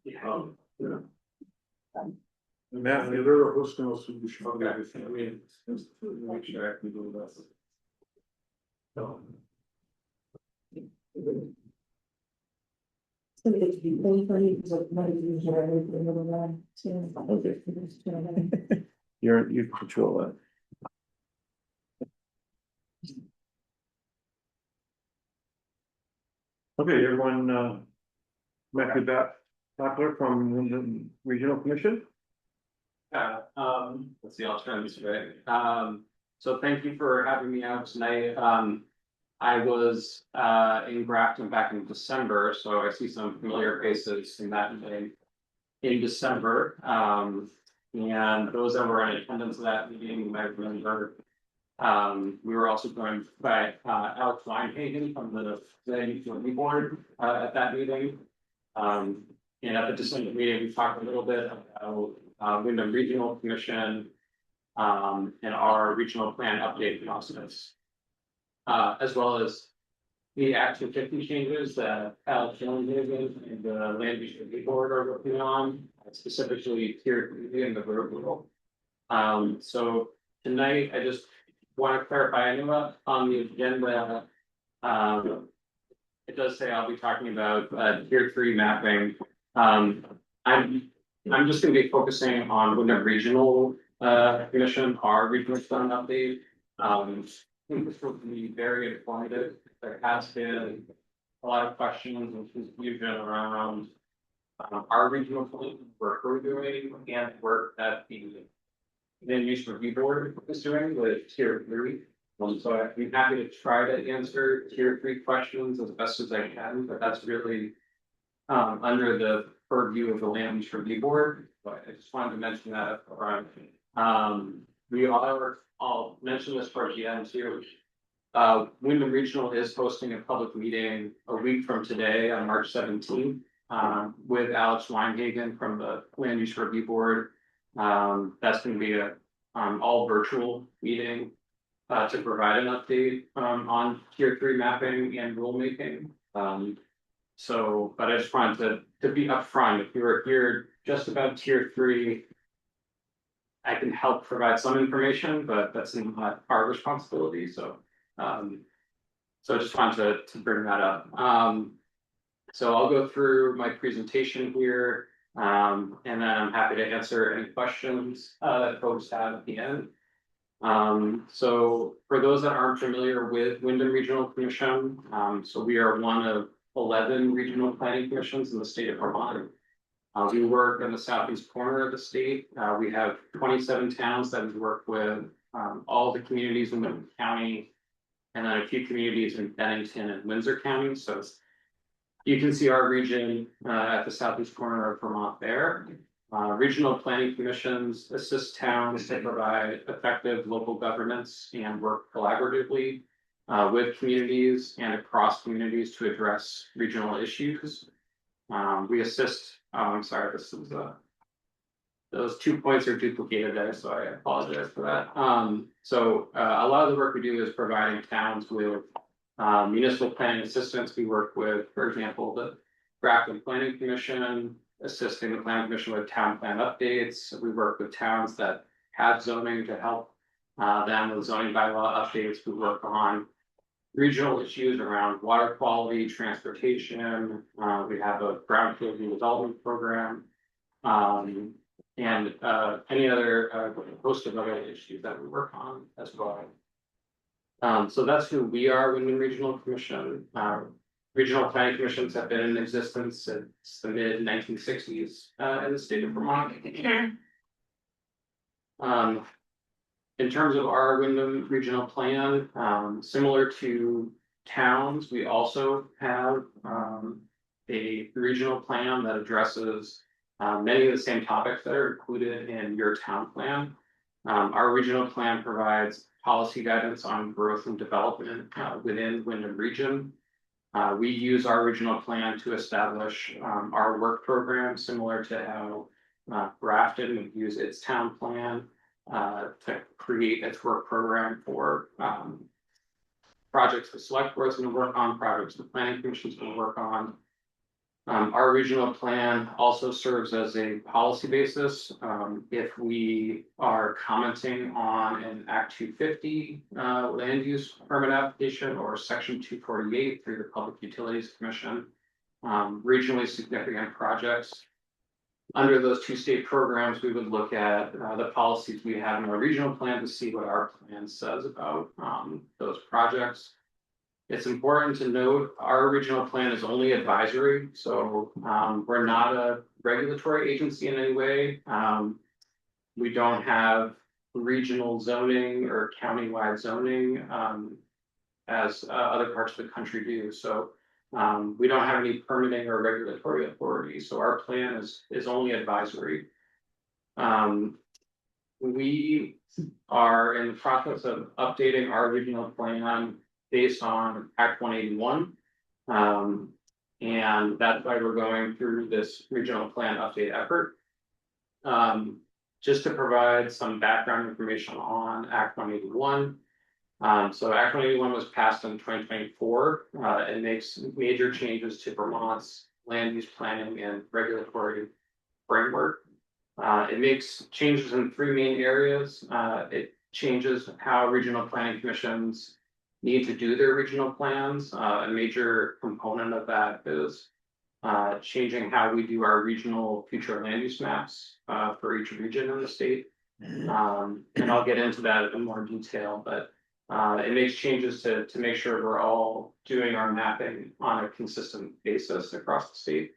Yeah. Matt, the other hosting also we should. Okay. I mean, make sure I can do this. So. So it's the only thing is like money to generate the middle line. You control that. Okay, everyone, Matthew Backler from the Regional Commission. Yeah, let's see, I'll turn this way. So thank you for having me out tonight. I was in Grafton back in December, so I see some familiar faces in that meeting in December. And those that were in attendance of that meeting might remember. We were also joined by Alex Weinhagen from the Utility Board at that meeting. And at the December meeting, we talked a little bit about Wyndham Regional Commission and our regional plan update process, as well as the Act 250 changes that Alex Weinhagen and the Land Use Review Board are working on, specifically Tier 3 and the road rule. So tonight, I just want to clarify, I know on the agenda, it does say I'll be talking about Tier 3 mapping. I'm just going to be focusing on Wyndham Regional Commission, our regional plan update. I think this will be very informative. There has been a lot of questions and confusion around our regional plan work we're doing and work that the Land Use Review Board is doing with Tier 3. So I'd be happy to try to answer Tier 3 questions as best as I can, but that's really under the purview of the Land Use Review Board. But I just wanted to mention that up front. I'll mention this for the end too. Wyndham Regional is hosting a public meeting a week from today on March 17th with Alex Weinhagen from the Land Use Review Board. That's going to be a all virtual meeting to provide an update on Tier 3 mapping and rulemaking. But I just wanted to be upfront. If you're here just about Tier 3, I can help provide some information, but that's not our responsibility. So I just wanted to bring that up. So I'll go through my presentation here, and then I'm happy to answer any questions that folks have at the end. So for those that aren't familiar with Wyndham Regional Commission, so we are one of 11 regional planning commissions in the state of Vermont. We work in the southeast corner of the state. We have 27 towns that we work with, all the communities in Wyndham County, and then a few communities in Bennington and Windsor County. So you can see our region at the southeast corner of Vermont there. Regional planning commissions assist towns to provide effective local governance and work collaboratively with communities and across communities to address regional issues. We assist, I'm sorry, those 2 points are duplicated there, so I apologize for that. A lot of the work we do is providing towns with municipal planning assistance. We work with, for example, the Grafton Planning Commission, assisting the Planning Commission with town plan updates. We work with towns that have zoning to help them with zoning bylaw updates. We work on regional issues around water quality, transportation. We have a brownfield redevelopment program, and any other host of other issues that we work on as well. So that's who we are, Wyndham Regional Commission. Regional planning commissions have been in existence since the mid-1960s in the state of Vermont. In terms of our Wyndham Regional Plan, similar to towns, we also have a regional plan that addresses many of the same topics that are included in your town plan. Our regional plan provides policy guidance on growth and development within Wyndham Region. We use our regional plan to establish our work program, similar to how Grafton would use its town plan to create its work program for projects the select board's gonna work on, projects the planning commission's gonna work on. Our regional plan also serves as a policy basis. If we are commenting on an Act 250 land use permit application or Section 248 through the Public Utilities Commission, regionally significant projects. Under those two state programs, we would look at the policies we have in our regional plan to see what our plan says about those projects. It's important to note, our regional plan is only advisory, so we're not a regulatory agency in any way. We don't have regional zoning or countywide zoning as other parts of the country do, so we don't have any permitting or regulatory authority, so our plan is only advisory. We are in the process of updating our regional plan based on Act 181. And that's why we're going through this regional plan update effort. Just to provide some background information on Act 181. So Act 181 was passed in 2024. It makes major changes to Vermont's land use planning and regulatory framework. It makes changes in three main areas. It changes how regional planning commissions need to do their regional plans. A major component of that is changing how we do our regional future land use maps for each region in the state. And I'll get into that in more detail, but it makes changes to make sure we're all doing our mapping on a consistent basis across the state.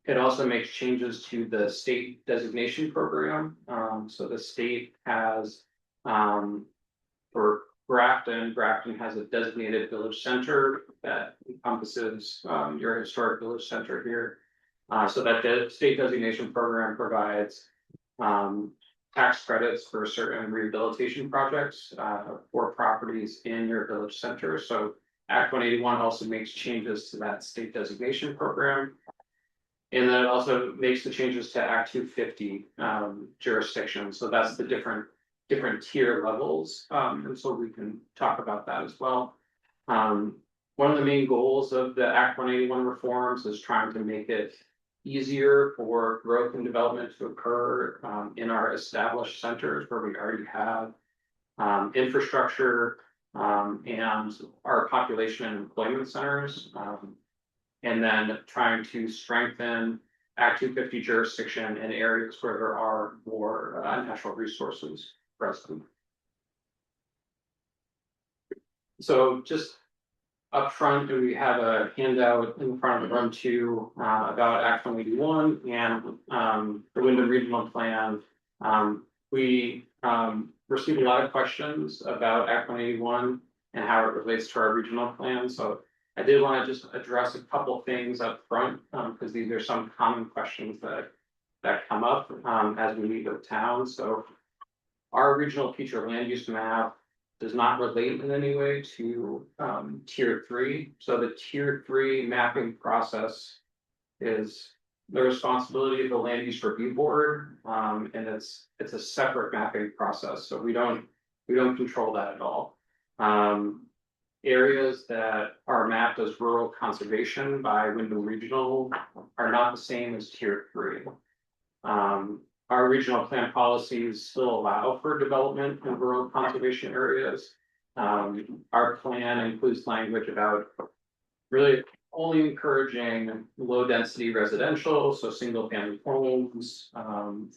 It also makes changes to the state designation program. So the state has for Grafton has a designated village center that encompasses your historic village center here. So that the state designation program provides tax credits for certain rehabilitation projects for properties in your village center. So Act 181 also makes changes to that state designation program. And then it also makes the changes to Act 250 jurisdiction. So that's the different tier levels, and so we can talk about that as well. One of the main goals of the Act 181 reforms is trying to make it easier for growth and development to occur in our established centers where we already have infrastructure and our population and employment centers, and then trying to strengthen Act 250 jurisdiction in areas where there are more natural resources present. So just up front, we have a handout in front of the room too about Act 181 and the Wyndham Regional Plan. We received a lot of questions about Act 181 and how it relates to our regional plan. So I did want to just address a couple things up front because these are some common questions that come up as we meet with towns. So our regional future land use map does not relate in any way to tier 3. So the tier 3 mapping process is the responsibility of the land use review board, and it's a separate mapping process. So we don't control that at all. Areas that are mapped as rural conservation by Wyndham Regional are not the same as tier 3. Our regional plan policies still allow for development in rural conservation areas. Our plan includes language about really only encouraging low density residential, so single family homes,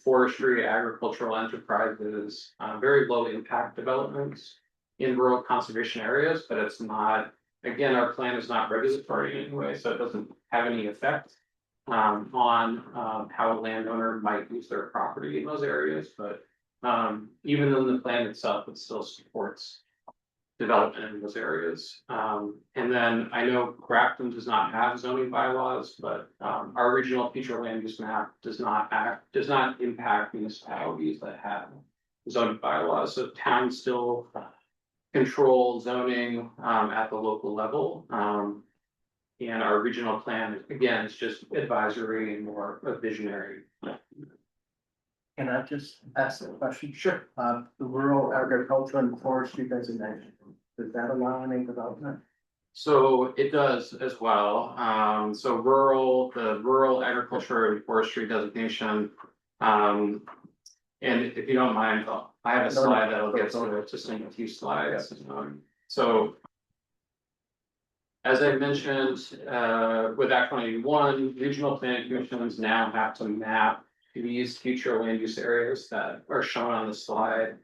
forestry, agricultural enterprises, very low impact developments in rural conservation areas, but it's not, again, our plan is not regulatory in any way, so it doesn't have any effect on how a landowner might use their property in those areas, but even in the plan itself, it still supports development in those areas. And then I know Grafton does not have zoning bylaws, but our regional future land use map does not impact municipalities that have zoning bylaws. So towns still control zoning at the local level. And our regional plan, again, is just advisory and more a visionary. Can I just ask a question? Sure. The rural agriculture and forestry designation. does that allow any development? So it does as well. So the rural agriculture and forestry designation. And if you don't mind, I have a No, no, slide that'll get no, to it, just in a few slides. So. As I mentioned, with Act 181, regional planning commissions now have to map these future land use areas that are shown on the slide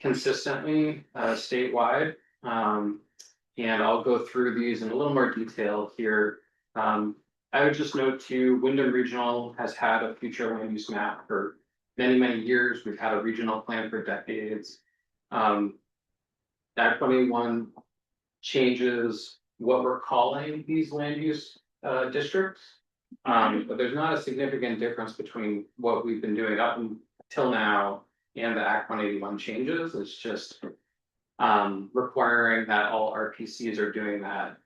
consistently, statewide. And I'll go through these in a little more detail here. I would just note too, Wyndham Regional has had a future land use map for many, many years. We've had a regional plan for decades. Act 21 changes what we're calling these land use districts. But there's not a significant difference between what we've been doing up until now and the Act 181 changes. It's just requiring that all RPCs are doing that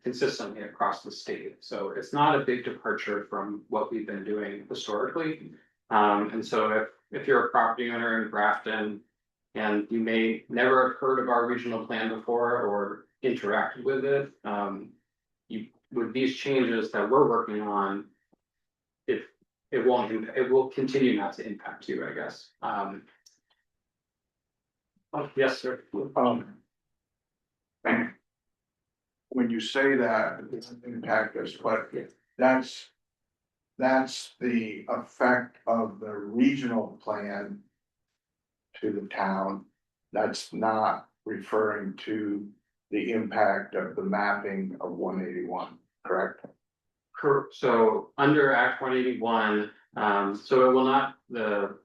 consistently across the state. So it's not a big departure from what we've been doing historically. And so if you're a property owner in Grafton and you may never have heard of our regional plan before or interacted with it, with these changes that we're working on, it will continue not to impact you, I guess. Yes, sir. When you say that, it doesn't impact us, but that's the effect of the regional plan to the town. That's not referring to the impact of the mapping of 181, correct? So under Act 181, so it will not, the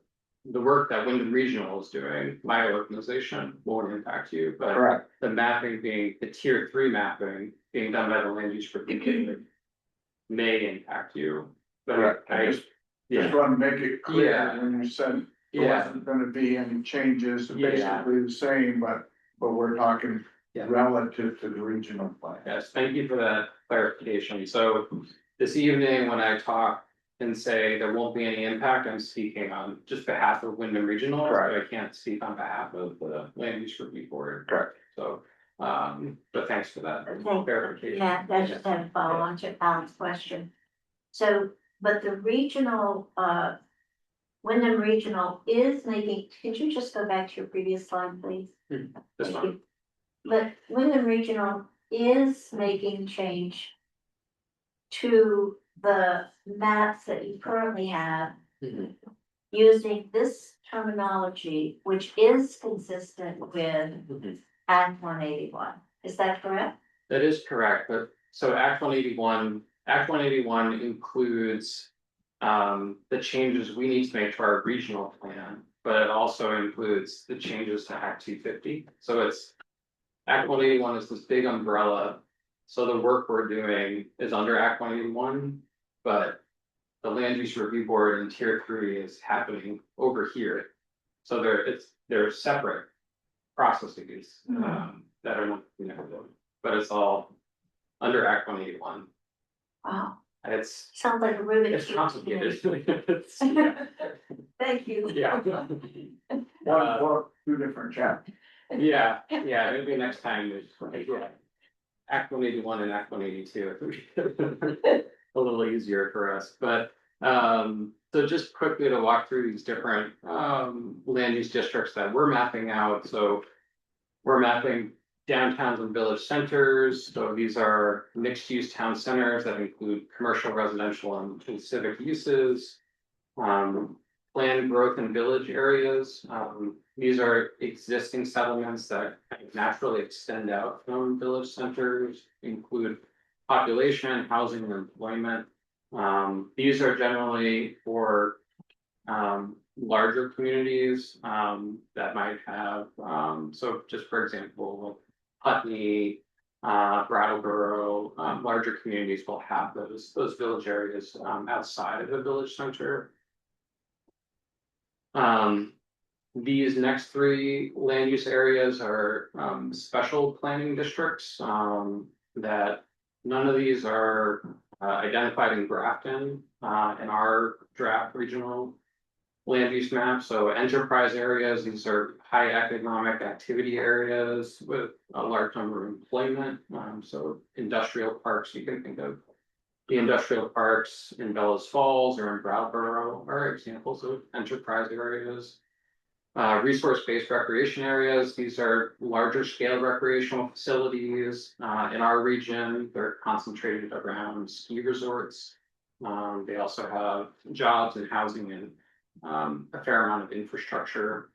work that Wyndham Regional is doing, my organization, won't impact you, but Correct. the mapping being, the tier 3 mapping being done by the land use review may impact you. But Correct. I, Just yeah, want to make it clear Yeah. when you said there yeah, wasn't gonna be any changes, Yeah. basically the same, but we're talking Yeah. relative to the regional plan. yes, thank you for that clarification. So this evening, when I talk and say there won't be any impact, I'm speaking on just behalf of Wyndham Regional, so I Correct. can't speak on behalf of the land use review board. Correct. So, but thanks for that Okay. clarification. Yeah, I just had a follow on to Alan's question. So, but the regional, Wyndham Regional is making, could you just go back to your previous slide, please? This Thank one, you. But Wyndham Regional is making change to the maps that you currently have Mhm. using this terminology, which is consistent with Mhm. Act 181. Is that correct? That is correct, but so Act 181 includes. The changes we need to make to our regional plan, but it also includes the changes to Act 250. So it's. Act 181 is this big umbrella. So the work we're doing is under Act 181, but the land use review board in tier 3 is happening over here. So they're separate processes that are not, but it's all under Act 181. Wow, It's sounds like a Rubik's cube. complicated. It's- Thank you. Yeah. Or two different chapters. Yeah, maybe next time there's, yeah. Act 181 and Act 182, a little easier for us, but, so just quickly to walk through these different, land use districts that we're mapping out, so. We're mapping downtowns and village centers, so these are mixed use town centers that include commercial, residential and civic uses. Planned growth in village areas, these are existing settlements that kind of naturally extend out from village centers, include population, housing and employment. These are generally for larger communities that might have, so just for example, Putney, Brattleboro, larger communities will have those village areas outside of the village center. These next 3 land use areas are special planning districts that none of these are identified in Grafton in our draft regional land use map, so enterprise areas, these are high economic activity areas with a large number of employment, so industrial parks, you can think of. The industrial parks in Bellows Falls or in Brattleboro are examples of enterprise areas. Resource-based recreation areas, these are larger scale recreational facilities, in our region, they're concentrated around ski resorts. They also have jobs and housing and a fair amount of infrastructure.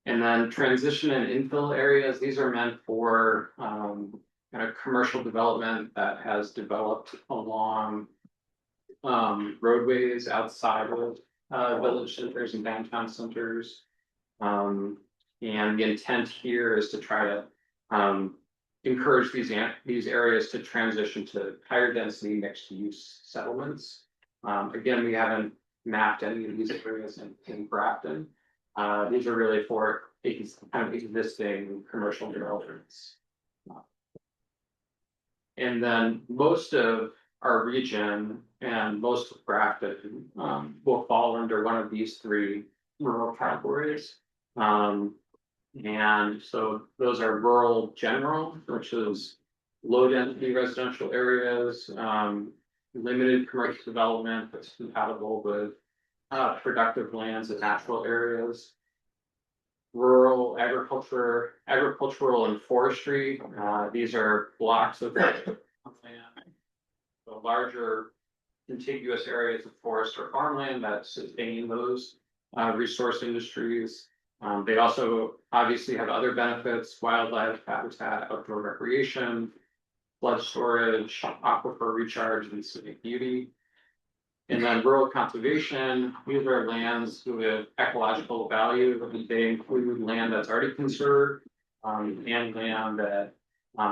And then transition and infill areas, these are meant for kind of commercial development that has developed along roadways outside of village centers and downtown centers. And the intent here is to try to encourage these areas to transition to higher density mixed use settlements. Again, we haven't mapped any of these areas in Grafton. These are really for kind of existing commercial developments. And then most of our region and most of Grafton will fall under one of these three rural categories. And so those are rural general, which is low density residential areas, limited commercial development that's compatible with productive lands and natural areas. Rural agricultural and forestry, these are blocks of land, so larger contiguous areas of forest or farmland that sustain those resource industries. They also obviously have other benefits: wildlife habitat, outdoor recreation, flood storage, aquifer recharge, and scenic beauty. And then rural conservation, these are lands with ecological value. They include land that's already conserved and land that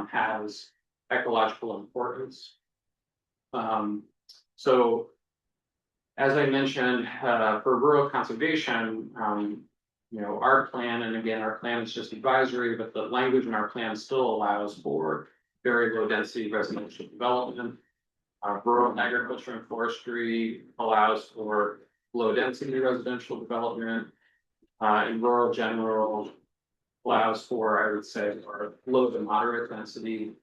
has ecological importance. So as I mentioned, for rural conservation, our plan, and again, our plan is just advisory, but the language in our plan still allows for very low density residential development. Rural agriculture and forestry allows for low density residential development. And rural general allows for, I would say, for low to moderate density.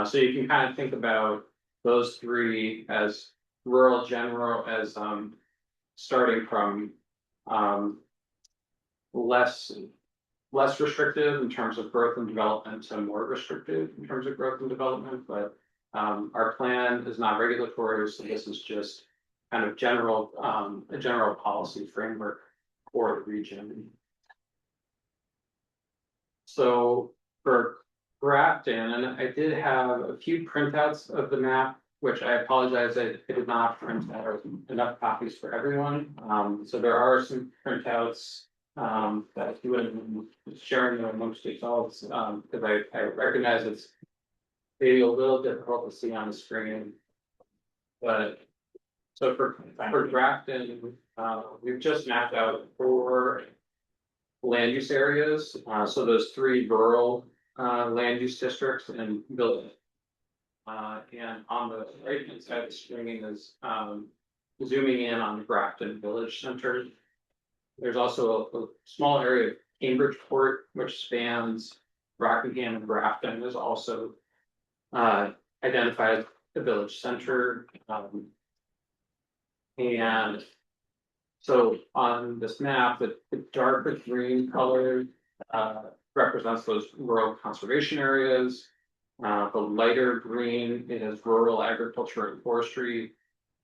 So you can kind of think about those three as rural general as starting from less restrictive in terms of growth and development to more restrictive in terms of growth and development, but our plan is not regulatory, so this is just kind of a general policy framework for the region. So for Grafton, and I did have a few printouts of the map, which I apologize, I did not print out enough copies for everyone. So there are some printouts that if you wouldn't sharing them amongst yourselves, because I recognize it's maybe a little difficult to see on the screen. But so for Grafton, we've just mapped out 4 land use areas. So those 3 rural land use districts and village. And on the right hand side of the screen is zooming in on the Grafton Village Center. There's also a small area of Cambridgeport, which spans Rockingham and Grafton, is also identified as the village center. And so on this map, the darker green color represents those rural conservation areas. The lighter green is rural agriculture and forestry,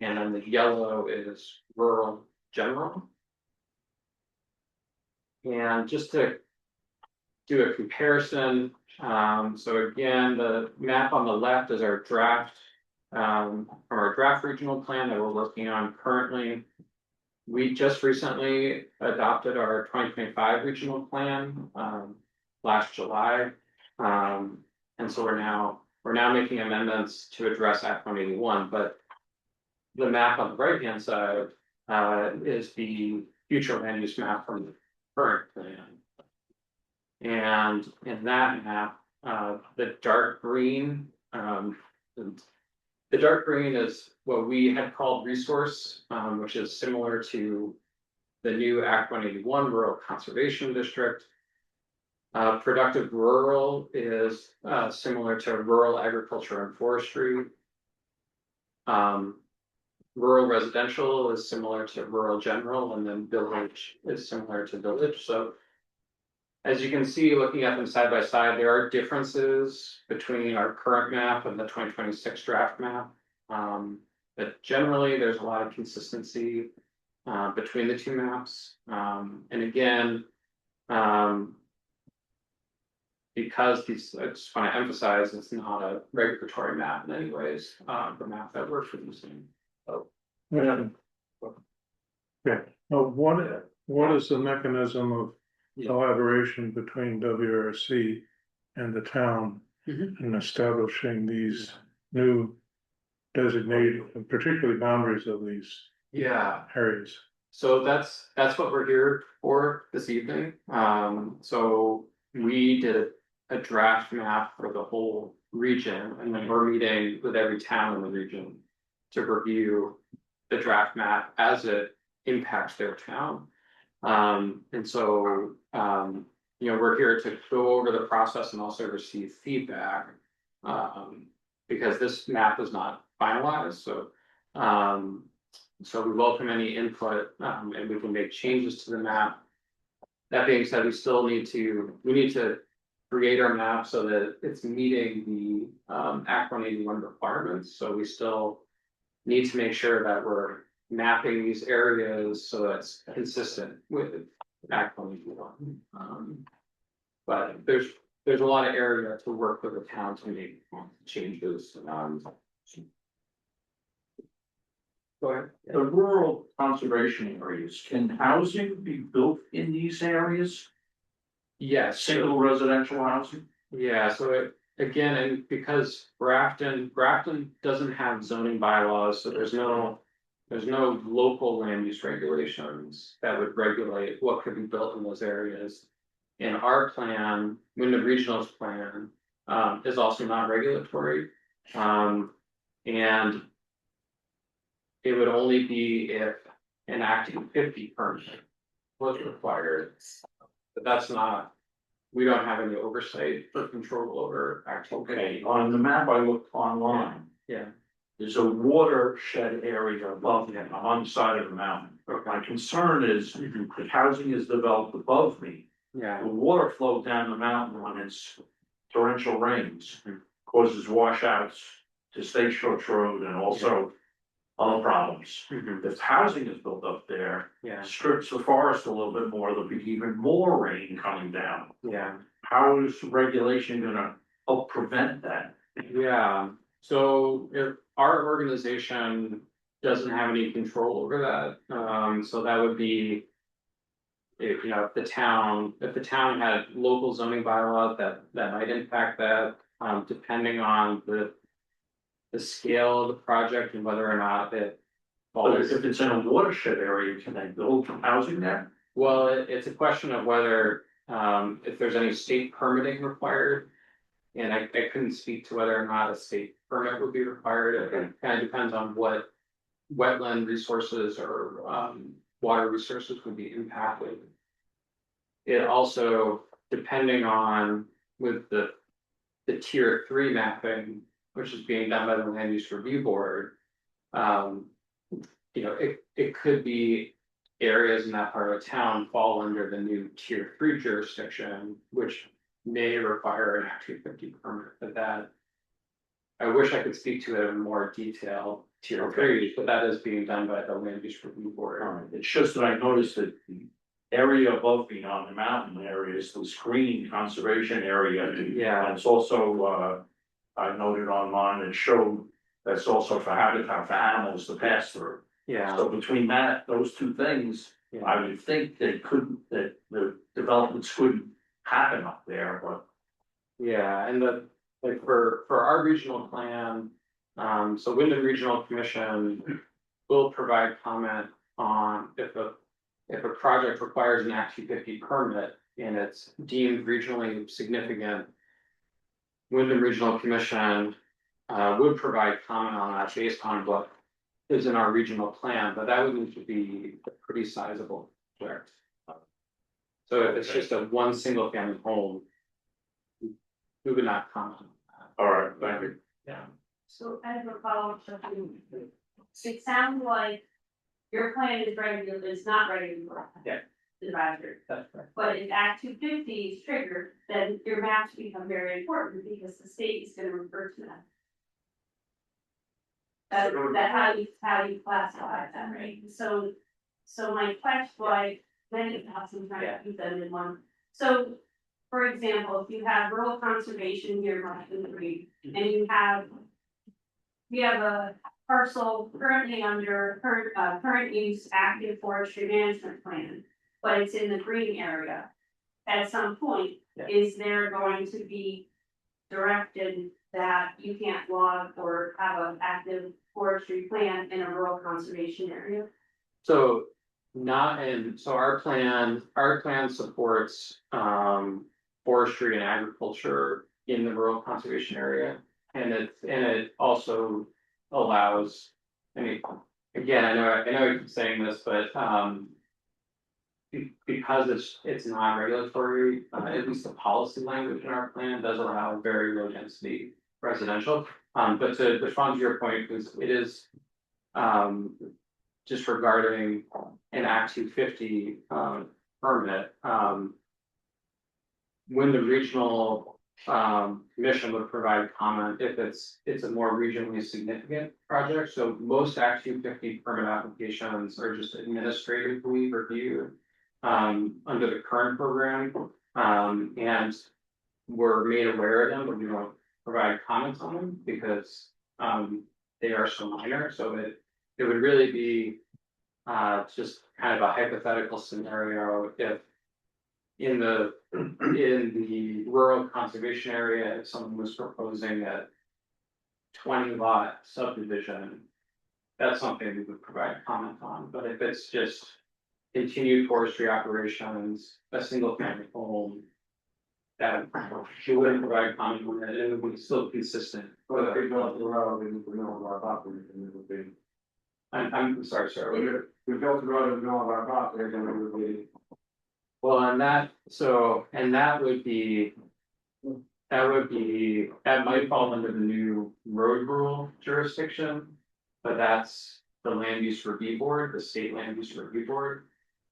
and then the yellow is rural general. And just to do a comparison, so again, the map on the left is our draft from our draft regional plan that we're working on currently. We just recently adopted our 2025 regional plan last July. And so we're now making amendments to address Act 181, but the map on the right hand side is the future land use map from the current plan. And in that map, the dark green is what we had called resource, which is similar to the new Act 181 Rural Conservation District. Productive rural is similar to rural agriculture and forestry. Rural residential is similar to rural general, and then village is similar to village, so. As you can see, looking at them side by side, there are differences between our current map and the 2026 draft map. But generally, there's a lot of consistency between the two maps. And again, because these, I just want to emphasize, it's not a regulatory map in any ways, the map that we're producing. Yeah. Okay, now what is the mechanism of collaboration between WRC and the town in establishing these new designated, and particularly boundaries of these Yeah. areas? So that's what we're here for this evening. So we did a draft map for the whole region, and then we're meeting with every town in the region to review the draft map as it impacts their town. And so, we're here to go over the process and also receive feedback. Because this map is not finalized, so. So we welcome any input, and we can make changes to the map. That being said, we need to create our map so that it's meeting the Act 181 requirements, so we still need to make sure that we're mapping these areas so that's consistent with Act 181. But there's a lot of area to work with the town to make changes. Go ahead. The rural conservation areas, can housing be built in these areas? Yes. Single residential housing? Yeah, so again, and because Grafton doesn't have zoning bylaws, so there's no local land use regulations that would regulate what could be built in those areas. And our plan, Wyndham Regional's plan, is also not regulatory. And it would only be if an Act 250 permit was required. But that's not, we don't have any oversight or control over Act 250. Okay, on the map I looked online, Yeah, there's a watershed area above me on one side of the mountain. My concern is if housing is developed above me, yeah, the water flow down the mountain when it's torrential rains causes washouts to State Church Road and also other problems. If housing is built up there, yeah, strips the forest a little bit more, there'll be even more rain coming down. yeah. How is regulation gonna help prevent that? Yeah, so if our organization doesn't have any control over that, so that would be. If if the town had local zoning bylaws that might impact that, depending on the scale of the project and whether or not it But falls. if it's in a watershed area, can they build housing there? Well, it's a question of whether, if there's any state permitting required. And I couldn't speak to whether or not a state permit would be required. It kind of depends on what wetland resources or water resources would be impacted. It also, depending on with the tier 3 mapping, which is being done by the Land Use Review Board. It could be areas in that part of town fall under the new tier 3 jurisdiction, which may require an Act 250 permit, but that. I wish I could speak to it in more detail, tier 3, but that is being done by the Land Use Review Board. Alright, it's just that I noticed that the area above me on the mountain area is this green conservation area. Yeah. And it's also, I noted online, it showed that's also for habitat for animals to pass through. Yeah, So between those two things, yeah, I would think that the developments couldn't happen up there, but. yeah, and for our regional plan, so Wyndham Regional Commission will provide comment on if a project requires an Act 250 permit and it's deemed regionally significant. Wyndham Regional Commission would provide comment on that based on what is in our regional plan, but that would need to be a pretty sizable Correct. So if it's just a one single family home. We would not comment on that. All right, thank you. Yeah. So I have a follow-up question. It sounds like your plan is ready, it's not ready for. Yeah. The advisory, That's correct. but if Act 250 is triggered, then your maps become very important because the state is gonna refer to that. How you classify that, right? So my question, like, many thousands, trying to keep them in one. So, for example, if you have rural conservation nearby in the green, and we have a parcel currently under current use active forestry management plan, but it's in the green area. At some point, Yeah. is there going to be directed that you can't log or have an active forestry plan in a rural conservation area? So so our plan supports forestry and agriculture in the rural conservation area. And it also allows, I mean, again, I know I keep saying this, but because it's non-regulatory, at least the policy language in our plan does allow very low density residential. But to respond to your point, because it is just regarding an Act 250 permit, when the regional commission would provide comment if it's a more regionally significant project. So most Act 250 permit applications are just administratively reviewed under the current program, and we're made aware of them, but we don't provide comments on them because they are so minor. So it would really be just kind of a hypothetical scenario if in the rural conservation area, if someone was proposing a 20 lot subdivision, that's something we would provide comment on. But if it's just continued forestry operations, a single family home, that she wouldn't provide comment on it, it would be still consistent. But if we built the road in the middle of our property, then it would be. I'm sorry, sir. We built the road in the middle of our property, then it would be. Well, that might fall under the new road rule jurisdiction. But that's the land use review board, the state land use review board.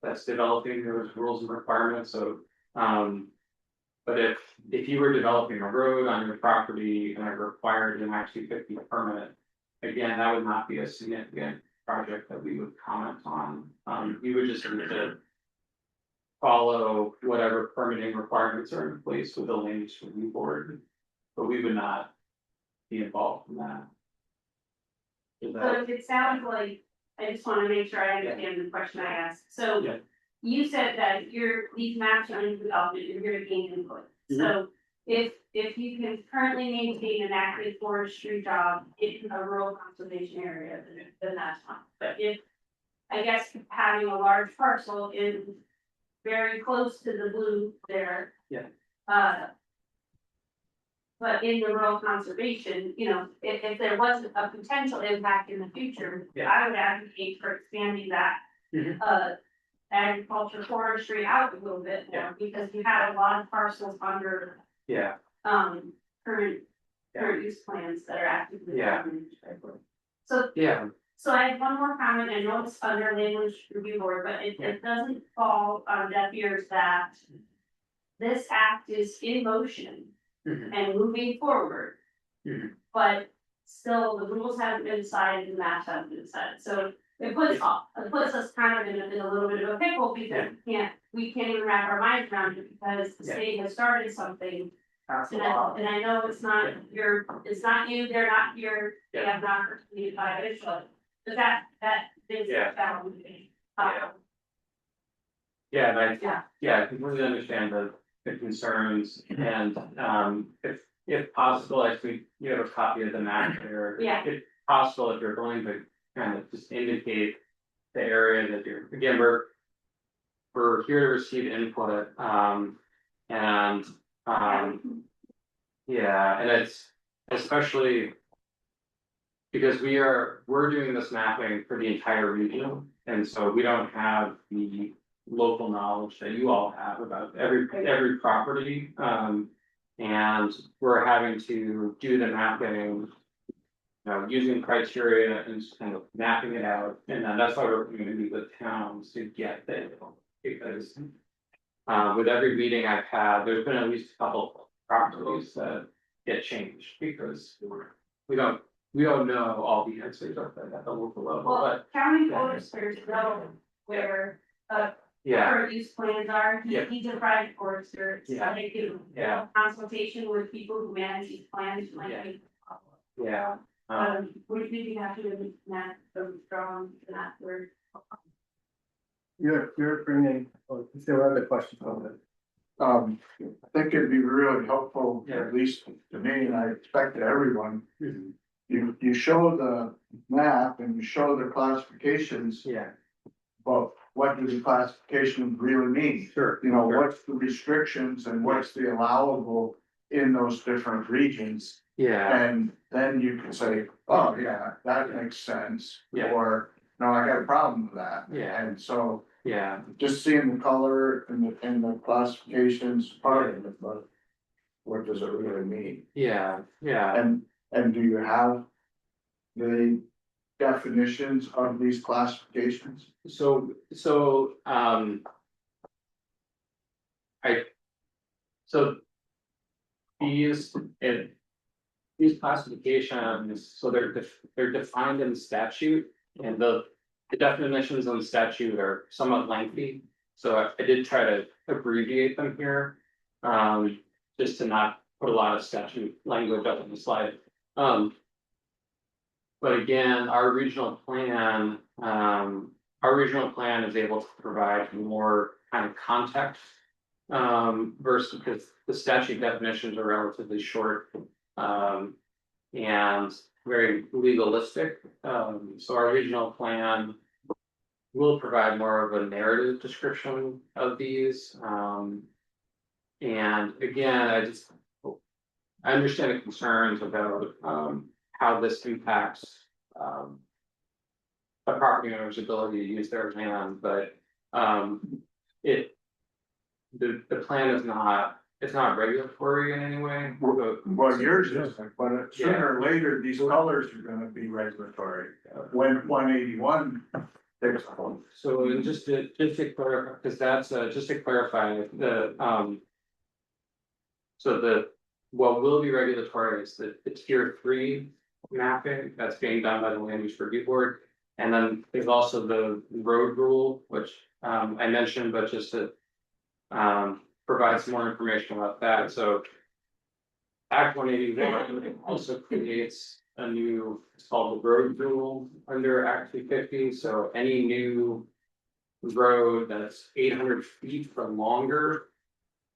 That's developing those rules and requirements, so, but if you were developing a road on your property and it required an Act 250 permit. Again, that would not be a significant project that we would comment on, you would just need to. Follow whatever permitting requirements are in place with the land use review board, but we would not be involved in that. Is So that- if it sounds like, I just wanna make sure I understand the question I asked, so. Yeah. You said that these maps are in development, you're gonna gain input, so if you can currently maintain an active forestry job in a rural conservation area, then that's fine. But if, I guess having a large parcel in very close to the blue there. Yeah. But in the rural conservation, if there wasn't a potential impact in the future, Yeah. I would advocate for expanding that. Mhm. Agriculture forestry out a little bit more, Yeah. because you had a lot of parcels under, Yeah, current Yeah. use plans that are actively. Yeah. So yeah, so I have one more comment, I know it's under language review board, but it doesn't fall on deaf ears that. This act is in motion Mhm. and moving forward. Mhm. But still, the rules haven't been decided, the maps haven't been decided, so it puts us kind of in a little bit of a pickle because we can't even wrap our minds around it because the Yeah. state has started something. That's a And lot. I know it's not it's not you, they're not here, they have not heard by it, but that is Yeah. challenging. yeah, and Yeah. I completely understand the concerns and, if possible, I think you have a copy of the map there. Yeah. If possible, if you're going to kind of just indicate the area that again, we're here to receive input, and, yeah, and it's especially because we're doing this mapping for the entire region, and so we don't have the local knowledge that you all have about every property. And we're having to do the mapping. Using criteria and just kind of mapping it out, and then that's why we're going to meet with towns to get there. Because with every meeting I've had, there's been at least a couple properties that get changed because we don't know all the answers at the local level, Well, but county foresters know where, yeah, current use plans are, Yeah. he's a private forester, so Yeah. they do. Yeah. Consultation with people who manage these plans, might be. yeah. We do have to not so strong, not word. You're bringing, if there are other questions on it. I think it'd be really helpful, Yeah. at least to me, and I expect to everyone. Mhm. You show the map and you show the classifications, Yeah, but what do the classifications really mean? sure. You know, Sure. what's the restrictions and what's the allowable in those different regions? Yeah, And then you can say, oh, yeah, that makes sense. Yeah. Or, no, I got a problem with that. Yeah. And so yeah, just seeing the color and the classifications part of it, but what does it really mean? yeah, yeah. And do you have the definitions of these classifications? So, so these classifications, so they're defined in statute, and the definitions in the statute are somewhat lengthy. So I did try to abbreviate them here, just to not put a lot of statute language up on the slide. But again, our regional plan is able to provide more kind of context. Versus because the statute definitions are relatively short, and very legalistic. So our regional plan will provide more of a narrative description of these. And again, I understand the concerns about, how this impacts, a property owner's ability to use their land, but, the plan is not, it's not regulatory in any way. Well, yours is, but sooner or later, these colors are gonna be regulatory. When 181 takes hold. So and just to clarify, because that's, just to clarify, what will be regulatory is the tier 3 mapping that's being done by the land use review board. And then there's also the road rule, which, I mentioned, but just to provide some more information about that, so. Act 181 also creates a new, it's called the road rule under Act 250, so any new. Road that's 800 feet or longer.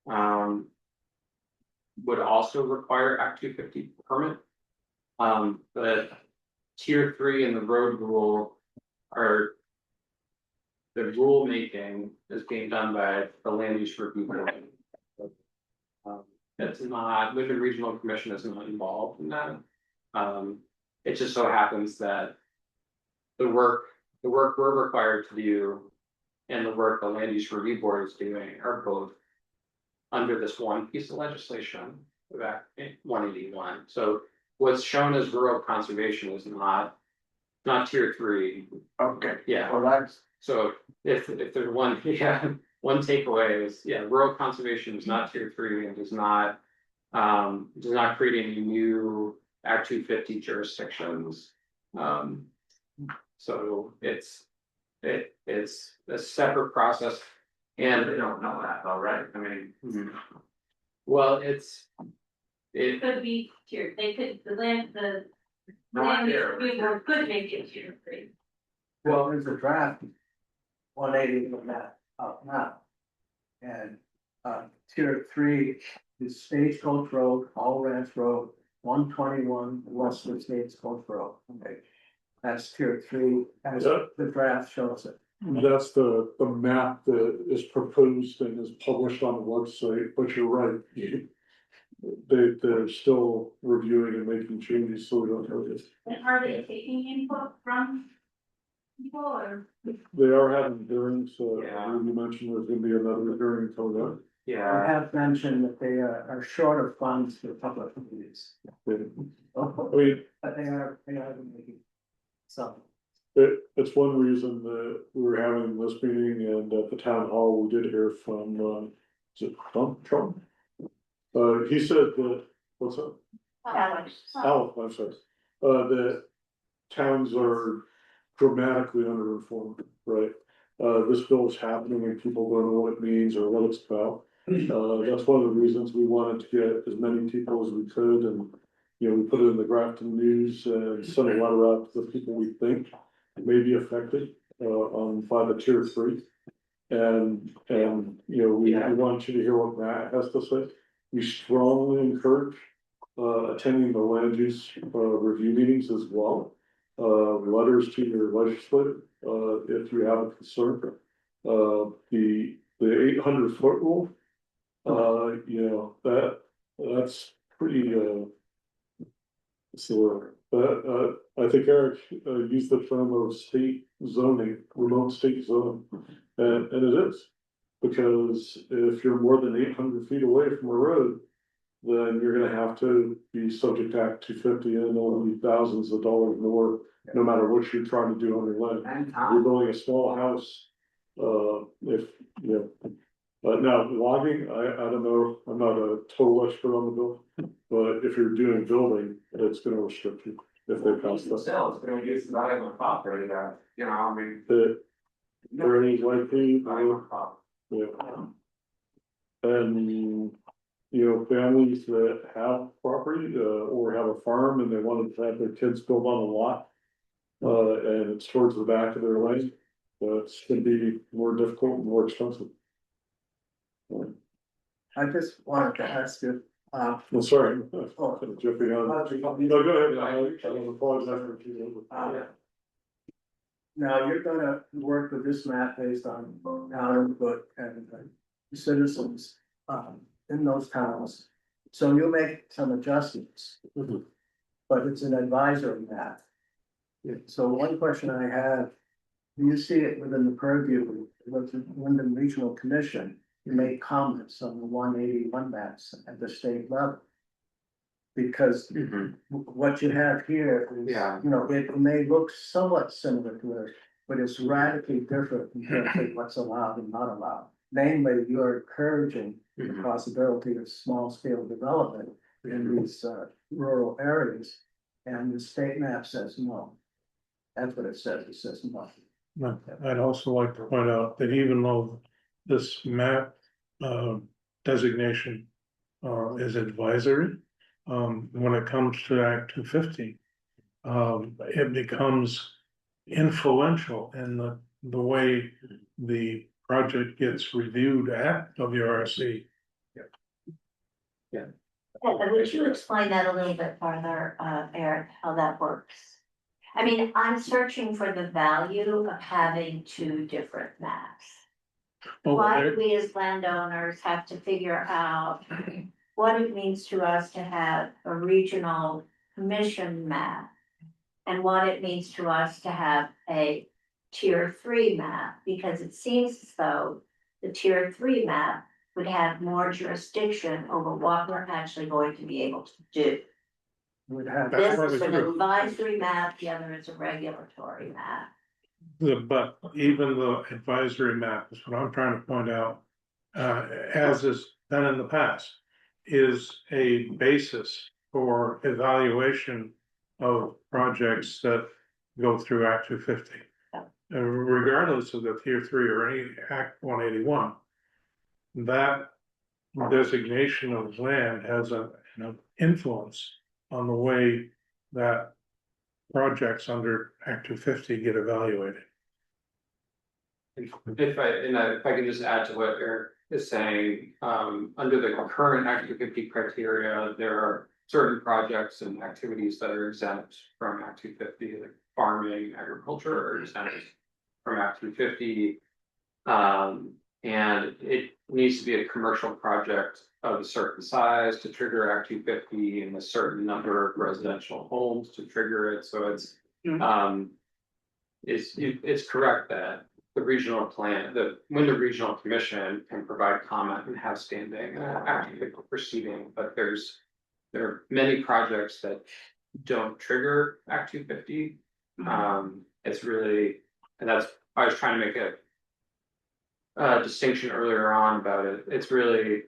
Would also require Act 250 permit. But tier 3 and the road rule are. The rule making is being done by the land use review board. It's not, Wyndham Regional Commission is not involved in that. It just so happens that. The work we're required to do. And the work the land use review board is doing are both. Under this one piece of legislation, of Act 181, so what's shown as rural conservation is not tier 3. Okay, Yeah, well, that's, so if there's one, one takeaway is, rural conservation is not tier 3 and does not create any new Act 250 jurisdictions. So it's a separate process. And They don't know that though, right? I mean. well, Could be tier, they could, the land use review board could make it tier 3. Well, there's a draft. 180 of that up now. And tier 3 is Stagecoach Road, All Ranch Road, 121 Westwood Stagecoach Road. Okay. That's tier 3, as the draft shows it. That's the map that is proposed and is published on the website, but you're right. They're still reviewing and making changes, so we don't know this. And are they taking input from people or? They are having hearings, so Yeah. you mentioned there's gonna be another hearing coming up. I Yeah, have mentioned that they are short of funds for public meetings. I But mean, they are making some. it's one reason that we're having this meeting, and at the town hall, we did hear from, is it Trump? He said that, what's that? Alex. Al, I'm sorry, that towns are dramatically underinformed, right? This bill is happening and people don't know what it means or what it's about. That's one of the reasons we wanted to get as many people as we could, and, you know, we put it in the Grafton News and sent a letter out to the people we think may be affected, by the tier 3. And, you know, we want you to hear what Matt has to say. We strongly encourage attending the land use review meetings as well. Letters to your legislator, if you have a concern. The 800-foot rule, you know, that's pretty, what's the word? I think Eric used the term of state zoning, remote state zoning, and it is. Because if you're more than 800 feet away from a road, then you're gonna have to be subject to Act 250 and it'll be thousands of dollars more, no matter what you're trying to do on your land. And You're building a small house, if, you know. But now logging, I don't know, I'm not a total expert on the bill, but if you're doing building, it's gonna restrict you if they pass that. Still, it's gonna reduce the value of property that, you know, I mean. There is likely, value of property. yeah. And, you know, families that have property, or have a farm and they wanted to have their kids build on a lot. And it's towards the back of their land, it's gonna be more difficult and more expensive. I just wanted to ask you, I'm sorry, I'm jumping on. No, go ahead, I apologize for you. now you're gonna work with this map based on town input and citizens, in those towns. So you'll make some adjustments. Mhm. But it's an advisory map. So one question I have, do you see it within the purview of the Wyndham Regional Commission? You make comments on the 181 maps at the state level. Because what you have here is, Yeah. you know, it may look somewhat similar to it, but it's radically different in terms of what's allowed and not allowed. Namely, you're encouraging the possibility of small scale development in these rural areas. And the state map says no. That's what it says no. I'd also like to point out that even though this map designation is advisory, when it comes to Act 250, it becomes influential in the way the project gets reviewed at WRC. Would you explain that a little bit further, Eric, how that works? I mean, I'm searching for the value of having two different maps. Why do we as landowners have to figure out what it means to us to have a regional commission map? And what it means to us to have a tier 3 map, because it seems as though the tier 3 map would have more jurisdiction over what we're actually going to be able to do. Would have. That's This probably is an true. advisory map, the other is a regulatory map. But even the advisory map is what I'm trying to point out, as has been in the past, is a basis for evaluation of projects that go through Act 250. Regardless of the tier 3 or any Act 181, that designation of land has an influence on the way that projects under Act 250 get evaluated. If I can just add to what Eric is saying, under the current Act 250 criteria, there are certain projects and activities that are exempt from Act 250, like farming, agriculture are exempt from Act 250. And it needs to be a commercial project of a certain size to trigger Act 250 and a certain number of residential homes to trigger it, so it's it's correct that the regional plan, when the regional commission can provide comment and have standing active proceeding, but there are many projects that don't trigger Act 250. It's really, and that's, I was trying to make a distinction earlier on about it. It's really,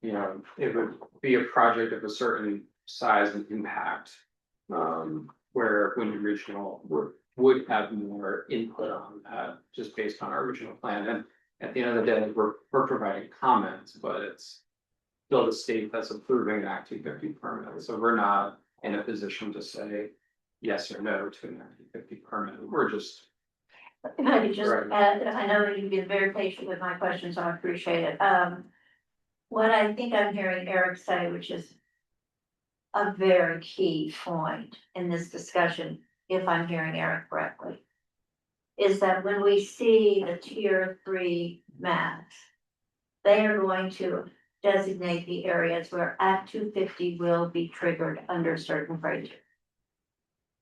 you know, it would be a project of a certain size and impact. Where Wyndham Regional would have more input on that, just based on our original plan, and at the end of the day, we're providing comments, but it's still the state that's approving an Act 250 permit, so we're not in a position to say yes or no to an Act 250 permit, we're just. If I could just Right. add, I know that you've been very patient with my questions, so I appreciate it. What I think I'm hearing Eric say, which is a very key point in this discussion, if I'm hearing Eric correctly, is that when we see the tier 3 maps, they are going to designate the areas where Act 250 will be triggered under certain criteria.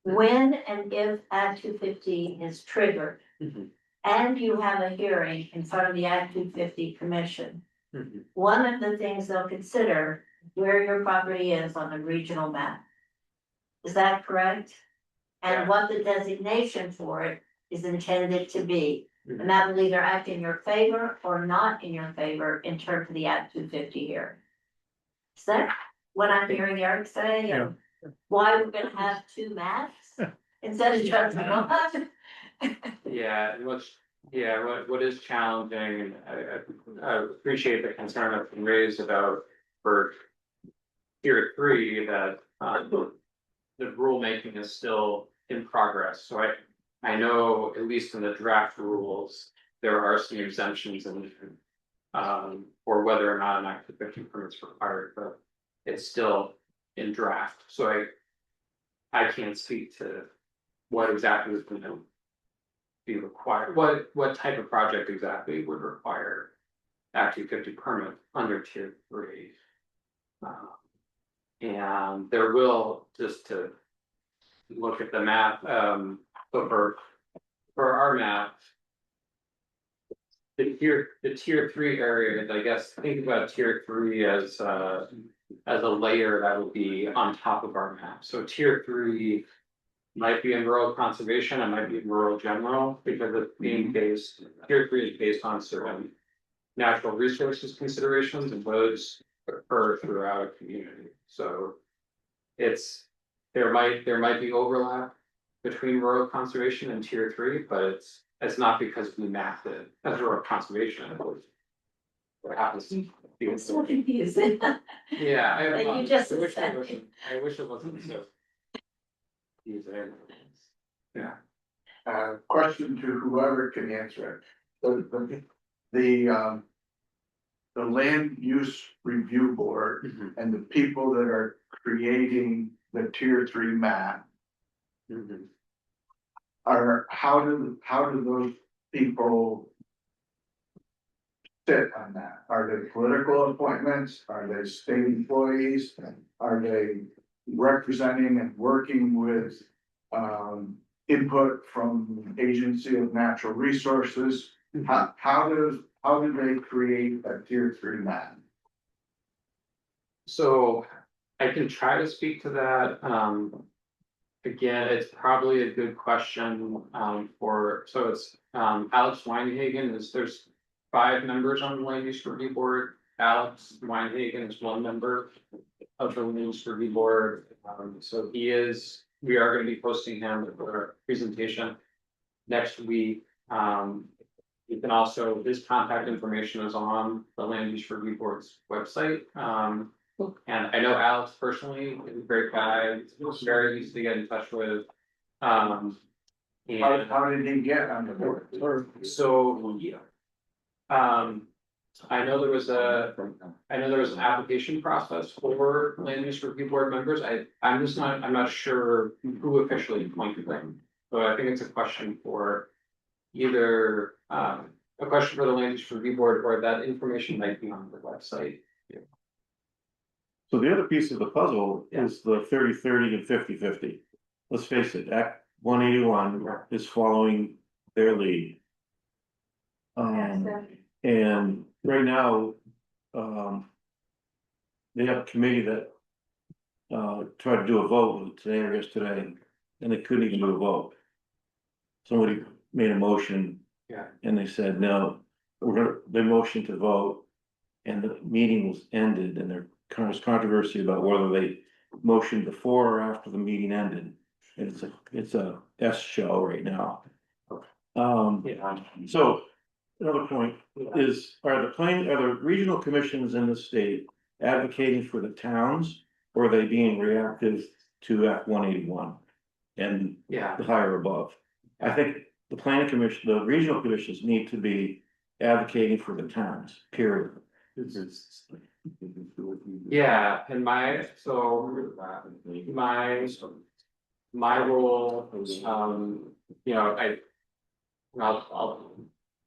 When and if Act 250 is triggered, and you have a hearing in front of the Act 250 Commission, one of the things they'll consider where your property is on the regional map. Is that correct? Yeah. And what the designation for it is intended to be. And that will either act in your favor or not in your favor in terms of the Act 250 here. Is that what I'm hearing Eric say? And why we're gonna have 2 maps instead of just one? Yeah, what is challenging, and I appreciate the concern that's been raised about for tier 3 that the rulemaking is still in progress, so I know at least in the draft rules, there are some exemptions in or whether or not an Act 250 permit is required, but it's still in draft, so I can't speak to what exactly is going to be required, what type of project exactly would require Act 250 permit under tier 3. And there will, just to look at the map, but for our map, the tier 3 area, I guess, think about tier 3 as a layer that will be on top of our map. So tier 3 might be in rural conservation, it might be in rural general, because it's being based, tier 3 is based on certain natural resources considerations, and those occur throughout a community. So there might be overlap between rural conservation and tier 3, but it's not because we mapped it as rural conservation. What happens to be It's so confusing. yeah, Like you just I said. wish it wasn't so confusing. Yeah. Question to whoever can answer it. The land use review board and the people that are creating the tier 3 map are, how do those people sit on that? Are they political appointments? Are they state employees? Are they representing and working with input from Agency of Natural Resources? How do they create a tier 3 map? So I can try to speak to that. Again, it's probably a good question so it's Alex Weinhagen there's 5 members on the land use review board. Alex Weinhagen is one member of the land use review board. So we are going to be posting him for a presentation next week. You can also, his contact information is on the land use review board's website. And I know Alex personally, he's a great guy, very easy to get in touch with. And How did he get on the board? so, yeah. I know there was an application process for land use review board members. I'm not sure who officially appointed them. So I think it's a question for either, a question for the land use review board, or that information might be on the website. So the other piece of the puzzle is the 30-30 and 50-50. Let's face it, 181 is following their lead. And right now, they have a committee that tried to do a vote today or yesterday, and they couldn't even do a vote. Somebody made a motion. Yeah. And they said, no, they motioned to vote, and the meeting was ended, and there kind of was controversy about whether they motioned before or after the meeting ended. And it's a S show right now. So another point is, are the regional commissions in the state advocating for the towns, or are they being reactive to Act 181 and Yeah, the higher above? I think the planning commission, the regional commissions need to be advocating for the towns, period. yeah, and my role, you know, I'll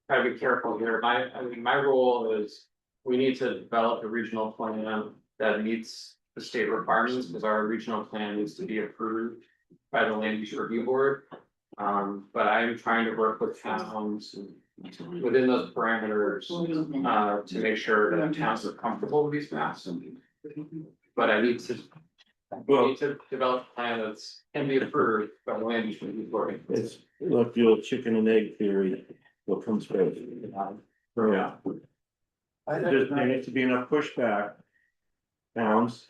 try to be careful here. My role is, we need to develop a regional plan that meets the state requirements, because our regional plan needs to be approved by the land use review board. But I'm trying to work with towns within those parameters, to make sure that towns are comfortable with these maps. But I need to develop a plan that's can be approved by the land use review board. It's like the old chicken and egg theory, what comes first. Yeah. There needs to be enough pushback. Towns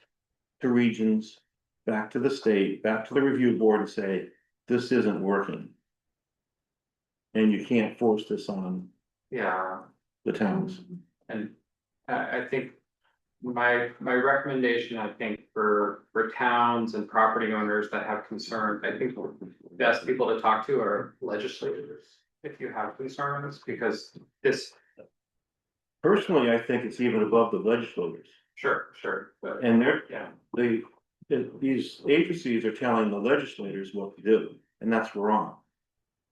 to regions, back to the state, back to the review board and say, this isn't working. And you can't force this on Yeah, the towns. and I think my recommendation, I think, for towns and property owners that have concerns, I think the best people to talk to are legislators. If you have concerns, because this, Personally, I think it's even above the legislators. sure, but And they're, yeah, these agencies are telling the legislators what to do, and that's wrong.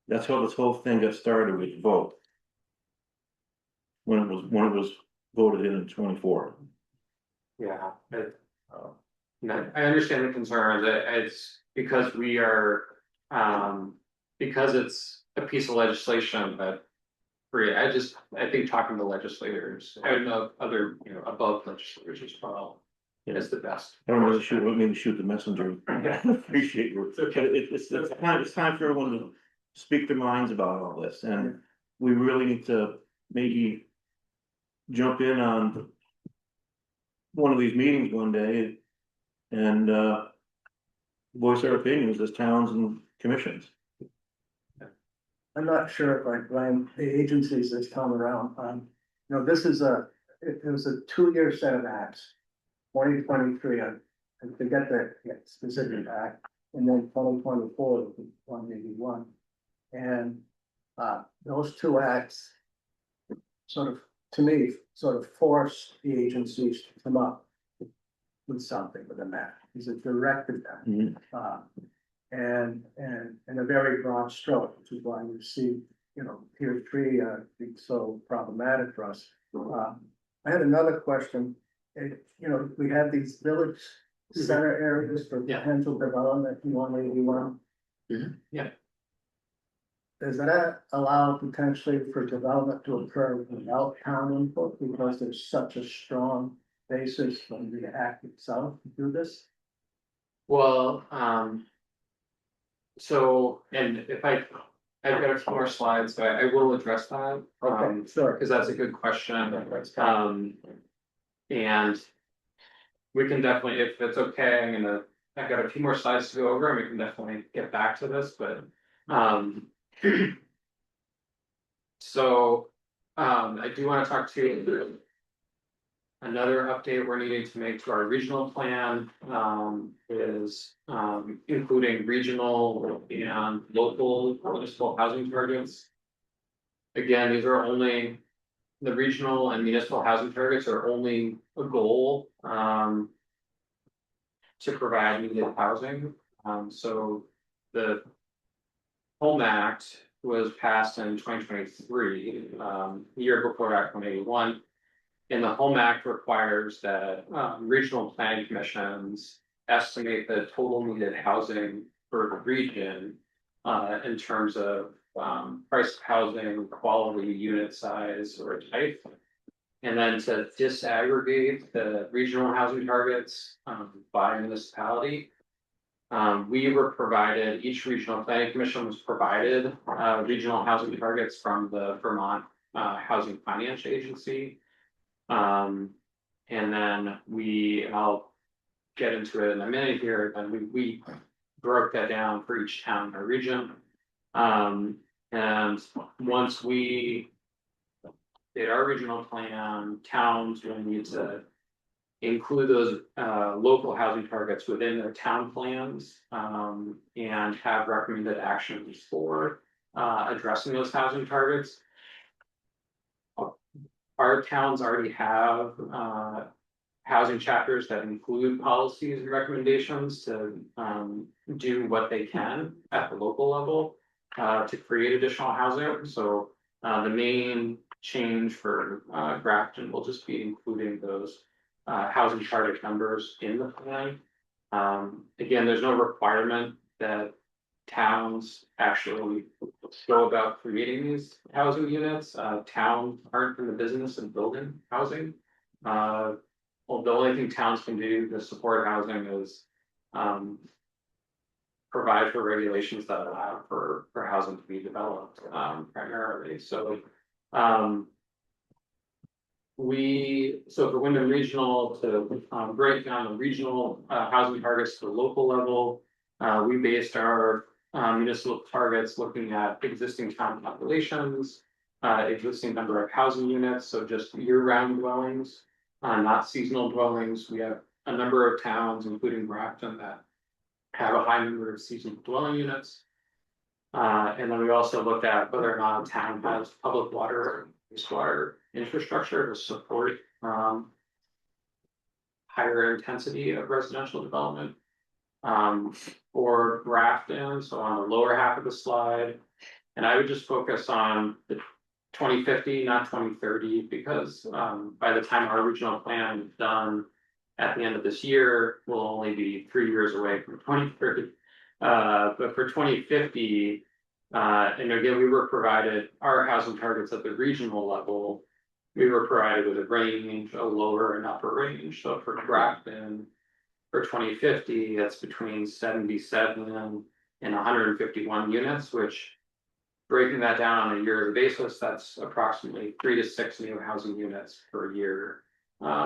That's how this whole thing got started with vote. When it was voted in 24. yeah. No, I understand the concerns. It's because we are, because it's a piece of legislation that. I think talking to legislators, I don't know if other, above legislators as well, is the best. I don't mean to shoot the messenger. Appreciate your, it's time for everyone to speak their minds about all this, and we really need to maybe jump in on one of these meetings one day and voice our opinions as towns and commissions. I'm not sure if I blame the agencies this time around. This is it was a 2-year set of acts. 2023, I forget the specific act, and then 2024, 181. And those two acts sort of, to me, sort of forced the agencies to come up with something with a map. Is it directed them? And in a very broad stroke, which is why we see, tier 3 being so problematic for us. I had another question. We have these village center areas for potential development in 181. Yeah. Does that allow potentially for development to occur without town input, because there's such a strong basis from the act itself to do this? Well, so, and if I've got a few more slides, so I will address that. Sure. Because that's a good question. And we can definitely, if it's okay, I've got a few more slides to go over, and we can definitely get back to this, but, so, I do want to talk to you. Another update we're needing to make to our regional plan, is, including regional and local municipal housing targets. Again, these are only, the regional and municipal housing targets are only a goal, to provide needed housing. So the Home Act was passed in 2023, year before Act 181. And the Home Act requires that regional planning commissions estimate the total needed housing for the region in terms of, price of housing, quality, unit size, or type. And then to disaggregate the regional housing targets, by municipality. We were provided, each regional planning commission was provided, regional housing targets from the Vermont, Housing Finance Agency. And then and I'll get into it in a minute here, then we broke that down for each town or region. And once we did our regional plan, towns will need to include those local housing targets within their town plans, and have recommended actions for addressing those housing targets. Our towns already have housing chapters that include policies and recommendations to do what they can at the local level to create additional housing. So the main change for Grafton will just be including those housing target numbers in the plan. Again, there's no requirement that towns actually go about creating these housing units. Towns aren't in the business of building housing. Well, the only thing towns can do to support housing is provide for regulations that allow for housing to be developed primarily. So for Wyndham Regional to break down the regional housing targets to the local level, we based our municipal targets looking at existing town populations, existing number of housing units, so just year-round dwellings, not seasonal dwellings. We have a number of towns, including Grafton, that have a high number of seasonal dwelling units. And then we also looked at whether or not a town has public water and wastewater infrastructure to support higher intensity of residential development. For Grafton, so on the lower half of the slide, and I would just focus on the 2050, not 2030, because by the time our regional plan is done at the end of this year, we'll only be 3 years away from 2030. But for 2050, and again, we were provided our housing targets at the regional level. We were provided with a range, a lower and upper range. So for Grafton, for 2050, it's between 77 and 151 units, which, breaking that down on a yearly basis, that's approximately 3 to 6 new housing units per year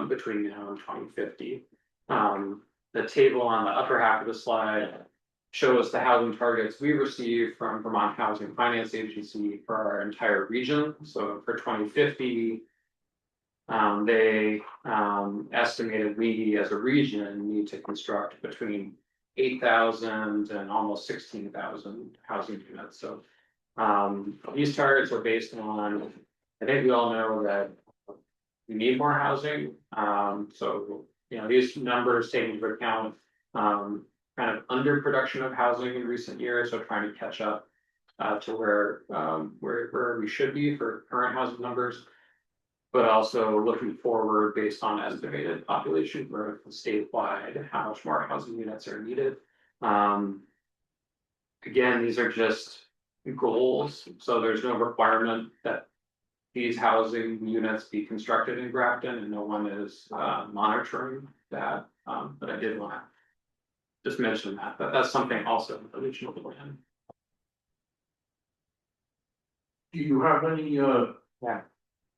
between now and 2050. The table on the upper half of the slide shows the housing targets we received from Vermont Housing Finance Agency for our entire region. So for 2050, they estimated we as a region need to construct between 8,000 and almost 16,000 housing units. So these targets are based on, I think we all know that we need more housing. So, you know, these numbers take into account kind of underproduction of housing in recent years, so trying to catch up to where we should be for current housing numbers, but also looking forward based on estimated population growth statewide, how much more housing units are needed. Again, these are just goals, so there's no requirement that these housing units be constructed in Grafton, and no one is monitoring that. But I did want to just mention that, but that's something also in the regional plan. Do you have any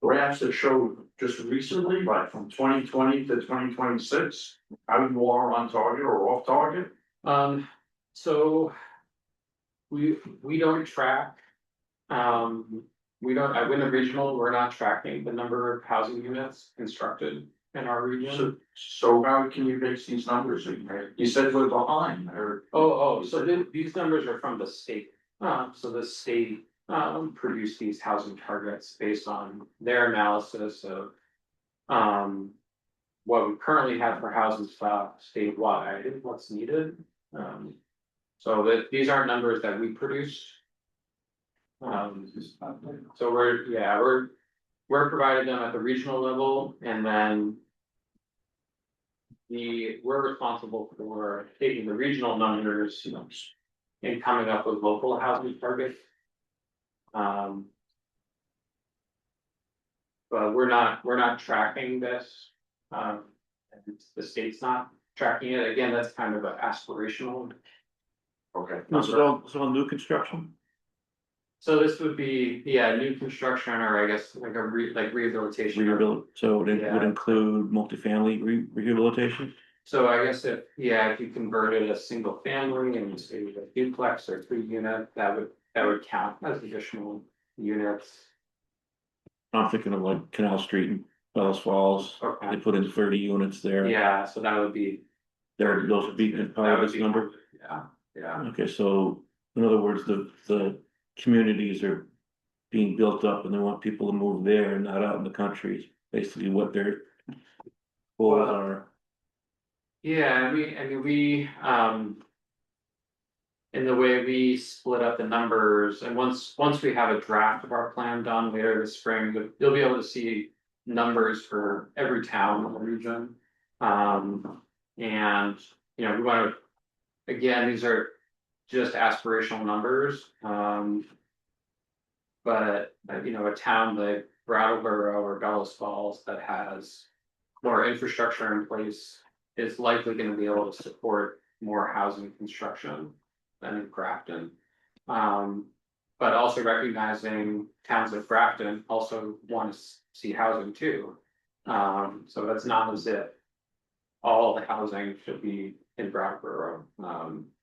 graphs that show just recently, like from 2020 to 2026, how you are on target or off target? So we don't track. We don't, at Wyndham Regional, we're not tracking the number of housing units constructed in our region. So how can you base these numbers? You said we're behind, or? So these numbers are from the state. So the state produced these housing targets based on their analysis of what we currently have for housing stock statewide, what's needed. So that these aren't numbers that we produced. So we're providing them at the regional level, and then we're responsible for taking the regional numbers in coming up with local housing targets. But we're not tracking this, and the state's not tracking it, again, that's kind of an aspirational. Okay. This is all new construction? So this would be, yeah, new construction, or I guess like rehabilitation. So it would Yeah. include multifamily rehabilitation? So I guess if you converted a single family and say a duplex or 3 unit, that would count as additional units. I'm thinking of like Canal Street and Bellas Falls, they Okay, put in 30 units there. yeah, so that would be. Those would be part that of would this be number? Yeah, Okay, so in other words, the communities are being built up and they want people to move there and not out in the country, basically what their goals Well, are. yeah, we, in the way we split up the numbers, and once we have a draft of our plan done later this spring, you'll be able to see numbers for every town in the region. And, we wanna, again, these are just aspirational numbers, but, a town like Brattleboro or Bellas Falls that has more infrastructure in place is likely gonna be able to support more housing construction than in Grafton. But also recognizing towns like Grafton also want to see housing too. So that's not as if all the housing should be in Brattleboro,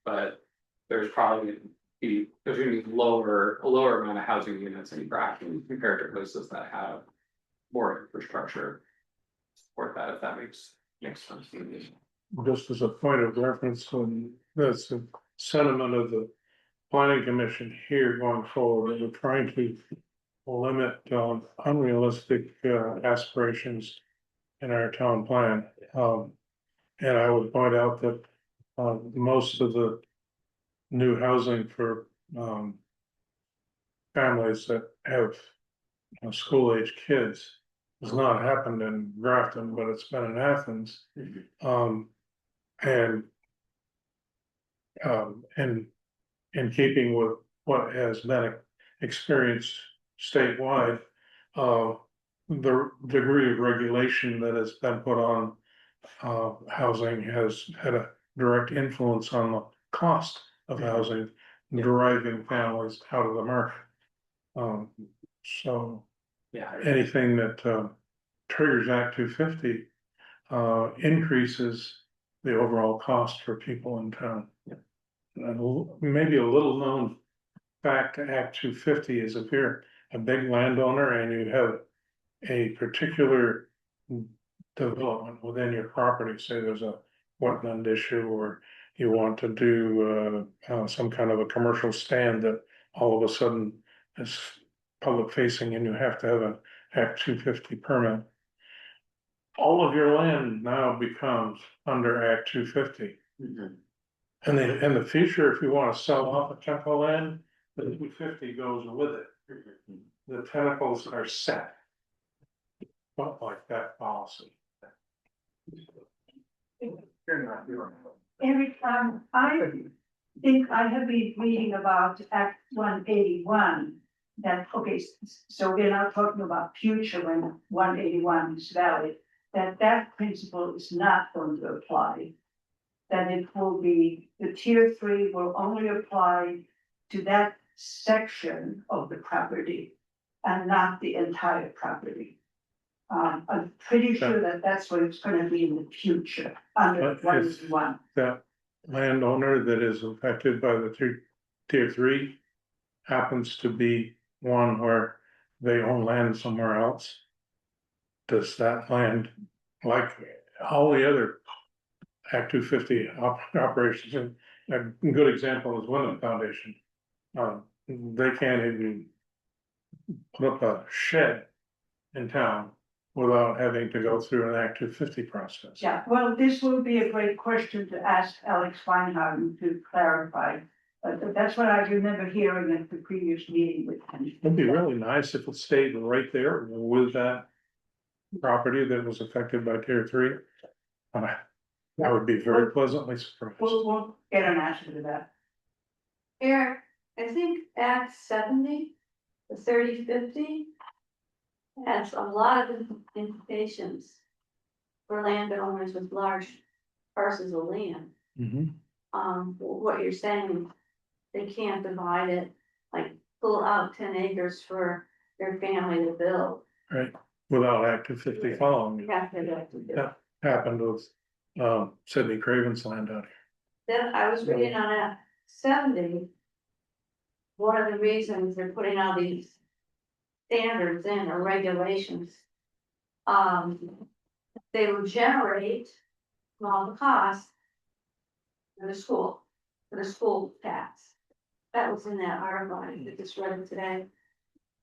but there's probably there's gonna be a lower amount of housing units in Grafton compared to places that have more infrastructure. Support that, if that makes sense to you. Just as a point of reference, and that's the sentiment of the planning commission here going forward, we're trying to limit unrealistic aspirations in our town plan. And I would point out that most of the new housing for families that have school age kids has not happened in Grafton, but it's been in Athens. And in keeping with what has been experienced statewide, the degree of regulation that has been put on housing has had a direct influence on the cost of housing, driving families out of the market. So Yeah, anything that triggers Act 250 increases the overall cost for people in town. And maybe a little known fact to Act 250 is if you're a big landowner and you have a particular development within your property, say there's a wetland issue, or you want to do some kind of a commercial stand that all of a sudden is public facing and you have to have an Act 250 permit. All of your land now becomes under Act 250. And then in the future, if you want to sell off a chunk of land, the 250 goes with it. The tentacles are set. Not like that policy. Eric, I think I have been reading about Act 181. That, okay, so we're not talking about future when 181 is valid, that principle is not going to apply. That it will be, the tier 3 will only apply to that section of the property and not the entire property. I'm pretty sure that that's what it's gonna be in the future under But if 181. that landowner that is affected by the tier 3 happens to be one where they own land somewhere else, does that land, like all the other Act 250 operations, and a good example is Wyndham Foundation. They can't even put up a shed in town without having to go through an Act 250 process. Yeah, well, this will be a great question to ask Alex Feinhardt to clarify. But that's what I remember hearing at the previous meeting with him. It'd be really nice if it stayed right there with that property that was affected by tier 3. I would be very pleasantly surprised. We'll get an answer to that. Eric, I think Act 70, the 30/50. Has a lot of implications. For landowners with large parcels of land. What you're saying, they can't divide it, like pull out 10 acres for their family to build. Right, without Act 250 following, You have to do it. Yeah. happened with, Sidney Craven's land out Then I was reading on Act 70. One of the reasons they're putting all these standards in or regulations. They will generate all the costs. For the school tax. That was in that article, I just read it today.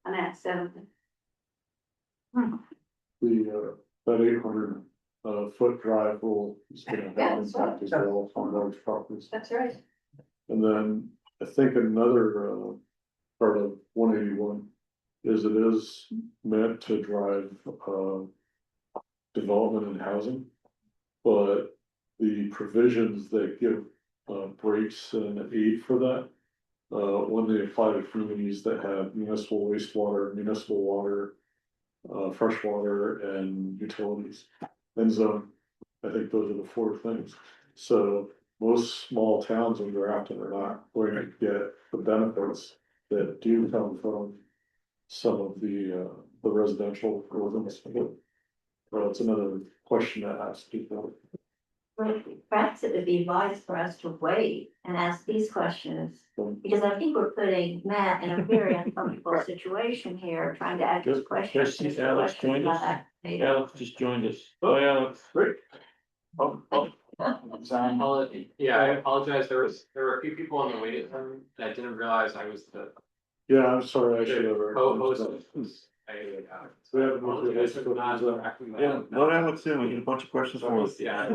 On Act 70. The, that 800 foot drive rule is gonna have Yeah, an that's impact as well on large properties. That's right. And then I think another part of 181 is it is meant to drive development and housing. But the provisions that give breaks and aid for that, when they apply to communities that have municipal wastewater, municipal water, fresh water and utilities. And zone, I think those are the four things. So most small towns in Grafton are not going to get the benefits that do come from some of the residential ordinance. Well, it's another question that has people. Perhaps it would be wise for us to wait and ask these questions, because I think we're putting Matt in a very uncomfortable situation here, trying to ask Just- questions. just see Alex joined us. Yeah. Alex just joined us. Oh, Alex. Great. Yeah, I apologize, there were a few people on the waiting room, and I didn't realize I was the Yeah, I'm sorry, I should have. co-host. We have moved to this. Yeah, let Alex in, we get a bunch of questions for us. Yeah.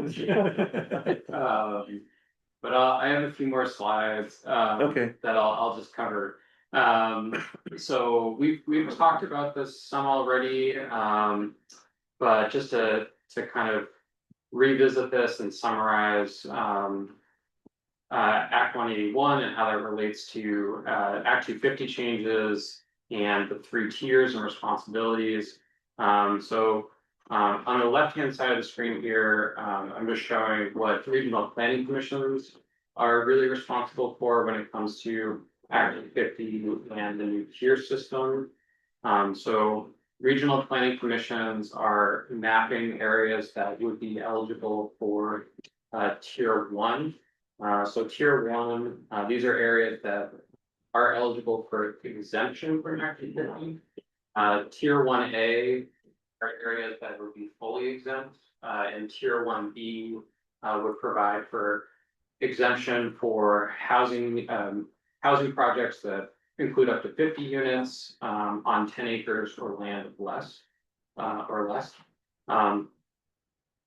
But I have a few more slides, Okay. that I'll just cover. So we've talked about this some already, but just to kind of revisit this and summarize, Act 181 and how that relates to, Act 250 changes and the 3 tiers and responsibilities. On the left-hand side of the screen here, I'm just showing what regional planning commissions are really responsible for when it comes to Act 250 and the new tier system. So regional planning commissions are mapping areas that would be eligible for tier 1. So tier 1, these are areas that are eligible for exemption from Act 250. Tier 1A are areas that would be fully exempt, and tier 1B would provide for exemption for housing projects that include up to 50 units on 10 acres or land of less.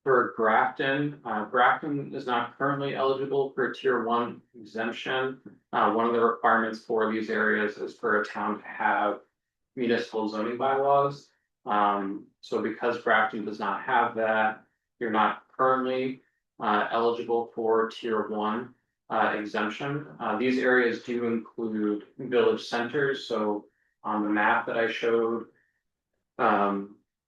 For Grafton, Grafton is not currently eligible for tier 1 exemption. One of the requirements for these areas is for a town to have municipal zoning bylaws. So because Grafton does not have that, you're not currently eligible for tier 1 exemption. These areas do include village centers. So on the map that I showed,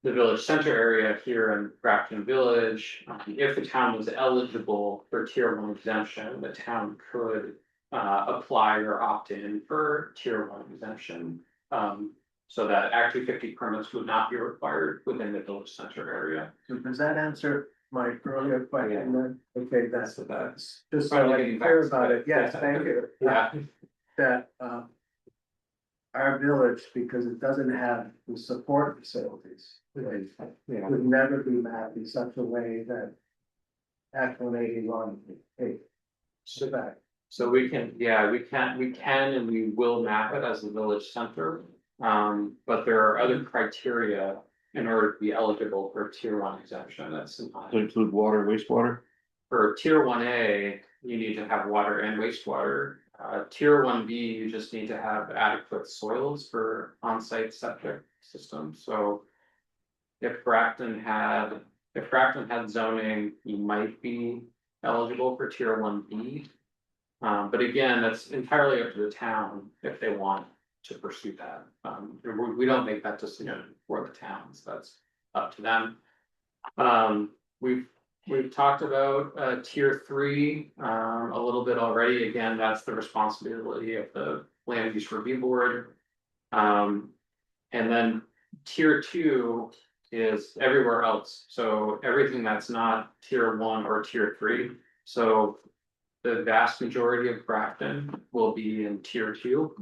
the village center area here in Grafton Village, if the town was eligible for tier 1 exemption, the town could apply or opt in for tier 1 exemption. So that Act 250 permits would not be required within the village center area. So does that answer my earlier question then? Okay, that's just so Finally I getting can clear back to about it. it. Yes, thank you. Yeah. That our village, because it doesn't have the support facilities, would never be mapped in such a way that Act 181, hey, sit back. So we can and we will map it as a village center. But there are other criteria in order to be eligible for tier 1 exemption. That's Does it include water, wastewater? for tier 1A, you need to have water and wastewater. Tier 1B, you just need to have adequate soils for on-site septic systems. So if Grafton had zoning, you might be eligible for tier 1B. But again, that's entirely up to the town if they want to pursue that. We don't make that decision for the towns, that's up to them. We've talked about tier three a little bit already. Again, that's the responsibility of the land use review board. And then tier two is everywhere else, so everything that's not tier one or tier three. So the vast majority of Grafton will be in tier two.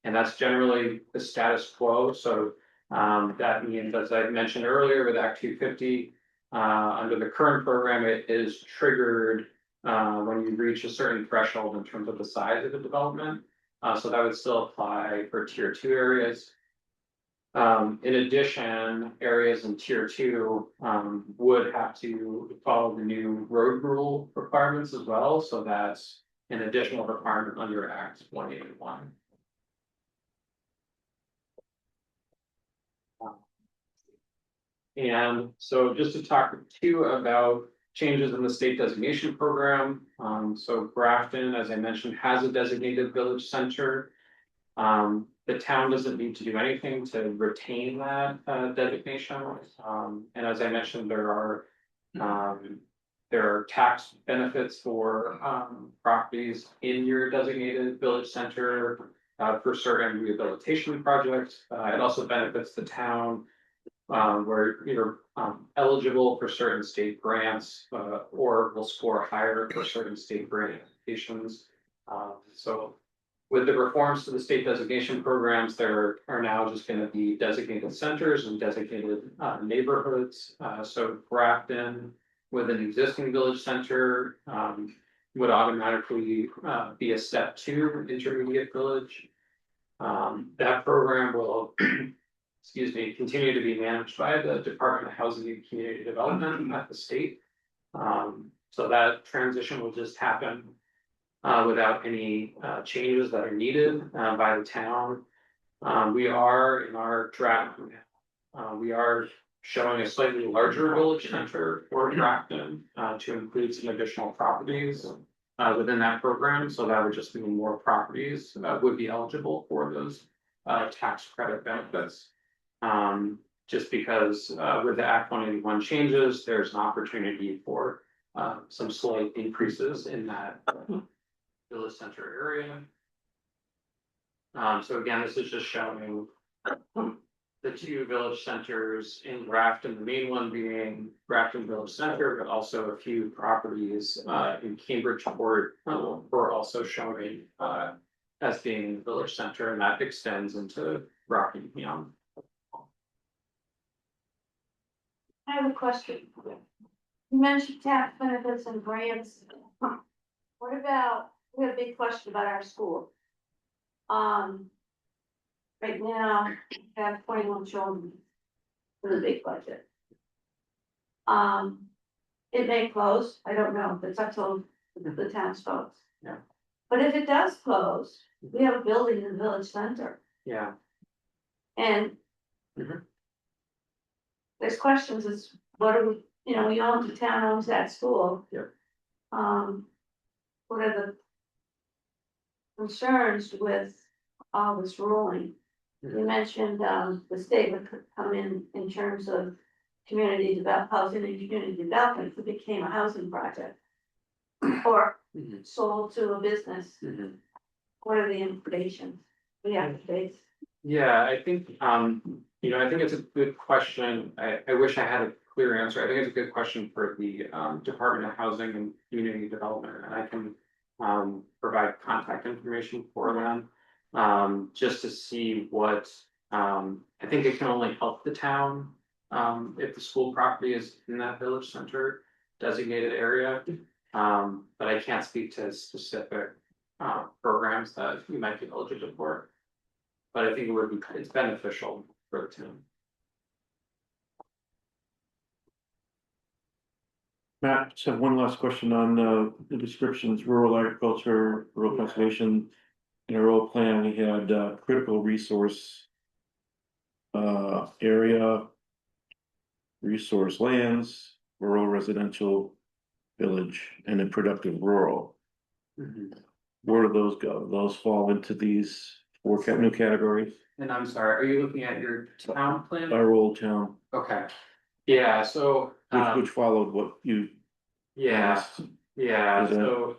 And that's generally the status quo, so that means, as I mentioned earlier, with Act 250, under the current program, it is triggered when you reach a certain threshold in terms of the size of the development. So that would still apply for tier two areas. In addition, areas in tier two would have to follow the new road rule requirements as well, so that's an additional requirement under Act 181. And so just to talk too about changes in the state designation program. So Grafton, as I mentioned, has a designated village center. The town doesn't need to do anything to retain that designation. And as I mentioned, there are tax benefits for properties in your designated village center for certain rehabilitation projects. It also benefits the town where you're eligible for certain state grants or will score higher for certain state grant applications. So with the reforms to the state designation programs, there are now just going to be designated centers and designated neighborhoods. So Grafton, with an existing village center, would automatically be a step 2 intermediate village. That program will excuse me, continue to be managed by the Department of Housing and Community Development at the state. So that transition will just happen without any changes that are needed by the town. We are in our draft, we are showing a slightly larger village center for Grafton to include some additional properties within that program. So that would just mean more properties that would be eligible for those tax credit benefits. Just because with the Act 181 changes, there's an opportunity for some slight increases in that village center area. So again, this is just showing the 2 village centers in Grafton, the main one being Grafton Village Center, but also a few properties in Cambridgeport were also showing as being the village center, and that extends into Rockingham. I have a question. You mentioned tax benefits and grants. What about, we have a big question about our school. Right now, we have 21 children with a big budget. It may close, I don't know, it's up to the town's folks. Yeah. But if it does close, we have a building in the village center. Yeah. And there's questions as what are we, you know, we own, the town owns that school. Yep. What are the concerns with all this ruling? You mentioned the state would come in terms of community housing and community development if it became a housing project. Or sold to a business. What are the implications we have to face? Yeah, I think, you know, I think it's a good question. I wish I had a clear answer. I think it's a good question for the Department of Housing and Community Development, and I can provide contact information for them just to see what, I think it can only help the town if the school property is in that village center designated area. But I can't speak to specific programs that you might be eligible for. But I think it would be, it's beneficial for the town. Matt, just have one last question on the descriptions, rural agriculture, rural conservation. In our rural plan, we had critical resource area, resource lands, rural residential village, and then productive rural. Where do those go? Those fall into these four new categories, And I'm sorry, are you looking at your town plan? our old town, Okay, yeah, so, which followed what you. yeah, yeah, Is that- so.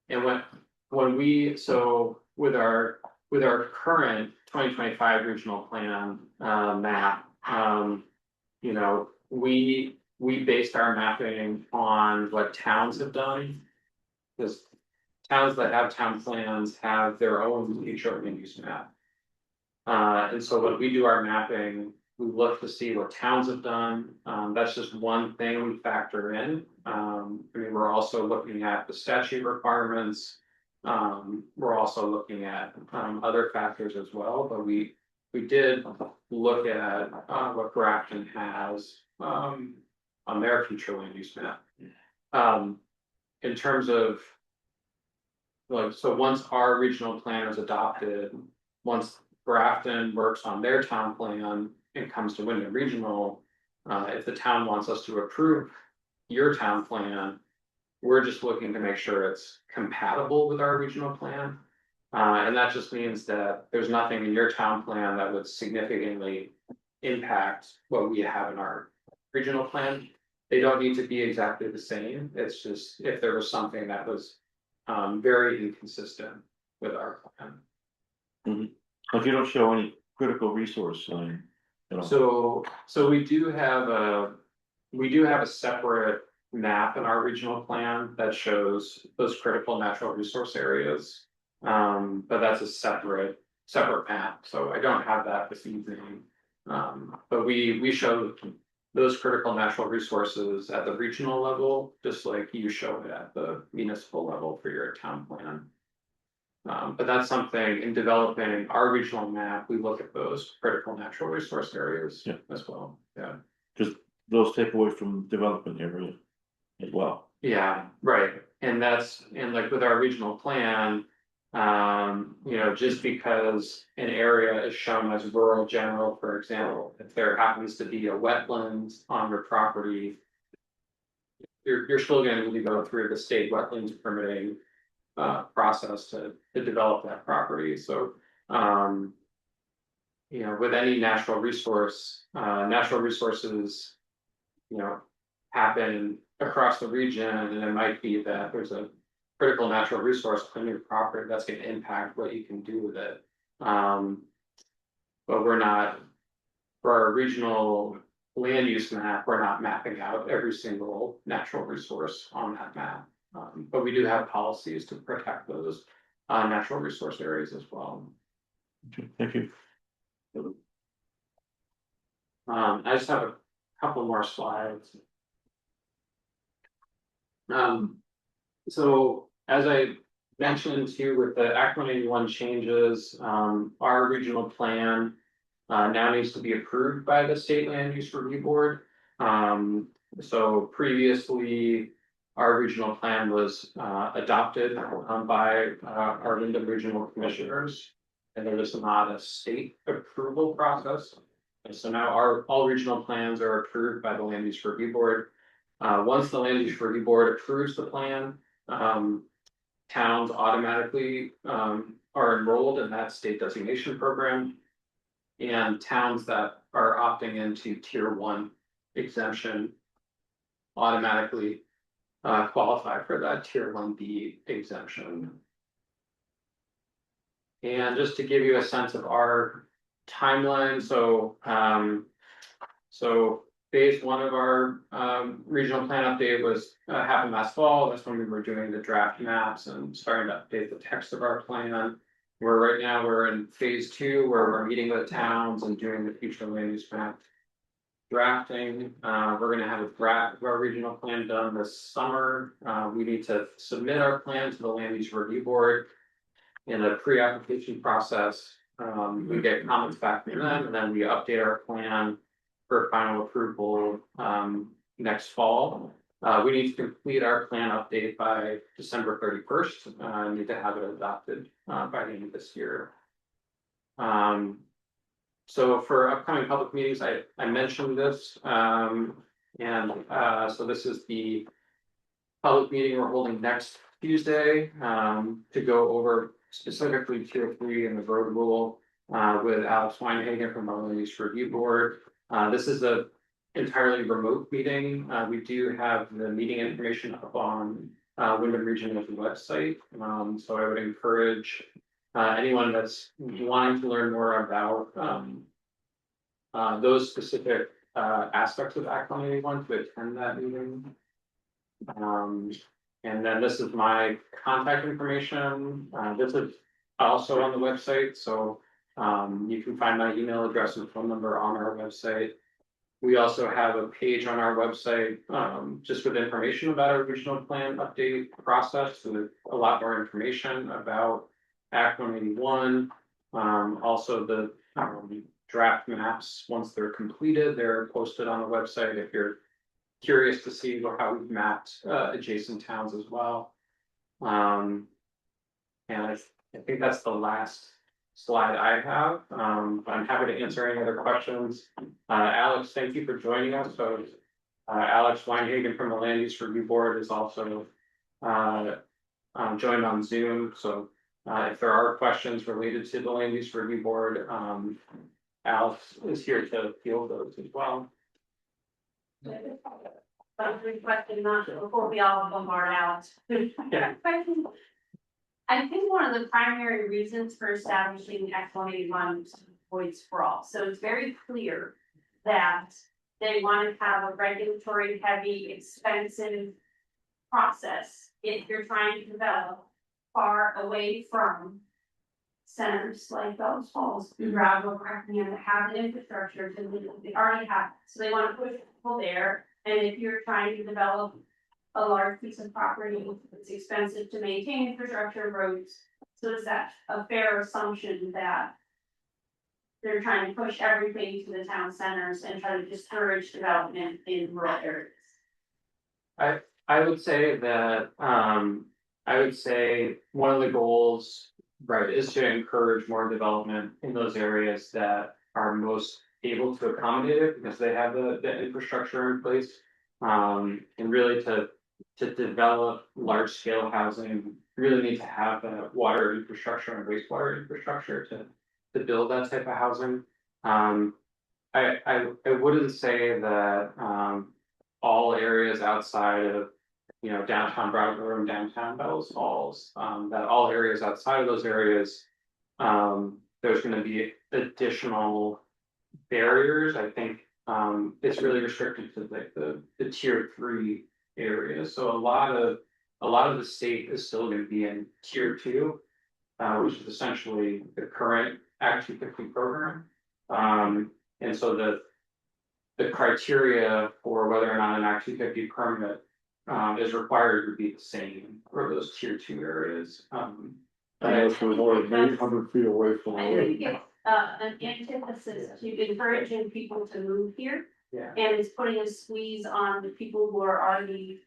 And when we, so with our current 2025 regional plan, map, you know, we based our mapping on what towns have done. Because towns that have town plans have their own future land use map. And so when we do our mapping, we look to see what towns have done. That's just one thing we factor in. I mean, we're also looking at the statute requirements. We're also looking at other factors as well, but we did look at what Grafton has on their future land use map. In terms of like, so once our regional plan is adopted, once Grafton works on their town plan and comes to Wyndham Regional, if the town wants us to approve your town plan, we're just looking to make sure it's compatible with our regional plan. And that just means that there's nothing in your town plan that would significantly impact what we have in our regional plan. They don't need to be exactly the same. It's just if there was something that was very inconsistent with our plan. Like you don't show any critical resource sign at all. So we do have a separate map in our regional plan that shows those critical natural resource areas. But that's a separate map, so I don't have that this evening. But we show those critical natural resources at the regional level, just like you show it at the municipal level for your town plan. But that's something in developing our regional map, we look at those critical natural resource areas as well, yeah. Cause those take away from development area as well. Yeah, right, and like with our regional plan, you know, just because an area is shown as rural general, for example, if there happens to be a wetland on your property. You're still gonna need to go through the state wetlands permitting process to develop that property, so. You know, with any natural resources, you know, happen across the region, and it might be that there's a critical natural resource on your property that's gonna impact what you can do with it. But we're not, for our regional land use map, we're not mapping out every single natural resource on that map. But we do have policies to protect those natural resource areas as well. Thank you. I just have a couple more slides. So as I mentioned too, with the Act 181 changes, our regional plan now needs to be approved by the State Land Use Review Board. So previously, our regional plan was adopted by our Wyndham Regional Commissioners, and there was not a state approval process. And so now all regional plans are approved by the Land Use Review Board. Once the Land Use Review Board approves the plan, towns automatically are enrolled in that state designation program. And towns that are opting into Tier 1 exemption automatically qualify for that Tier 1B exemption. And just to give you a sense of our timeline, so phase 1 of our regional plan update was happened last fall. That's when we were doing the draft maps and starting to update the text of our plan. Right now we're in phase 2 where we're meeting with towns and doing the future land use map drafting. We're gonna have a draft of our regional plan done this summer. We need to submit our plan to the Land Use Review Board in a pre-application process. We get comments back from them, and then we update our plan for final approval next fall. We need to complete our plan update by December 31st. Need to have it adopted by the end of this year. So for upcoming public meetings, I mentioned this, so this is the public meeting we're holding next Tuesday, to go over specifically tier 3 and the road rule. With Alex Weinhagen from our Land Use Review Board. This is a entirely remote meeting. We do have the meeting information up on Wyndham Regional's website. So I would encourage anyone that's wanting to learn more about those specific aspects of Act 181 to attend that meeting. And then this is my contact information. This is also on the website, so you can find my email address and phone number on our website. We also have a page on our website, just with information about our regional plan update process, with a lot more information about Act 181. Also the draft maps, once they're completed, they're posted on the website if you're curious to see how we've mapped adjacent towns as well. And I think that's the last slide I have. I'm happy to answer any other questions. Alex, thank you for joining us. So Alex Weinhagen from the Land Use Review Board is also joined on Zoom. So if there are questions related to the Land Use Review Board, Alex is here to field those as well. Question, not before we all bombard out. Yeah. I think one of the primary reasons for establishing Act 181 is to avoid sprawl. So it's very clear that they want to have a regulatory heavy, expensive process if you're trying to develop far away from centers like Bellows Falls, Gravel, and have the infrastructure to they already have. So they want to push people there. And if you're trying to develop a large piece of property, it's expensive to maintain infrastructure, roads. So is that a fair assumption that they're trying to push everything to the town centers and try to discourage development in rural areas? I would say that one of the goals, right, is to encourage more development in those areas that are most able to accommodate it because they have the infrastructure in place. And really to develop large scale housing, really need to have that water infrastructure and wastewater infrastructure to build that type of housing. I wouldn't say that all areas outside of downtown Brattleboro and downtown Bellows Falls, that all areas outside of those areas, there's going to be additional barriers. I think it's really restricted to like the tier 3 areas. So a lot of the state is still going to be in tier 2, which is essentially the current Act 250 program. And so the criteria for whether or not an Act 250 permit is required to be the same for those tier 2 areas. Unless we're more than 800 feet away from. I think it's an antithesis to encouraging people to move here. Yeah. And it's putting a squeeze on the people who are already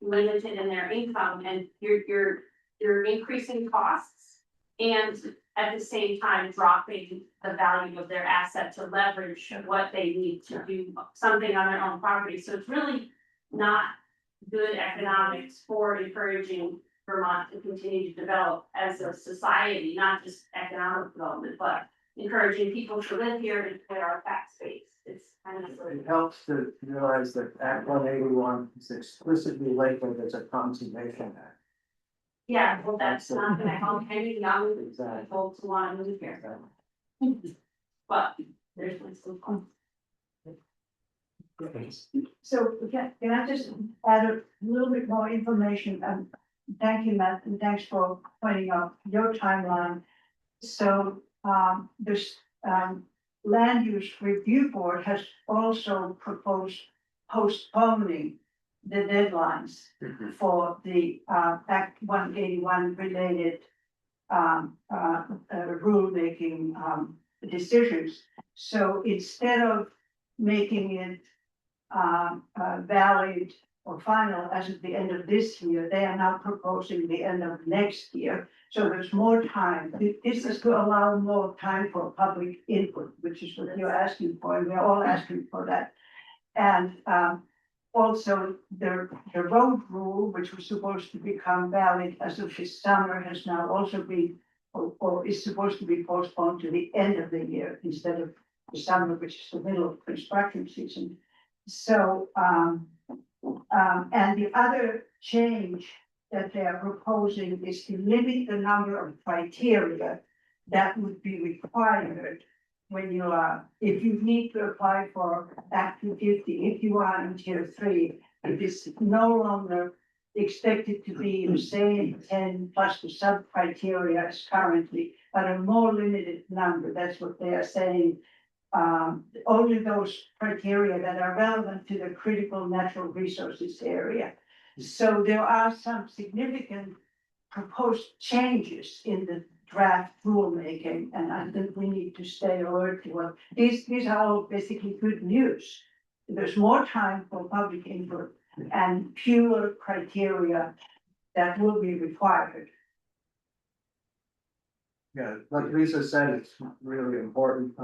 limited in their income, and you're increasing costs. And at the same time, dropping the value of their asset to leverage what they need to do something on their own property. So it's really not good economics for encouraging Vermont to continue to develop as a society, not just economic development, but encouraging people to live here and put our tax base. It's kind of. It helps to realize that Act 181 is explicitly labeled as a conservation act. Yeah, well, that's not gonna help any young people to want to move here. But there's still fun. So can I just add a little bit more information? Thank you, Matt, and thanks for pointing out your timeline. So this Land Use Review Board has also proposed postponing the deadlines for the Act 181 related rulemaking decisions. So instead of making it valid or final as of the end of this year, they are now proposing the end of next year. So there's more time. This is to allow more time for public input, which is what you're asking for, and we're all asking for that. And also the road rule, which was supposed to become valid as of this summer, has now also been, or is supposed to be postponed to the end of the year instead of the summer, which is the middle of construction season. So, and the other change that they are proposing is to limit the number of criteria that would be required when you are, if you need to apply for Act 250, if you are in tier 3, it is no longer expected to be the same 10 plus the sub criteria as currently, but a more limited number. That's what they are saying. Only those criteria that are relevant to the critical natural resources area. So there are some significant proposed changes in the draft rulemaking, and I think we need to stay alert to what these are all basically good news. There's more time for public input and fewer criteria that will be required. Yeah, like Lisa said, it's really important,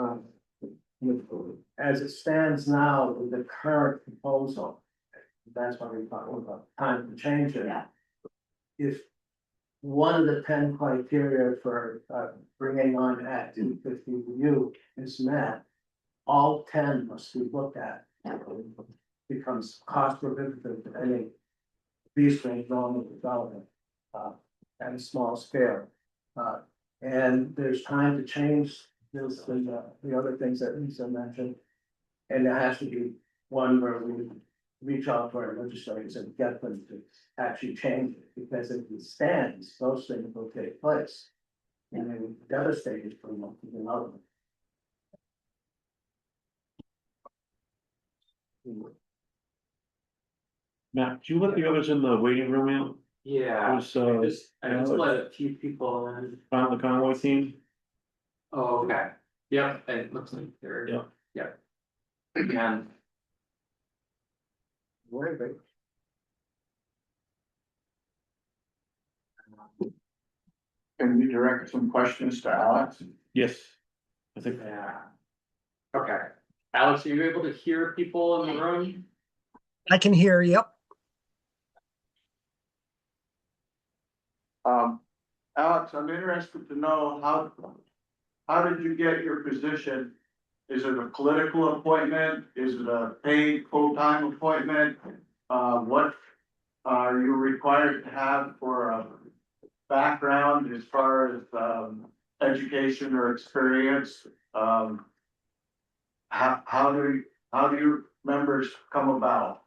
as it stands now with the current proposal. That's why we talk about time to change it. Yeah. If one of the 10 criteria for bringing on Act 250 review is met, all 10 must be looked at. Becomes cost prohibitive to any restraint normal development at a small scale. And there's time to change this and the other things that Lisa mentioned. And there has to be one where we reach out to our legislators and get them to actually change it, because if it stands, those things will take place. And they will be devastated for one to another. Matt, do you let the others in the waiting room out? Yeah, Was, I just let a few people in. on the convoy team? Oh, okay. Yep, it looks like they're. Yep. Yep. And Very big. Can we direct some questions to Alex? Yes. I think, yeah. Okay, Alex, are you able to hear people in the room? I can hear, yep. Alex, I'm interested to know how did you get your position? Is it a political appointment? Is it a paid full-time appointment? What are you required to have for a background as far as education or experience? How do your members come about?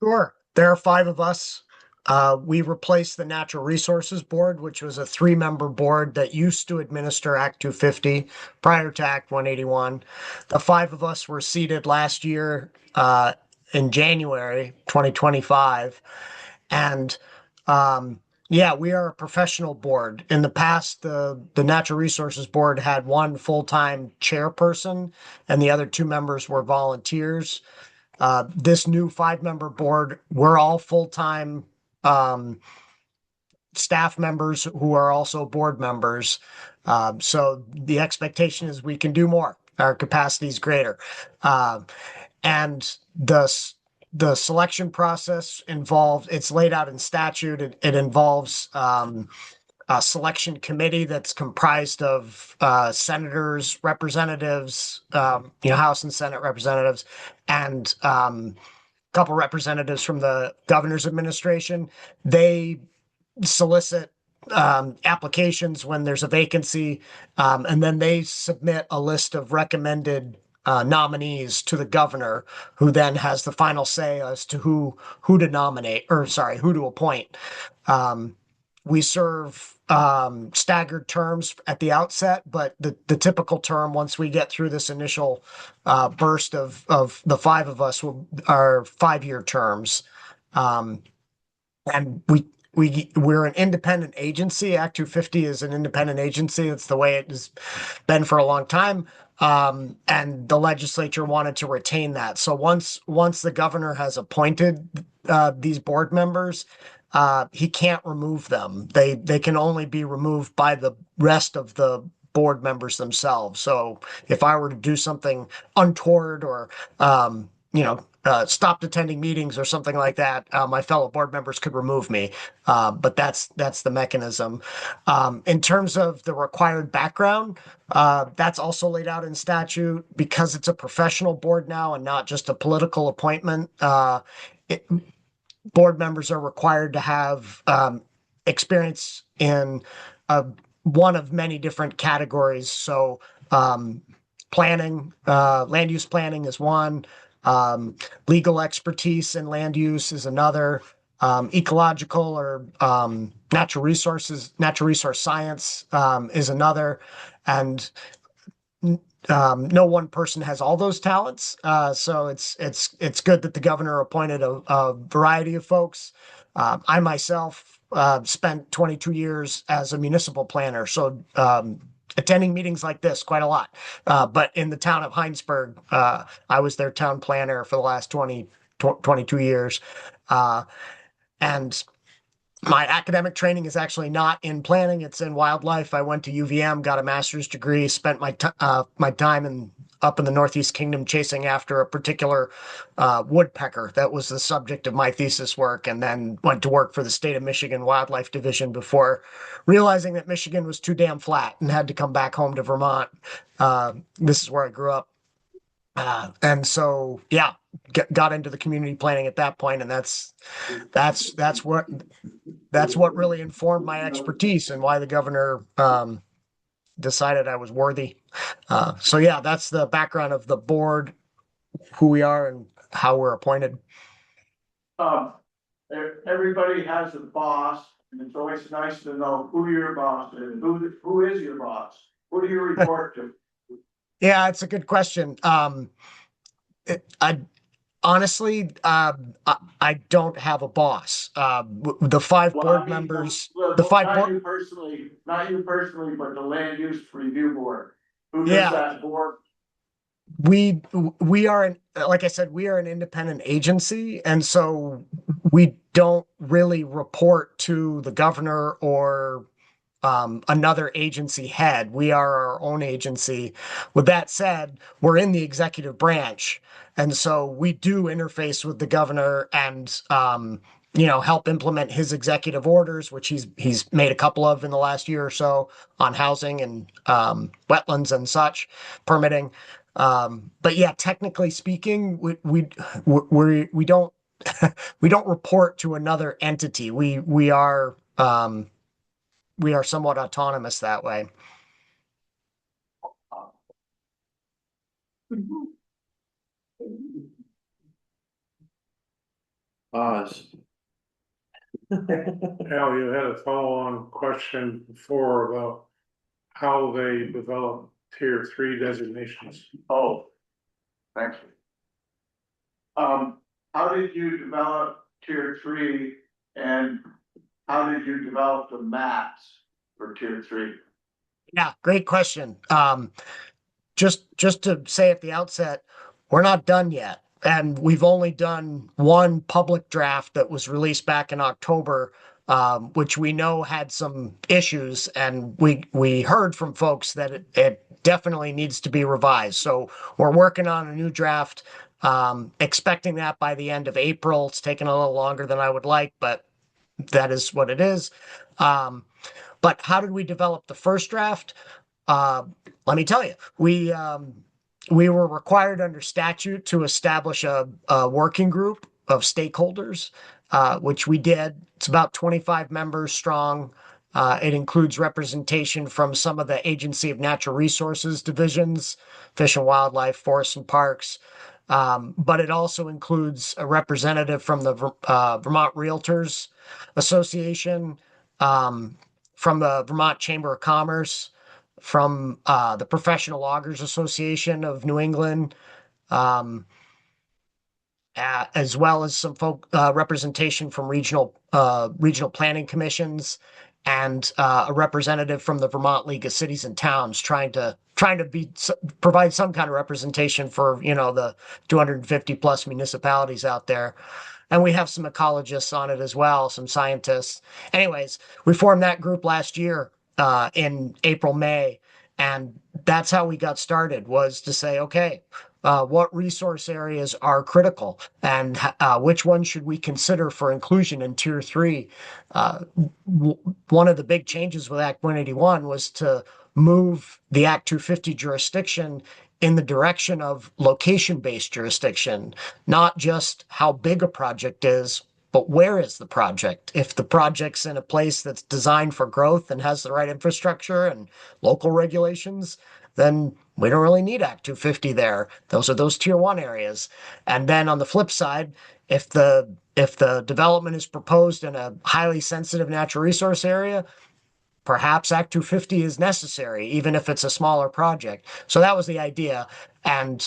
Sure. There are 5 of us. We replaced the Natural Resources Board, which was a 3-member board that used to administer Act 250 prior to Act 181. The 5 of us were seated last year in January 2025. And yeah, we are a professional board. In the past, the Natural Resources Board had 1 full-time chairperson, and the other 2 members were volunteers. This new 5-member board, we're all full-time staff members who are also board members. So the expectation is we can do more. Our capacity is greater. And the selection process involved, it's laid out in statute. It involves a selection committee that's comprised of senators, representatives, House and Senate representatives, and couple representatives from the governor's administration. They solicit applications when there's a vacancy, and then they submit a list of recommended nominees to the governor, who then has the final say as to who to nominate, or sorry, who to appoint. We serve staggered terms at the outset, but the typical term, once we get through this initial burst of the 5 of us, are 5-year terms. And we're an independent agency. Act 250 is an independent agency. It's the way it has been for a long time. And the legislature wanted to retain that. So once the governor has appointed these board members, he can't remove them. They can only be removed by the rest of the board members themselves. So if I were to do something untoward or stopped attending meetings or something like that, my fellow board members could remove me. But that's the mechanism. In terms of the required background, that's also laid out in statute because it's a professional board now and not just a political appointment. Board members are required to have experience in one of many different categories. So planning, land use planning is one. Legal expertise in land use is another. Ecological or natural resource science is another. And no one person has all those talents. So it's good that the governor appointed a variety of folks. I myself spent 22 years as a municipal planner, so attending meetings like this quite a lot. But in the town of Heinsberg, I was their town planner for the last 22 years. And my academic training is actually not in planning, it's in wildlife. I went to UVM, got a master's degree, spent my time up in the Northeast Kingdom chasing after a particular woodpecker. That was the subject of my thesis work, and then went to work for the state of Michigan Wildlife Division before realizing that Michigan was too damn flat and had to come back home to Vermont. This is where I grew up. And so, yeah, got into the community planning at that point, and that's what really informed my expertise and why the governor decided I was worthy. So yeah, that's the background of the board, who we are, and how we're appointed. Everybody has a boss, and it's always nice to know who your boss is, who is your boss? Who do you report to? Yeah, it's a good question. I honestly, I don't have a boss. The five board members, not you personally, but the land use review board. Who does that board? We are like I said, we are an independent agency, and so we don't really report to the governor or another agency head. We are our own agency. With that said, we're in the executive branch, and so we do interface with the governor and help implement his executive orders, which he's made a couple of in the last year or so on housing and wetlands and such permitting. But yeah, technically speaking, we don't we don't report to another entity. We are somewhat autonomous that way. Oz. Al, you had a follow-on question before about how they develop tier 3 designations. Oh, thank you. How did you develop tier 3, and how did you develop the maps for tier 3? Yeah, great question. Just to say at the outset, we're not done yet. And we've only done one public draft that was released back in October, which we know had some issues. And we heard from folks that it definitely needs to be revised. So we're working on a new draft, expecting that by the end of April. It's taken a little longer than I would like, but that is what it is. But how did we develop the first draft? Let me tell you, we were required under statute to establish a working group of stakeholders, which we did. It's about 25 members strong. It includes representation from some of the Agency of Natural Resources divisions, Fish and Wildlife, Forests and Parks. But it also includes a representative from the Vermont Realtors Association, from the Vermont Chamber of Commerce, from the Professional Loggers Association of New England, as well as some representation from regional planning commissions, and a representative from the Vermont League of Cities and Towns, trying to provide some kind of representation for the 250 plus municipalities out there. And we have some ecologists on it as well, some scientists. Anyways, we formed that group last year in April, May, And that's how we got started, was to say, okay, what resource areas are critical and which ones should we consider for inclusion in tier 3? One of the big changes with Act 181 was to move the Act 250 jurisdiction in the direction of location-based jurisdiction, not just how big a project is, but where is the project? If the project's in a place that's designed for growth and has the right infrastructure and local regulations, then we don't really need Act 250 there. Those are those tier 1 areas. And then on the flip side, if the development is proposed in a highly sensitive natural resource area, perhaps Act 250 is necessary, even if it's a smaller project. So that was the idea. And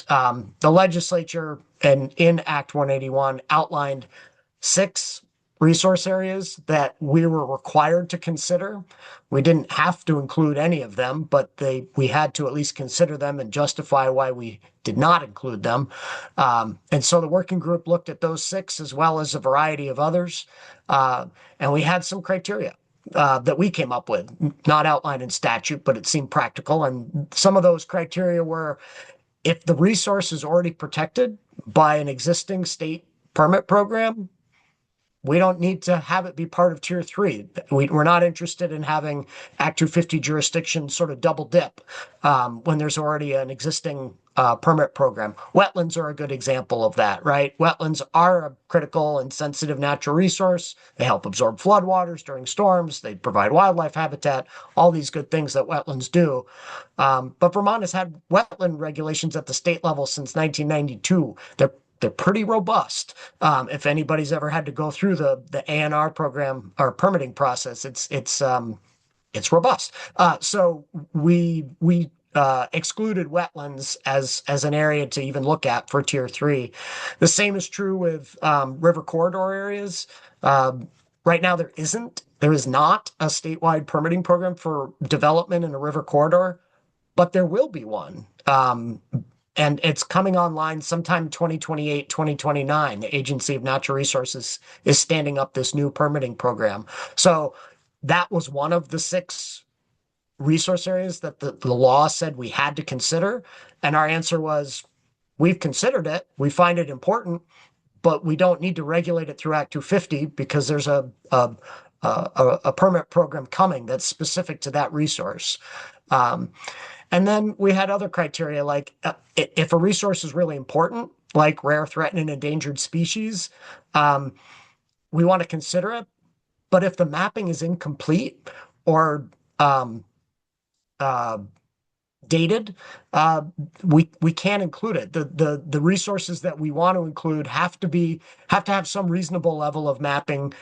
the legislature in Act 181 outlined 6 resource areas that we were required to consider. We didn't have to include any of them, but we had to at least consider them and justify why we did not include them. And so the working group looked at those 6 as well as a variety of others. And we had some criteria that we came up with, not outlined in statute, but it seemed practical. And some of those criteria were, if the resource is already protected by an existing state permit program, we don't need to have it be part of tier 3. We're not interested in having Act 250 jurisdiction sort of double dip when there's already an existing permit program. Wetlands are a good example of that, right? Wetlands are a critical and sensitive natural resource. They help absorb floodwaters during storms. They provide wildlife habitat, all these good things that wetlands do. But Vermont has had wetland regulations at the state level since 1992. They're pretty robust. If anybody's ever had to go through the ANR program or permitting process, it's robust. So we excluded wetlands as an area to even look at for tier 3. The same is true with river corridor areas. Right now there is not a statewide permitting program for development in a river corridor, but there will be one. And it's coming online sometime 2028, 2029. The Agency of Natural Resources is standing up this new permitting program. So that was one of the 6 resource areas that the law said we had to consider. And our answer was, we've considered it. We find it important, but we don't need to regulate it through Act 250 because there's a permit program coming that's specific to that resource. And then we had other criteria, like if a resource is really important, like rare, threatened, and endangered species, we want to consider it. But if the mapping is incomplete or dated, we can't include it. The resources that we want to include have to have some reasonable level of mapping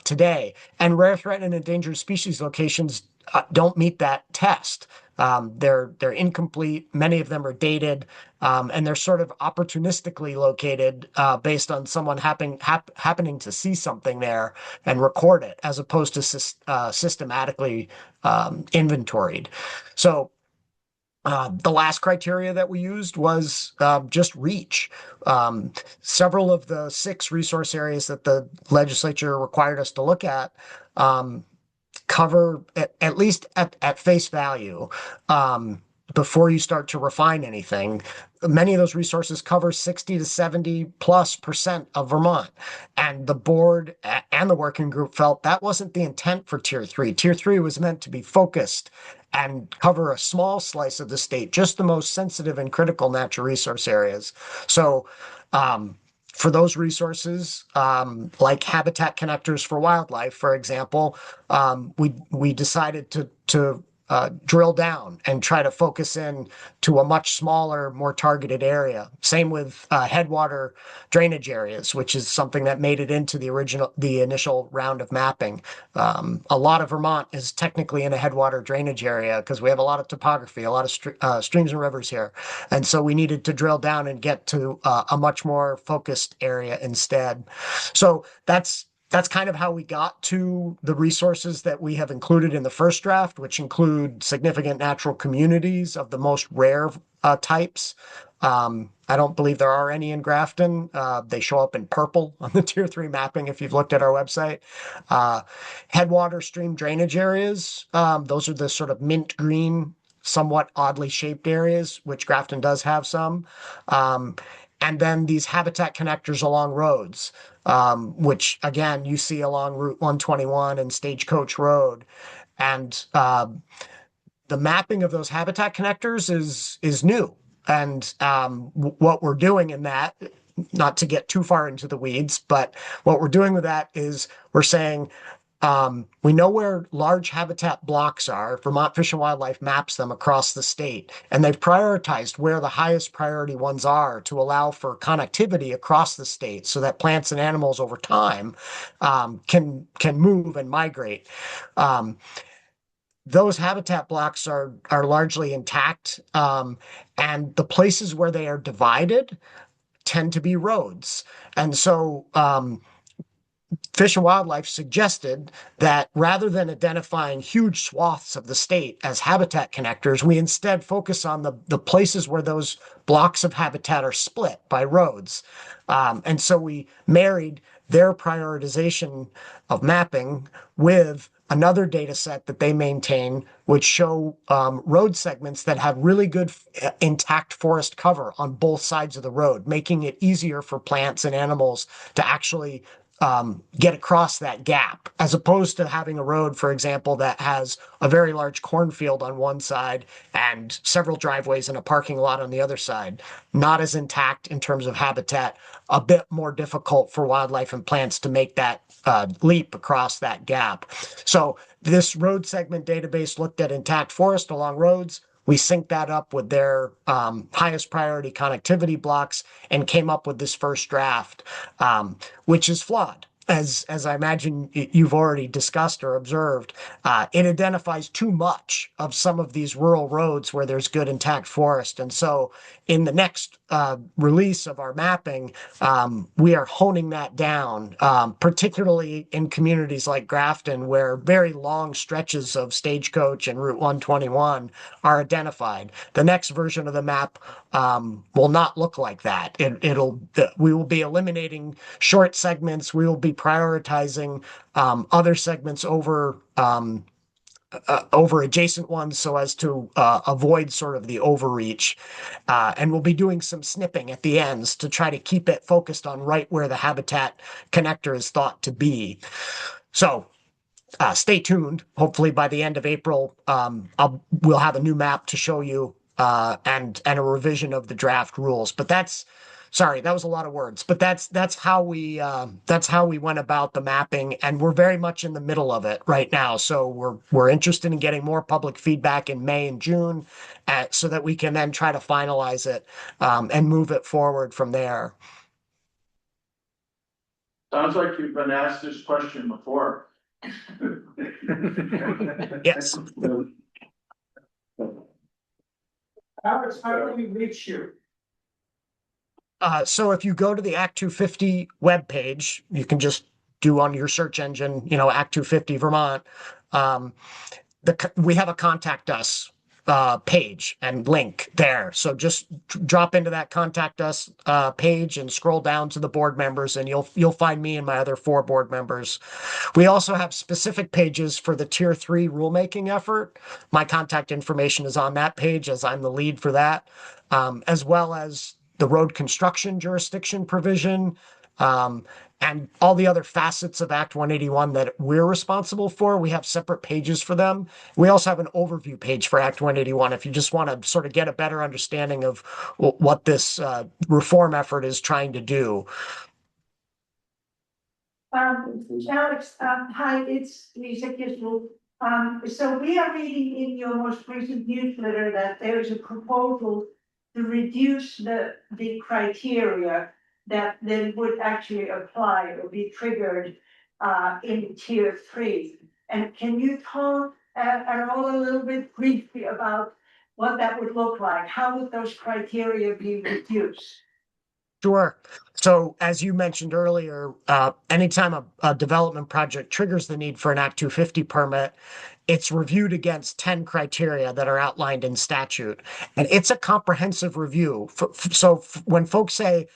today. And rare, threatened, and endangered species locations don't meet that test. They're incomplete. Many of them are dated, and they're sort of opportunistically located based on someone happening to see something there and record it, as opposed to systematically inventoried. So the last criteria that we used was just reach. Several of the 6 resource areas that the legislature required us to look at cover, at least at face value, before you start to refine anything. Many of those resources cover 60 to 70+% of Vermont. And the board and the working group felt that wasn't the intent for tier 3. Tier 3 was meant to be focused and cover a small slice of the state, just the most sensitive and critical natural resource areas. So for those resources, like habitat connectors for wildlife, for example, we decided to drill down and try to focus in to a much smaller, more targeted area. Same with headwater drainage areas, which is something that made it into the initial round of mapping. A lot of Vermont is technically in a headwater drainage area because we have a lot of topography, a lot of streams and rivers here. And so we needed to drill down and get to a much more focused area instead. So that's kind of how we got to the resources that we have included in the first draft, which include significant natural communities of the most rare types. I don't believe there are any in Grafton. They show up in purple on the tier 3 mapping if you've looked at our website. Headwater stream drainage areas, those are the sort of mint green somewhat oddly shaped areas, which Grafton does have some. And then these habitat connectors along roads, which again, you see along Route 121 and Stagecoach Road. And the mapping of those habitat connectors is new. And what we're doing in that, not to get too far into the weeds, but what we're doing with that is we're saying, we know where large habitat blocks are. Vermont Fish and Wildlife maps them across the state, and they've prioritized where the highest priority ones are to allow for connectivity across the state so that plants and animals over time can move and migrate. Those habitat blocks are largely intact, and the places where they are divided tend to be roads. And so Fish and Wildlife suggested that rather than identifying huge swaths of the state as habitat connectors, we instead focus on the places where those blocks of habitat are split by roads. And so we married their prioritization of mapping with another data set that they maintain, which show road segments that have really good intact forest cover on both sides of the road, making it easier for plants and animals to actually get across that gap, as opposed to having a road, for example, that has a very large cornfield on one side and several driveways and a parking lot on the other side. Not as intact in terms of habitat, a bit more difficult for wildlife and plants to make that leap across that gap. So this road segment database looked at intact forest along roads. We synced that up with their highest priority connectivity blocks and came up with this first draft, which is flawed. As I imagine you've already discussed or observed, it identifies too much of some of these rural roads where there's good intact forest. And so in the next release of our mapping, we are honing that down, particularly in communities like Grafton, where very long stretches of Stagecoach and Route 121 are identified. The next version of the map will not look like that. We will be eliminating short segments. We will be prioritizing other segments over adjacent ones so as to avoid sort of the overreach. And we'll be doing some snipping at the ends to try to keep it focused on right where the habitat connector is thought to be. So stay tuned. Hopefully by the end of April, we'll have a new map to show you and a revision of the draft rules. But sorry, that was a lot of words, but that's how we went about the mapping, and we're very much in the middle of it right now. So we're interested in getting more public feedback in May and June, so that we can then try to finalize it and move it forward from there. Sounds like you've been asked this question before. Yes. Alex, how do we reach you? So if you go to the Act 250 webpage, you can just do on your search engine, Act 250 Vermont. We have a contact us page and link there. So just drop into that contact us page and scroll down to the board members, and you'll find me and my other 4 board members. We also have specific pages for the Tier 3 rulemaking effort. My contact information is on that page, as I'm the lead for that, as well as the road construction jurisdiction provision, and all the other facets of Act 181 that we're responsible for. We have separate pages for them. We also have an overview page for Act 181 if you just want to sort of get a better understanding of what this reform effort is trying to do. Alex, hi, it's Lisa Kisel. So we are reading in your most recent newsletter that there is a proposal to reduce the criteria that then would actually apply or be triggered in Tier 3. And can you talk at all a little bit briefly about what that would look like? How would those criteria be reduced? Sure. So as you mentioned earlier, anytime a development project triggers the need for an Act 250 permit, it's reviewed against 10 criteria that are outlined in statute. And it's a comprehensive review. So when folks say,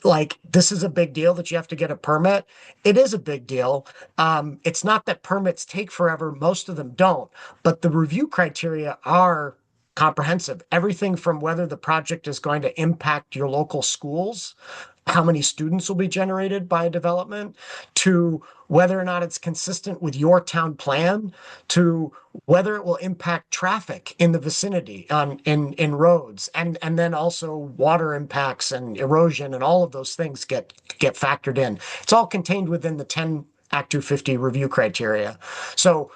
like, this is a big deal that you have to get a permit, it is a big deal. It's not that permits take forever. Most of them don't. But the review criteria are comprehensive. Everything from whether the project is going to impact your local schools, how many students will be generated by a development, to whether or not it's consistent with your town plan, to whether it will impact traffic in the vicinity in roads, and then also water impacts and erosion and all of those things get factored in. It's all contained within the 10 Act 250 review criteria. So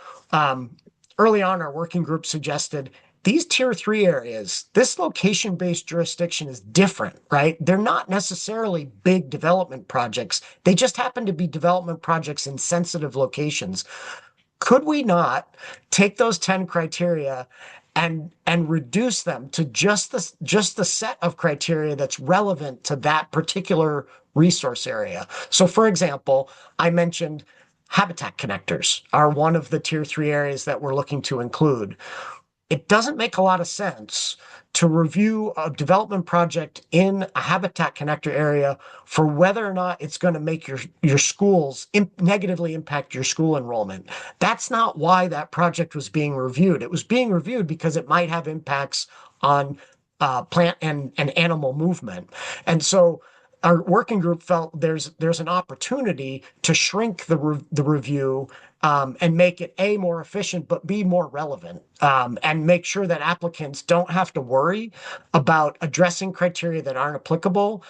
early on, our working group suggested these tier 3 areas, this location-based jurisdiction is different, right? They're not necessarily big development projects. They just happen to be development projects in sensitive locations. Could we not take those 10 criteria and reduce them to just the set of criteria that's relevant to that particular resource area? So for example, I mentioned habitat connectors are one of the tier 3 areas that we're looking to include. It doesn't make a lot of sense to review a development project in a habitat connector area for whether or not it's going to make your schools negatively impact your school enrollment. That's not why that project was being reviewed. It was being reviewed because it might have impacts on plant and animal movement. And so our working group felt there's an opportunity to shrink the review and make it A, more efficient, but B, more relevant, and make sure that applicants don't have to worry about addressing criteria that aren't applicable.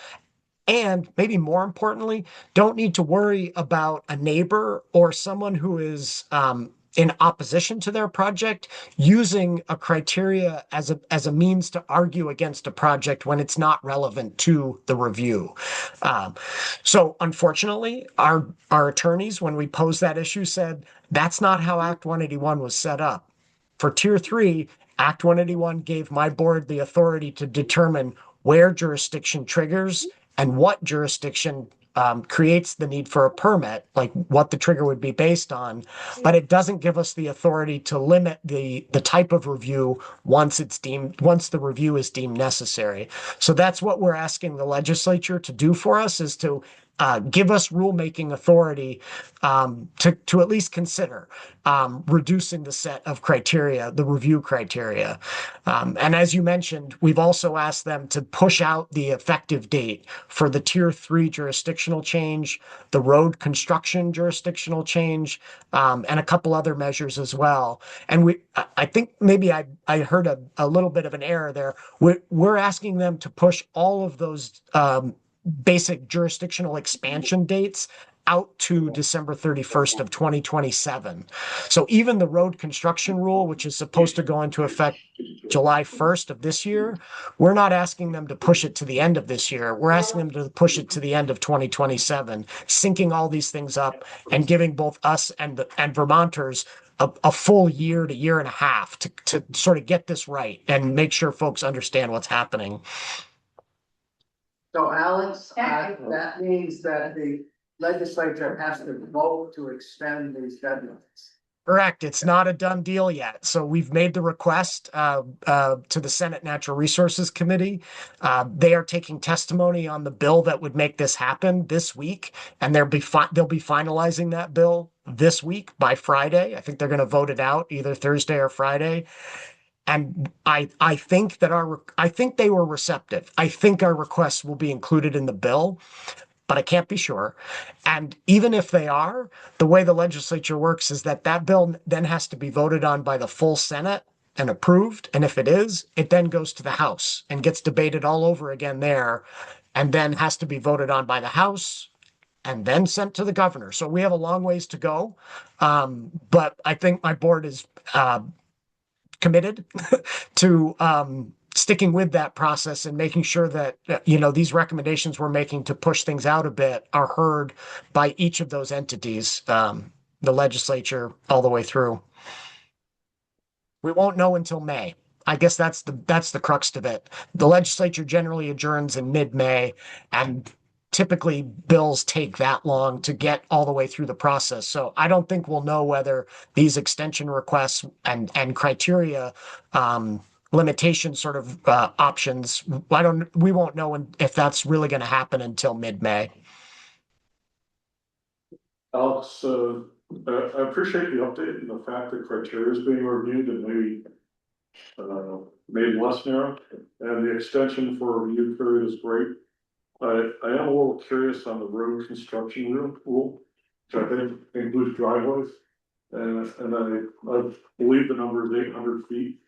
And maybe more importantly, don't need to worry about a neighbor or someone who is in opposition to their project using a criteria as a means to argue against a project when it's not relevant to the review. So unfortunately, our attorneys, when we posed that issue, said that's not how Act 181 was set up. For tier 3, Act 181 gave my board the authority to determine where jurisdiction triggers and what jurisdiction creates the need for a permit, like what the trigger would be based on, but it doesn't give us the authority to limit the type of review once the review is deemed necessary. So that's what we're asking the legislature to do for us, is to give us rulemaking authority to at least consider reducing the set of criteria, the review criteria. And as you mentioned, we've also asked them to push out the effective date for the tier 3 jurisdictional change, the road construction jurisdictional change, and a couple other measures as well. And I think maybe I heard a little bit of an error there. We're asking them to push all of those basic jurisdictional expansion dates out to December 31st of 2027. So even the road construction rule, which is supposed to go into effect July 1st of this year, we're not asking them to push it to the end of this year. We're asking them to push it to the end of 2027, syncing all these things up and giving both us and Vermonters a full year to year and a half to sort of get this right and make sure folks understand what's happening. So Alex, that means that the legislature has to vote to extend these deadlines. Correct. It's not a done deal yet. So we've made the request to the Senate Natural Resources Committee. They are taking testimony on the bill that would make this happen this week, and they'll be finalizing that bill this week by Friday. I think they're going to vote it out either Thursday or Friday. And I think that I think they were receptive. I think our requests will be included in the bill, but I can't be sure. And even if they are, the way the legislature works is that bill then has to be voted on by the full Senate and approved. And if it is, it then goes to the House and gets debated all over again there, and then has to be voted on by the House and then sent to the governor. So we have a long ways to go. But I think my board is committed to sticking with that process and making sure that, these recommendations we're making to push things out a bit are heard by each of those entities, the legislature all the way through. We won't know until May. I guess that's the crux of it. The legislature generally adjourns in mid-May, and typically bills take that long to get all the way through the process. So I don't think we'll know whether these extension requests and criteria limitation sort of options, we won't know if that's really going to happen until mid-May. Alex, I appreciate the update and the fact that criteria is being reviewed, and maybe made less narrow, and the extension for a review period is great. I am a little curious on the road construction rule, which I think includes driveways. And I believe the number is 800 feet.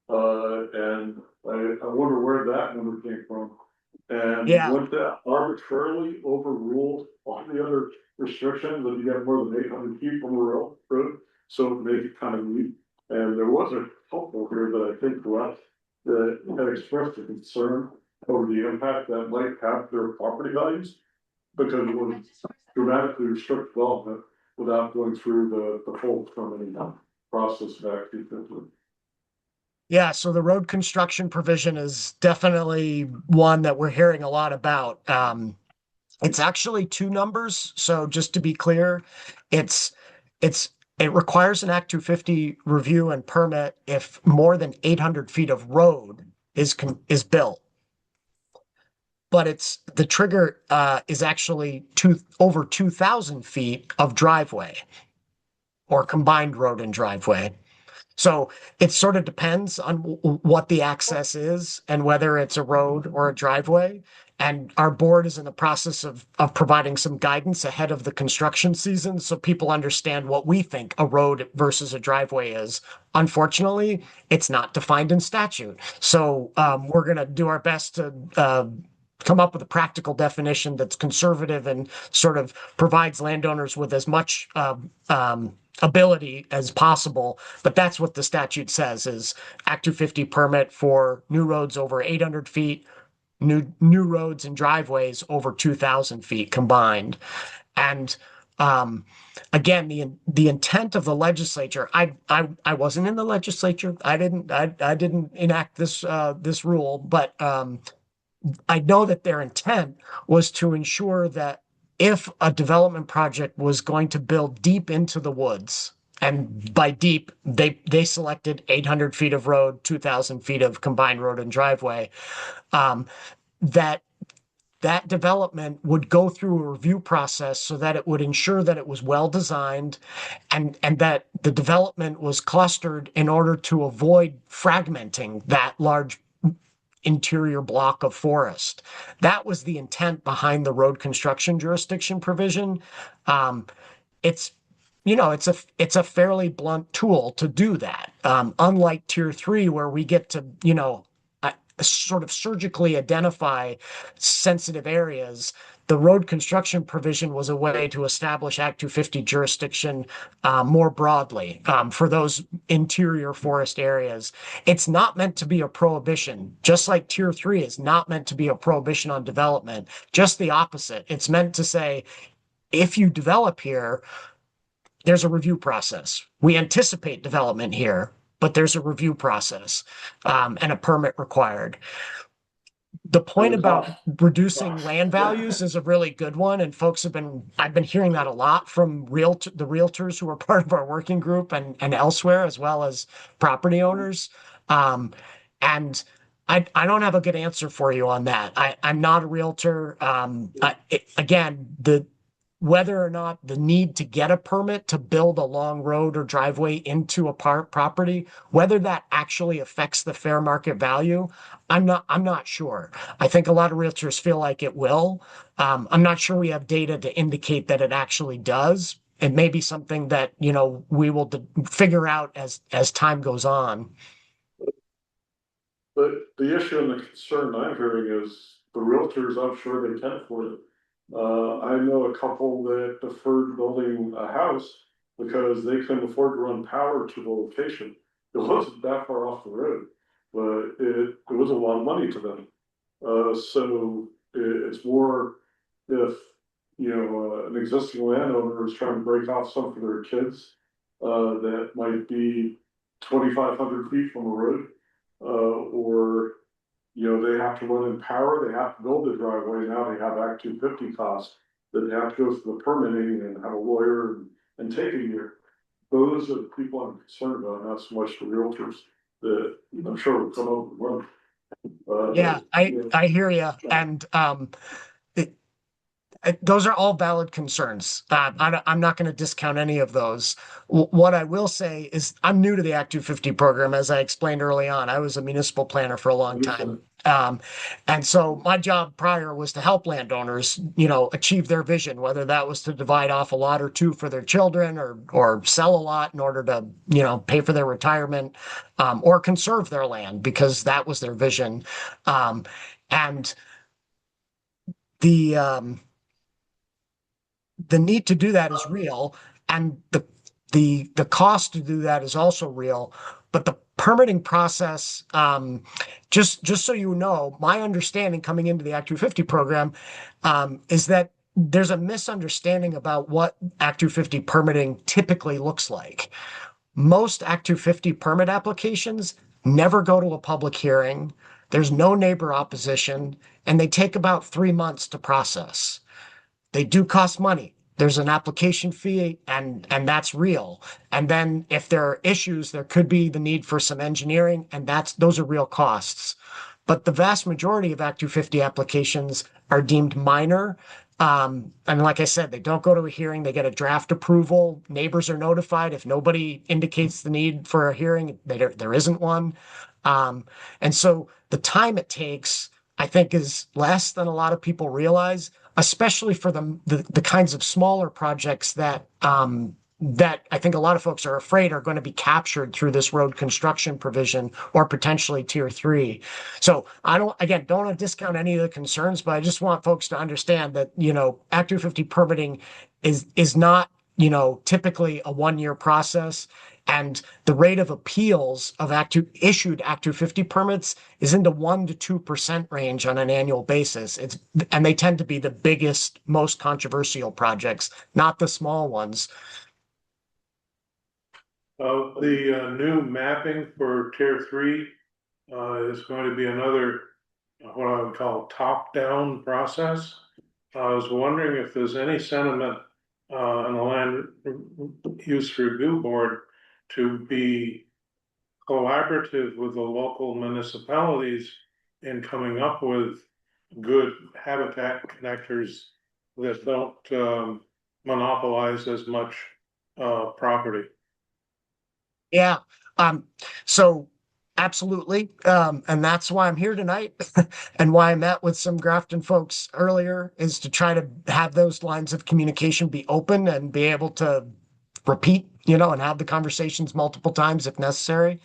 And I wonder where that number came from. And Yeah. wouldn't that arbitrarily overruled all the other restrictions that you get more than 800 feet from a road? So it make it kind of neat. And there was a couple here that I think left that had expressed a concern over the impact that might have their property values. Because it would dramatically restrict development without going through the full permitting process back to. Yeah, so the road construction provision is definitely one that we're hearing a lot about. It's actually two numbers. So just to be clear, it requires an Act 250 review and permit if more than 800 feet of road is built. But the trigger is actually over 2,000 feet of driveway or combined road and driveway. So it sort of depends on what the access is and whether it's a road or a driveway. And our board is in the process of providing some guidance ahead of the construction season so people understand what we think a road versus a driveway is. Unfortunately, it's not defined in statute. So we're going to do our best to come up with a practical definition that's conservative and sort of provides landowners with as much ability as possible. But that's what the statute says is Act 250 permit for new roads over 800 feet, new roads and driveways over 2,000 feet combined. And again, the intent of the legislature, I wasn't in the legislature. I didn't enact this rule, but I know that their intent was to ensure that if a development project was going to build deep into the woods, and by deep, they selected 800 feet of road, 2,000 feet of combined road and driveway, that development would go through a review process so that it would ensure that it was well designed and that the development was clustered in order to avoid fragmenting that large interior block of forest. That was the intent behind the road construction jurisdiction provision. It's a fairly blunt tool to do that. Unlike tier 3, where we get to, sort of surgically identify sensitive areas, the road construction provision was a way to establish Act 250 jurisdiction more broadly for those interior forest areas. It's not meant to be a prohibition, just like tier 3 is not meant to be a prohibition on development, just the opposite. It's meant to say, if you develop here, there's a review process. We anticipate development here, but there's a review process and a permit required. The point about reducing land values is a really good one, and I've been hearing that a lot from the realtors who are part of our working group and elsewhere, as well as property owners. And I don't have a good answer for you on that. I'm not a realtor. Whether or not the need to get a permit to build a long road or driveway into a property, whether that actually affects the fair market value, I'm not sure. I think a lot of realtors feel like it will. I'm not sure we have data to indicate that it actually does. It may be something that, we will figure out as time goes on. But the issue and the concern I'm hearing is the realtors, I'm sure they can afford it. I know a couple that deferred building a house because they couldn't afford to run power to the location. It wasn't that far off the road, but it was a lot of money to them. So it's more if, an existing landowner is trying to break off some for their kids, that might be 2,500 feet from a road, or they have to run in power, they have to build a driveway, now they have Act 250 costs that they have to go through the permitting and have a lawyer and take a year. Those are the people I'm concerned about, not so much the realtors that I'm sure will come up with one. I hear you. And those are all valid concerns. I'm not going to discount any of those. What I will say is I'm new to the Act 250 program. As I explained early on, I was a municipal planner for a long time. And so my job prior was to help landowners, achieve their vision, whether that was to divide off a lot or two for their children or sell a lot in order to, pay for their retirement, or conserve their land because that was their vision. And the need to do that is real, and the cost to do that is also real. But the permitting process, just so you know, my understanding coming into the Act 250 program, is that there's a misunderstanding about what Act 250 permitting typically looks like. Most Act 250 permit applications never go to a public hearing. There's no neighbor opposition, and they take about 3 months to process. They do cost money. There's an application fee, and that's real. And then if there are issues, there could be the need for some engineering, and those are real costs. But the vast majority of Act 250 applications are deemed minor. And like I said, they don't go to a hearing. They get a draft approval. Neighbors are notified. If nobody indicates the need for a hearing, there isn't one. And so the time it takes, I think, is less than a lot of people realize, especially for the kinds of smaller projects that I think a lot of folks are afraid are going to be captured through this road construction provision or potentially tier 3. So I don't want to discount any of the concerns, but I just want folks to understand that, Act 250 permitting is not, typically a 1-year process. And the rate of appeals of issued Act 250 permits is in the 1 to 2% range on an annual basis. And they tend to be the biggest, most controversial projects, not the small ones. The new mapping for tier 3 is going to be another, what I would call top-down process. I was wondering if there's any sentiment in the Land Use Review Board to be collaborative with the local municipalities in coming up with good habitat connectors that don't monopolize as much property. Yeah. So absolutely. And that's why I'm here tonight and why I met with some Grafton folks earlier, is to try to have those lines of communication be open and be able to repeat, and have the conversations multiple times if necessary.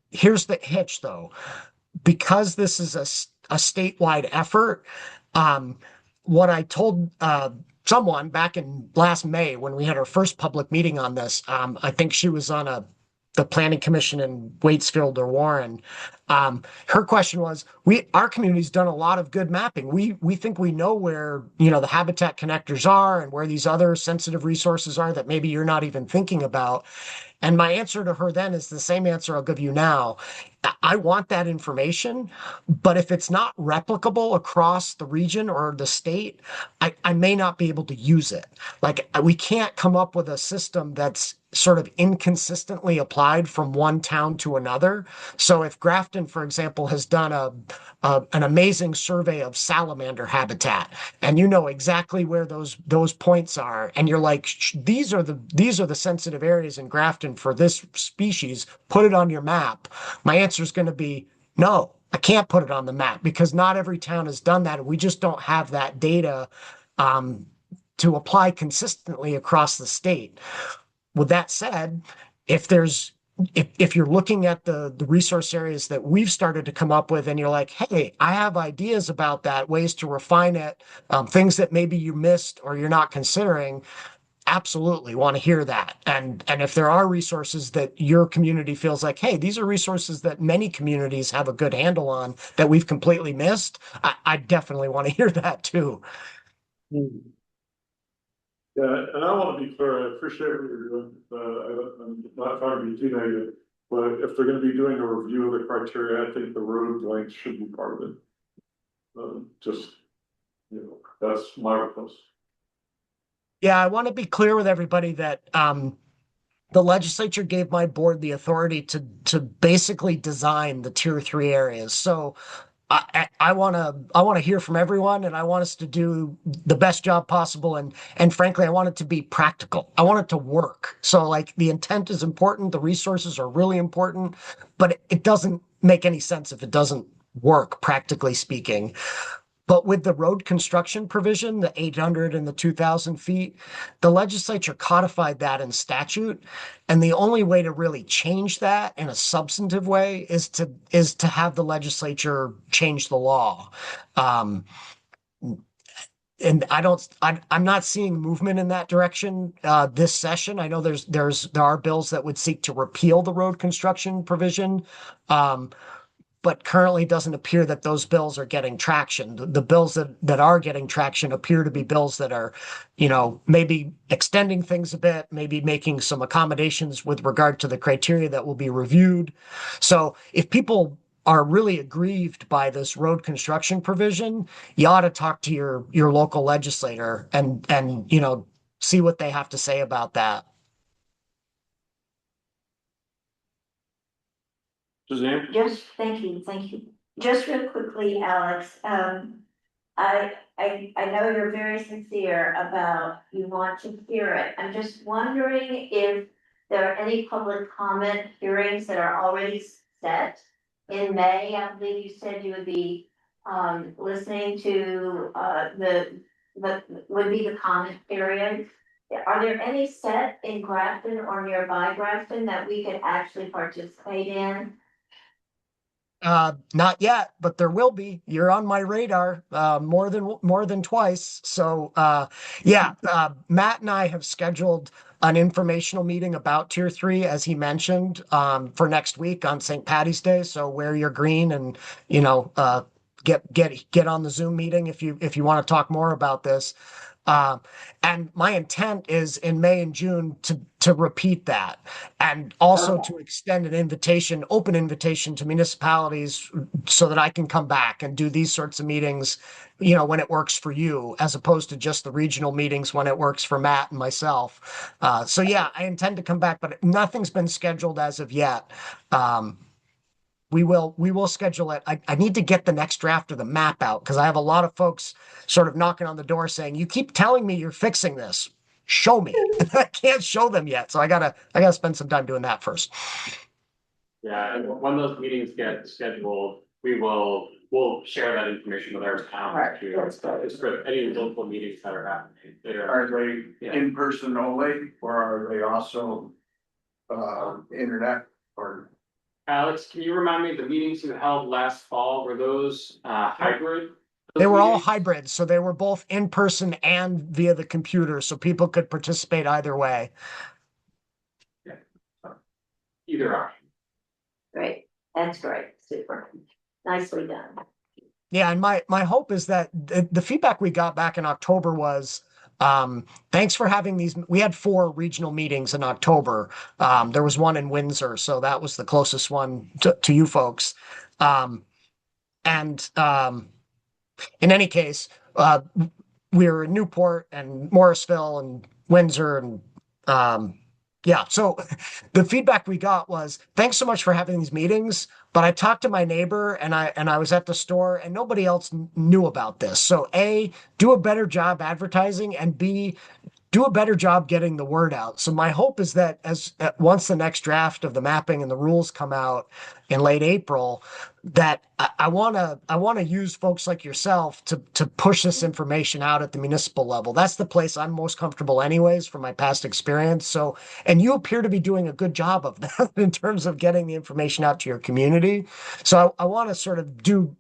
Here's the hitch though, because this is a statewide effort. What I told, someone back in last May when we had our first public meeting on this, I think she was on the planning commission in Waitsfield or Warren. Her question was, our community's done a lot of good mapping. We think we know where, the habitat connectors are and where these other sensitive resources are that maybe you're not even thinking about. And my answer to her then is the same answer I'll give you now. I want that information, but if it's not replicable across the region or the state, I may not be able to use it. Like, we can't come up with a system that's sort of inconsistently applied from one town to another. So if Grafton, for example, has done an amazing survey of salamander habitat, and you know exactly where those points are, and you're like, these are the sensitive areas in Grafton for this species, put it on your map. My answer is going to be no. I can't put it on the map because not every town has done that, and we just don't have that data to apply consistently across the state. With that said, if you're looking at the resource areas that we've started to come up with and you're like, hey, I have ideas about that, ways to refine it, things that maybe you missed or you're not considering, absolutely want to hear that. And if there are resources that your community feels like, hey, these are resources that many communities have a good handle on that we've completely missed, I definitely want to hear that too. Yeah, and I want to be clear, I appreciate what you're doing, I'm not trying to be too negative, but if they're gonna be doing a review of the criteria, I think the road length should be part of it. Just, that's my request. Yeah, I want to be clear with everybody that the legislature gave my board the authority to basically design the tier 3 areas. So I want to hear from everyone, and I want us to do the best job possible. And frankly, I want it to be practical. I want it to work. So like the intent is important. The resources are really important, but it doesn't make any sense if it doesn't work, practically speaking. But with the road construction provision, the 800 and the 2,000 feet, the legislature codified that in statute. And the only way to really change that in a substantive way is to have the legislature change the law. And I'm not seeing movement in that direction this session. I know there are bills that would seek to repeal the road construction provision. But currently doesn't appear that those bills are getting traction. The bills that are getting traction appear to be bills that are, maybe extending things a bit, maybe making some accommodations with regard to the criteria that will be reviewed. So if people are really aggrieved by this road construction provision, you ought to talk to your local legislator and see what they have to say about that. Suzanne? Just, thank you. Just real quickly, Alex, I know you're very sincere about you want to hear it. I'm just wondering if there are any public comment hearings that are already set in May. I believe you said you would be listening to the comment period. Are there any set in Grafton or nearby Grafton that we could actually participate in? Not yet, but there will be. You're on my radar, more than twice. So, Matt and I have scheduled an informational meeting about Tier 3, as he mentioned, for next week on St. Patty's Day. So wear your green and, get on the Zoom meeting if you want to talk more about this. And my intent is in May and June to repeat that, and also to extend an open invitation to municipalities so that I can come back and do these sorts of meetings, when it works for you, as opposed to just the regional meetings when it works for Matt and myself. So yeah, I intend to come back, but nothing's been scheduled as of yet. We will schedule it. I need to get the next draft of the map out because I have a lot of folks sort of knocking on the door saying, you keep telling me you're fixing this. Show me. I can't show them yet. So I gotta spend some time doing that first. Yeah, and when those meetings get scheduled, we'll share that information with our town. Right. Too. It's for any local meetings that are happening. Are they in person only, or are they also internet or? Alex, can you remind me, the meetings you held last fall, were those hybrid? They were all hybrid, so they were both in person and via the computer, so people could participate either way. Either option. Great, that's great, super, nicely done. Yeah, and my hope is that the feedback we got back in October was, thanks for having these. We had 4 regional meetings in October. There was one in Windsor, so that was the closest one to you folks. In any case, we were in Newport and Morrisville and Windsor and so the feedback we got was, thanks so much for having these meetings, but I talked to my neighbor and I was at the store and nobody else knew about this. So A, do a better job advertising, and B, do a better job getting the word out. So my hope is that once the next draft of the mapping and the rules come out in late April, that I want to use folks like yourself to push this information out at the municipal level. That's the place I'm most comfortable anyways from my past experience. So, and you appear to be doing a good job of that in terms of getting the information out to your community. So I want to sort of do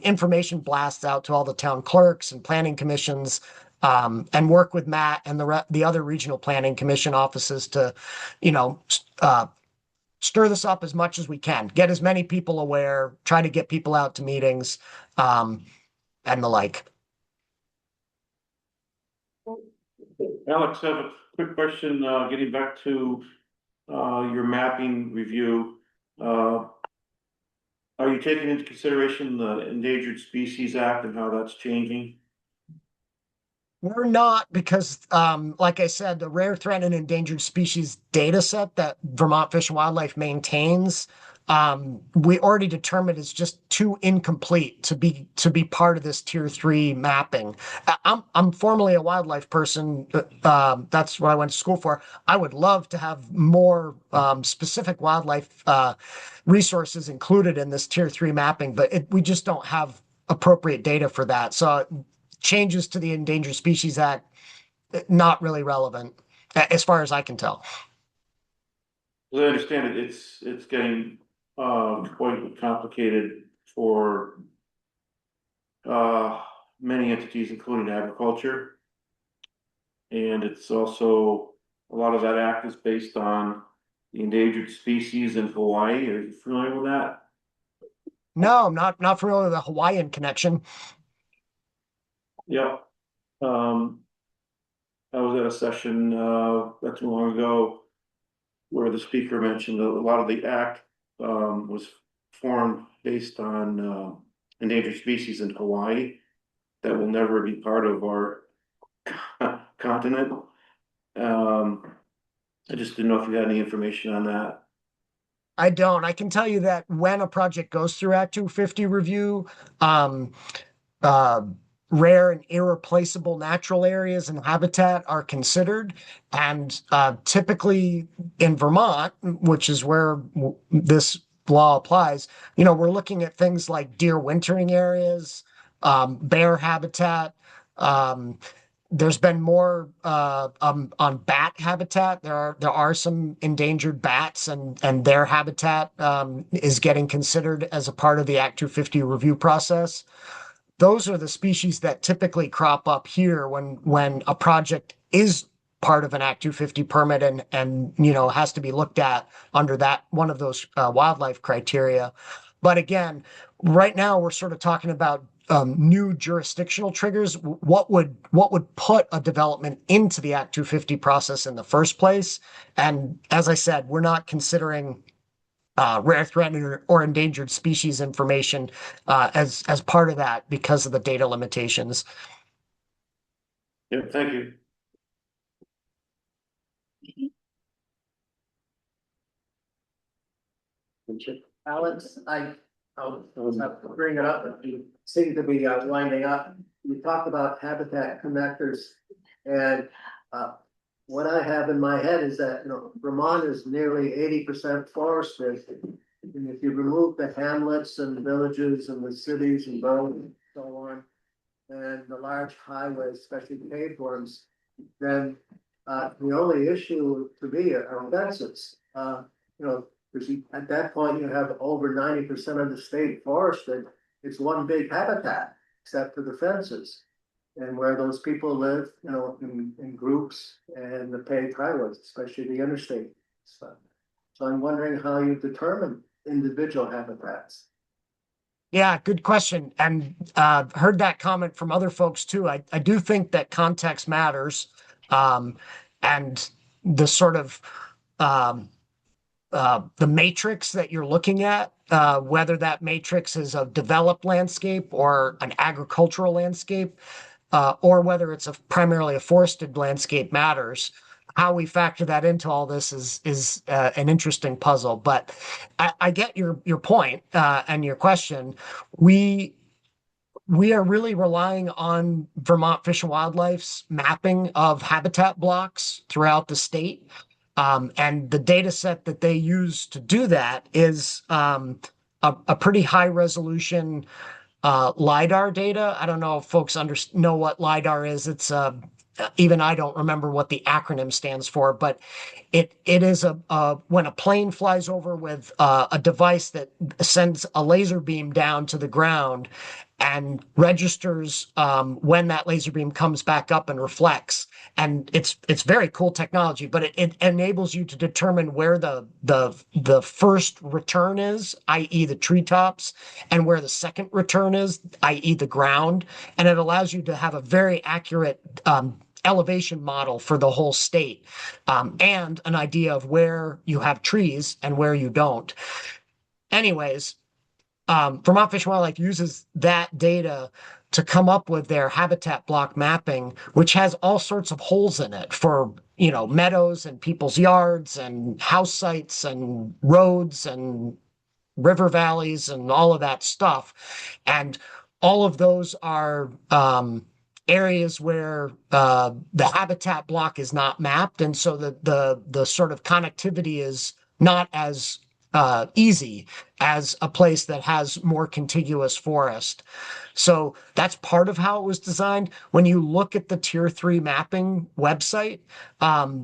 information blasts out to all the town clerks and planning commissions, and work with Matt and the other regional planning commission offices to, stir this up as much as we can, get as many people aware, try to get people out to meetings, and the like. Alex, I have a quick question, getting back to your mapping review. Are you taking into consideration the Endangered Species Act and how that's changing? We're not, because, like I said, the rare, threatened, and endangered species data set that Vermont Fish and Wildlife maintains we already determined is just too incomplete to be part of this tier 3 mapping. I'm formerly a wildlife person. That's what I went to school for. I would love to have more specific wildlife resources included in this tier 3 mapping, but we just don't have appropriate data for that. So changes to the Endangered Species Act, not really relevant as far as I can tell. As I understand it, it's getting quite complicated for many entities, including agriculture. And it's also, a lot of that act is based on the endangered species in Hawaii. Are you familiar with that? No, I'm not familiar with the Hawaiian connection. Yeah. I was at a session not too long ago where the speaker mentioned that a lot of the act was formed based on endangered species in Hawaii that will never be part of our continent. I just didn't know if you had any information on that. I don't. I can tell you that when a project goes through Act 250 review, rare and irreplaceable natural areas and habitat are considered. And typically in Vermont, which is where this law applies, we're looking at things like deer wintering areas, bear habitat. There's been more on bat habitat. There are some endangered bats, and their habitat is getting considered as a part of the Act 250 review process. Those are the species that typically crop up here when a project is part of an Act 250 permit and has to be looked at under that one of those wildlife criteria. But again, right now we're sort of talking about new jurisdictional triggers. What would put a development into the Act 250 process in the first place? And as I said, we're not considering rare, threatened, or endangered species information as part of that because of the data limitations. Yeah, thank you. Alex, I'll bring it up. You seem to be winding up. You talked about habitat connectors, and what I have in my head is that Vermont is nearly 80% forested, and if you remove the hamlets and villages and the cities and roads and so on, and the large highways, especially paved ones, then the only issue to me are fences. Because at that point you have over 90% of the state forested. It's one big habitat, except for the fences. And where those people live, in groups and the paved highways, especially the interstate stuff. So I'm wondering how you determine individual habitats. Yeah, good question. And heard that comment from other folks too. I do think that context matters. And the sort of the matrix that you're looking at, whether that matrix is a developed landscape or an agricultural landscape, or whether it's primarily a forested landscape matters. How we factor that into all this is an interesting puzzle. But I get your point and your question. We are really relying on Vermont Fish and Wildlife's mapping of habitat blocks throughout the state. And the data set that they use to do that is a pretty high resolution LiDAR data. I don't know if folks know what LiDAR is. It's even I don't remember what the acronym stands for, but it is when a plane flies over with a device that sends a laser beam down to the ground and registers when that laser beam comes back up and reflects. And it's very cool technology, but it enables you to determine where the first return is, i.e. the treetops, and where the second return is, i.e. the ground. And it allows you to have a very accurate elevation model for the whole state, and an idea of where you have trees and where you don't. Anyways, Vermont Fish and Wildlife uses that data to come up with their habitat block mapping, which has all sorts of holes in it for, meadows and people's yards and house sites and roads and river valleys and all of that stuff. And all of those are areas where the habitat block is not mapped, and so the sort of connectivity is not as easy as a place that has more contiguous forest. So that's part of how it was designed. When you look at the Tier 3 mapping website,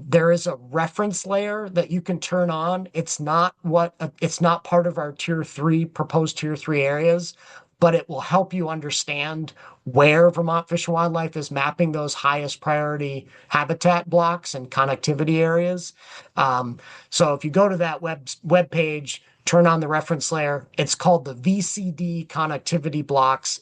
there is a reference layer that you can turn on. It's not part of our Tier 3 proposed Tier 3 areas, but it will help you understand where Vermont Fish and Wildlife is mapping those highest priority habitat blocks and connectivity areas. So if you go to that web page, turn on the reference layer, it's called the VCD connectivity blocks,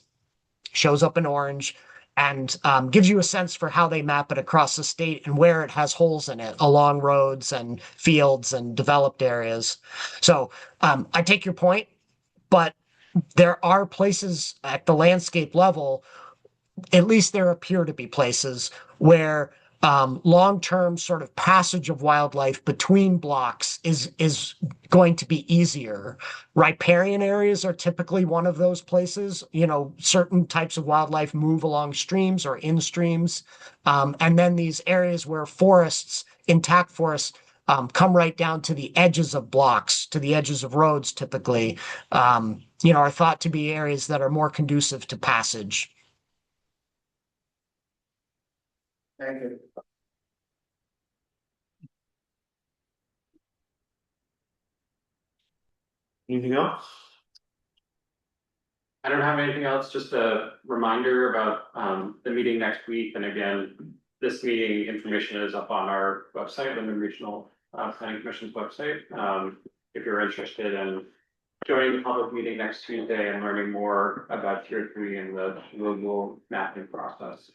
shows up in orange, and gives you a sense for how they map it across the state and where it has holes in it along roads and fields and developed areas. So I take your point, but there are places at the landscape level, at least there appear to be places where long-term sort of passage of wildlife between blocks is going to be easier. Riparian areas are typically one of those places. You know, certain types of wildlife move along streams or in streams. And then these areas where forests, intact forests, come right down to the edges of blocks, to the edges of roads typically, are thought to be areas that are more conducive to passage. Thank you. Anything else? I don't have anything else, just a reminder about the meeting next week. And again, this meeting information is up on our website, the Regional Planning Commission's website. If you're interested in joining the public meeting next Tuesday and learning more about Tier 3 and the global mapping process.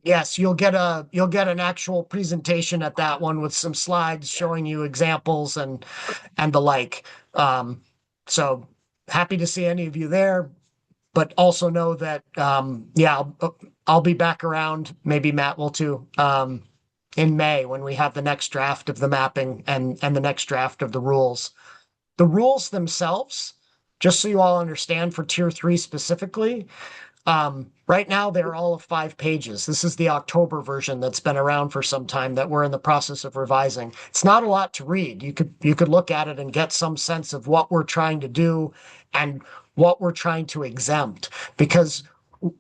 Yes, you'll get an actual presentation at that one with some slides showing you examples and the like. So happy to see any of you there, but also know that I'll be back around. Maybe Matt will too. In May when we have the next draft of the mapping and the next draft of the rules. The rules themselves, just so you all understand for Tier 3 specifically, right now they're all of 5 pages. This is the October version that's been around for some time that we're in the process of revising. It's not a lot to read. You could look at it and get some sense of what we're trying to do and what we're trying to exempt, because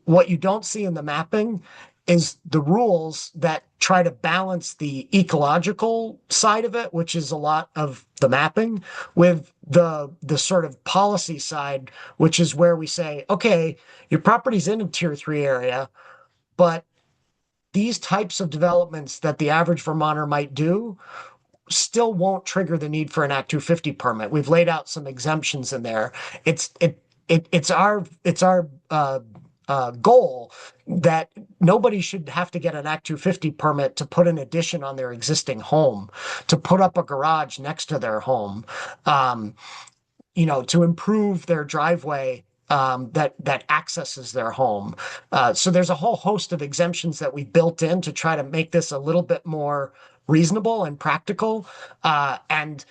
what you don't see in the mapping is the rules that try to balance the ecological side of it, which is a lot of the mapping, with the sort of policy side, which is where we say, okay, your property's in a Tier 3 area, but these types of developments that the average Vermonter might do still won't trigger the need for an Act 250 permit. We've laid out some exemptions in there. It's our goal that nobody should have to get an Act 250 permit to put an addition on their existing home, to put up a garage next to their home, to improve their driveway that accesses their home. So there's a whole host of exemptions that we built in to try to make this a little bit more reasonable and practical. And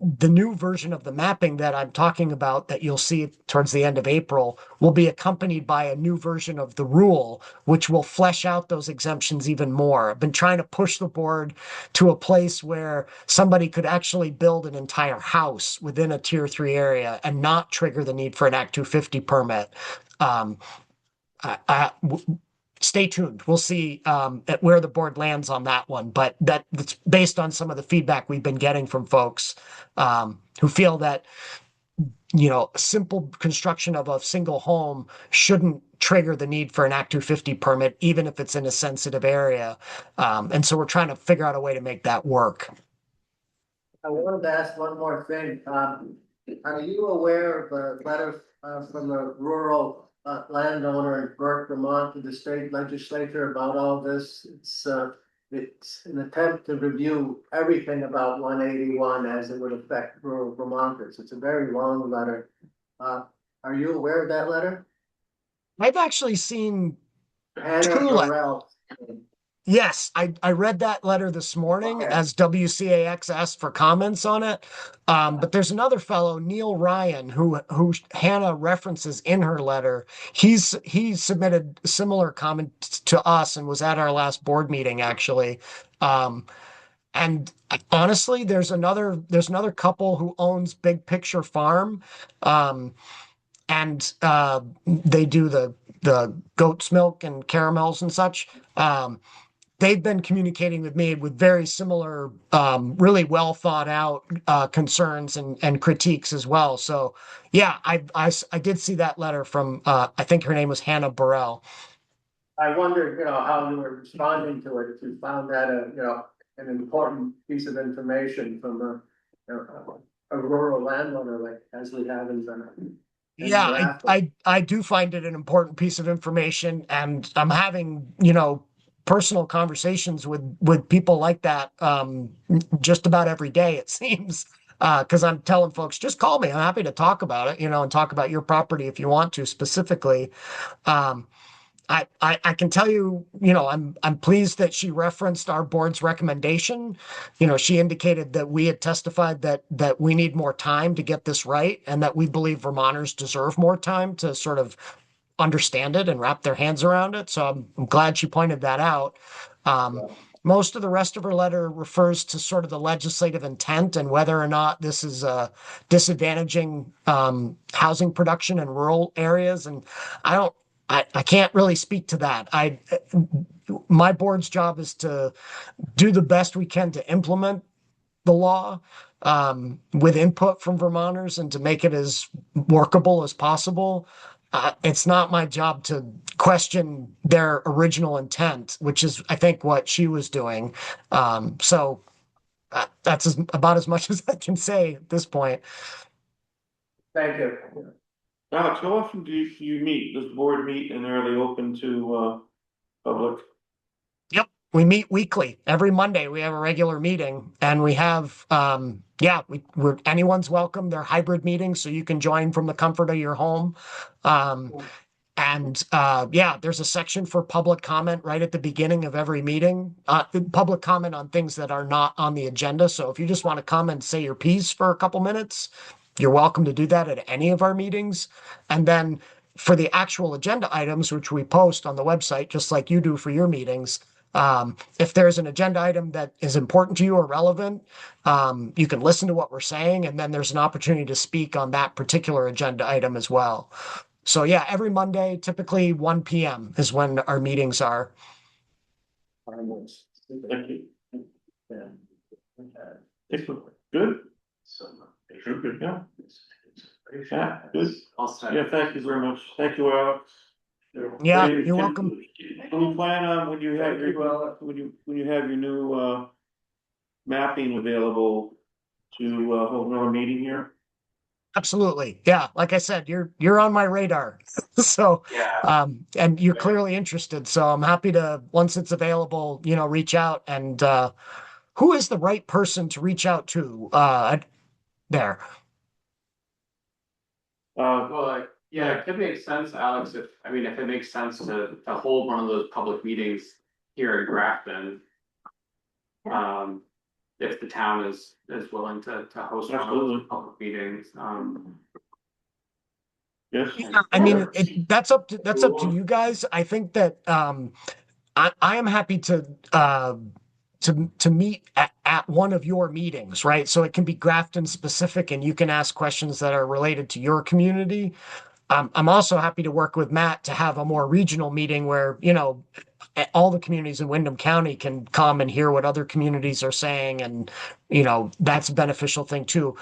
the new version of the mapping that I'm talking about that you'll see towards the end of April will be accompanied by a new version of the rule, which will flesh out those exemptions even more. I've been trying to push the board to a place where somebody could actually build an entire house within a Tier 3 area and not trigger the need for an Act 250 permit. Stay tuned. We'll see at where the board lands on that one, but that's based on some of the feedback we've been getting from folks who feel that simple construction of a single home shouldn't trigger the need for an Act 250 permit, even if it's in a sensitive area. And so we're trying to figure out a way to make that work. I wanted to ask one more thing. Are you aware of a letter from a rural landowner in Burke, Vermont, to the state legislature about all this? It's an attempt to review everything about 181 as it would affect rural Vermonters. It's a very long letter. Are you aware of that letter? I've actually seen Hannah two letters. Burrell. Yes, I read that letter this morning Okay. as WCAX asked for comments on it. But there's another fellow, Neil Ryan, who Hannah references in her letter. He submitted similar comments to us and was at our last board meeting, actually. And honestly, there's another couple who owns Big Picture Farm. And they do the goat's milk and caramels and such. They've been communicating with me with very similar, really well thought out concerns and critiques as well. So, yeah, I did see that letter from I think her name was Hannah Burrell. I wondered, how you were responding to it, if you found that an important piece of information from a rural landowner like as we have in the. Yeah, I do find it an important piece of information, and I'm having personal conversations with people like that just about every day, it seems. Because I'm telling folks, just call me. I'm happy to talk about it, and talk about your property if you want to specifically. Um, I can tell you, I'm pleased that she referenced our board's recommendation. She indicated that we had testified that we need more time to get this right, and that we believe Vermonters deserve more time to sort of understand it and wrap their hands around it. So I'm glad she pointed that out. Most of the rest of her letter refers to sort of the legislative intent and whether or not this is disadvantaging housing production in rural areas. And I can't really speak to that. My board's job is to do the best we can to implement the law with input from Vermonters and to make it as workable as possible. It's not my job to question their original intent, which is, I think, what she was doing. So that's about as much as I can say at this point. Thank you. Alex, how often do you meet? Does the board meet and are they open to public? Yep, we meet weekly. Every Monday we have a regular meeting, and we have we're anyone's welcome. They're hybrid meetings, so you can join from the comfort of your home. There's a section for public comment right at the beginning of every meeting. Public comment on things that are not on the agenda. So if you just want to come and say your piece for a couple minutes, you're welcome to do that at any of our meetings. And then for the actual agenda items, which we post on the website, just like you do for your meetings, if there's an agenda item that is important to you or relevant, you can listen to what we're saying, and then there's an opportunity to speak on that particular agenda item as well. So yeah, every Monday, typically 1 p.m. is when our meetings are. Thank you. Excellent. Good. Sure, good, yeah. Yeah, good. Yeah, thank you very much. Thank you, Alex. Yeah, Hey, you're welcome. Can you plan on when you have your new mapping available to hold another meeting here? Absolutely. Yeah, like I said, you're on my radar. So Yeah. and you're clearly interested. So I'm happy to, once it's available, reach out. And who is the right person to reach out to there? Well, yeah, it could make sense, Alex, if it makes sense to hold one of those public meetings here in Grafton. If the town is willing to host one of those public meetings, Yes. I mean, that's up to you guys. I think that I am happy to meet at one of your meetings, right? So it can be Grafton specific, and you can ask questions that are related to your community. I'm also happy to work with Matt to have a more regional meeting where all the communities in Windham County can come and hear what other communities are saying, and that's a beneficial thing too.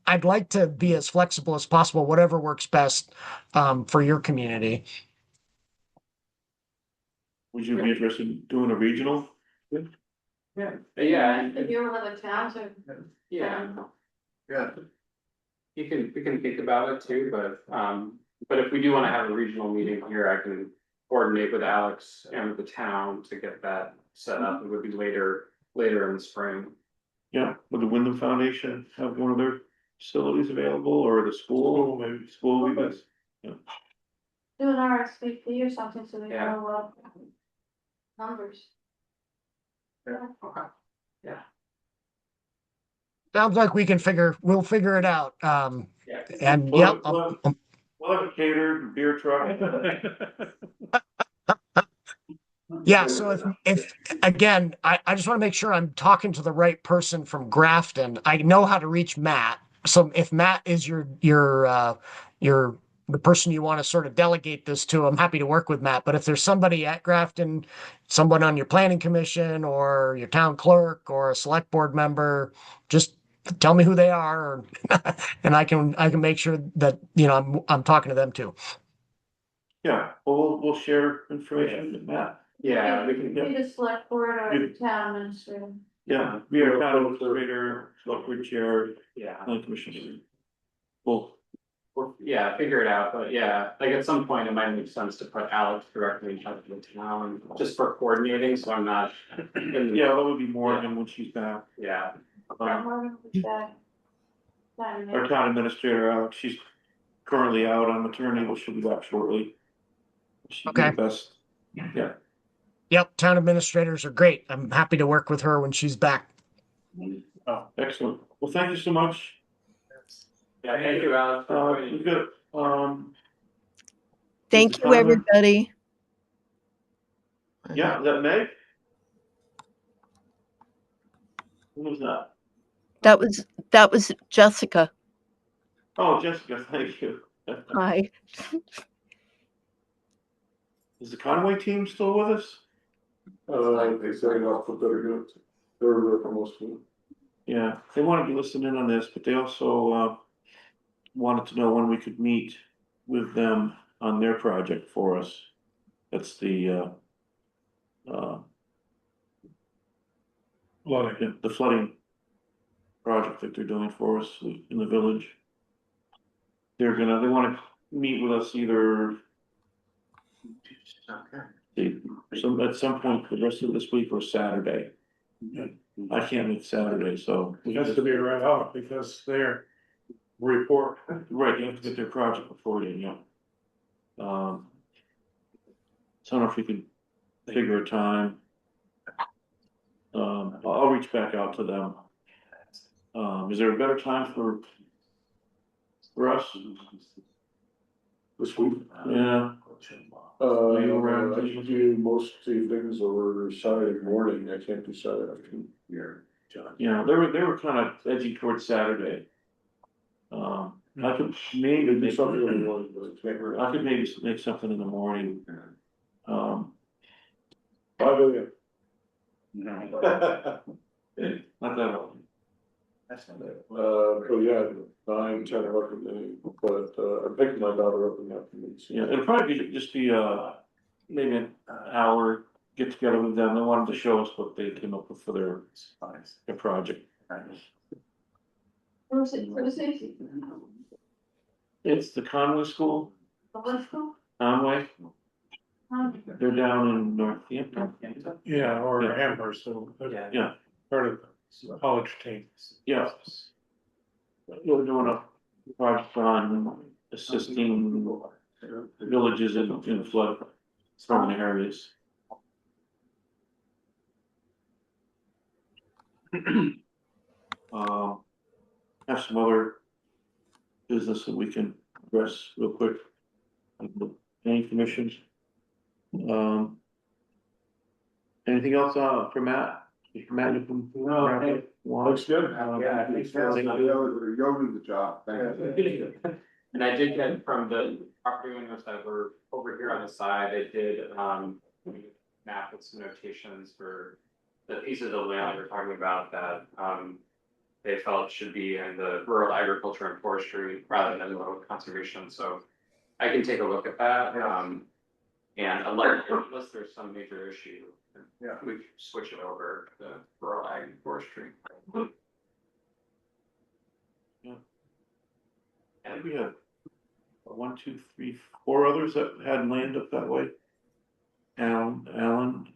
I'd like to be as flexible as possible, whatever works best for your community. Would you be interested in doing a regional? yeah, If you're one of the towns or. yeah. Yeah. We can think about it too, but if we do want to have a regional meeting here, I can coordinate with Alex and with the town to get that set up. It would be later in the spring. Yeah, would the Wyndham Foundation have one of their facilities available, or the school, maybe school would be best? Do an RSVP or something so they Yeah. know numbers. Sounds like we'll figure it out. Yeah. And We'll yep, have- we'll have a catered beer truck. yeah. So if again, I just want to make sure I'm talking to the right person from Grafton. I know how to reach Matt. So if Matt is the person you want to sort of delegate this to, I'm happy to work with Matt. But if there's somebody at Grafton, someone on your planning commission or your town clerk or a select board member, just tell me who they are, and I can make sure that I'm talking to them too. Yeah, well, we'll share information with Matt. Yeah, we can. Be the select board or the town administrator. Yeah, we are town administrator, select board chair, Yeah. planning commission. Well, Yeah, figure it out, but yeah, like at some point it might make sense to put Alex directly in touch with the town, just for coordinating, so I'm not. yeah, that would be Morgan when she's back. Yeah. Our town administrator, Alex, she's currently out on maternity, but she'll be back shortly. She'll be the Okay. best. Yeah. Yep, town administrators are great. I'm happy to work with her when she's back. Oh, excellent. Well, thank you so much. Yeah, thank you, Alex. for joining. We've got, Thank is the you, timer- everybody. Yeah, is that Meg? Who was that? That was Jessica. Oh, Jessica, thank you. Hi. Is the Conway team still with us? They say not for better good. They're there for most of it. Yeah, they wanted to listen in on this, but they also wanted to know when we could meet with them on their project for us. That's the flooding project that they're doing for us in the village. They wanna meet with us either at some point the rest of this week or Saturday. I can't make Saturday, so. It has to be right out because their report. Right, you have to get their project before you, yeah. So I don't know if we could figure a time. I'll reach back out to them. Is there a better time for us? This week. Yeah, you around? I can do most evenings or Saturday morning, I can't do Saturday afternoon. yeah, they were kind of edgy towards Saturday. I could maybe Maybe make something in the morning, but I could maybe make something in the morning. 5 a.m. Not that early. So yeah, 9, 10, 11, but I'm picking my daughter up in the afternoon. So. Yeah, it'll probably just be maybe an hour get together with them. They wanted to show us what they came up with for their project. Where's it? It's the Conway School, What school? Conway. They're down in Northampton. Yeah, or Yeah. Amherst, so Yeah, part of the college team. yeah. We're doing a project on assisting villages in flood prone areas. Have some other business that we can address real quick. Any commissions? Anything else for Matt? Matt, you can. No, hey. Looks good. Yeah, I think that's, you're doing the job, thank you. And I did get from the property owners that were over here on the side, they did map with some notations for the pieces of land we were talking about that they felt should be in the rural agriculture and forestry rather than rural conservation, so I can take a look at that. And unless there's some major issue, Yeah. we could switch it over to rural ag and forestry. Yeah. And we had 1, 2, 3, 4 others that had land up that way. Alan,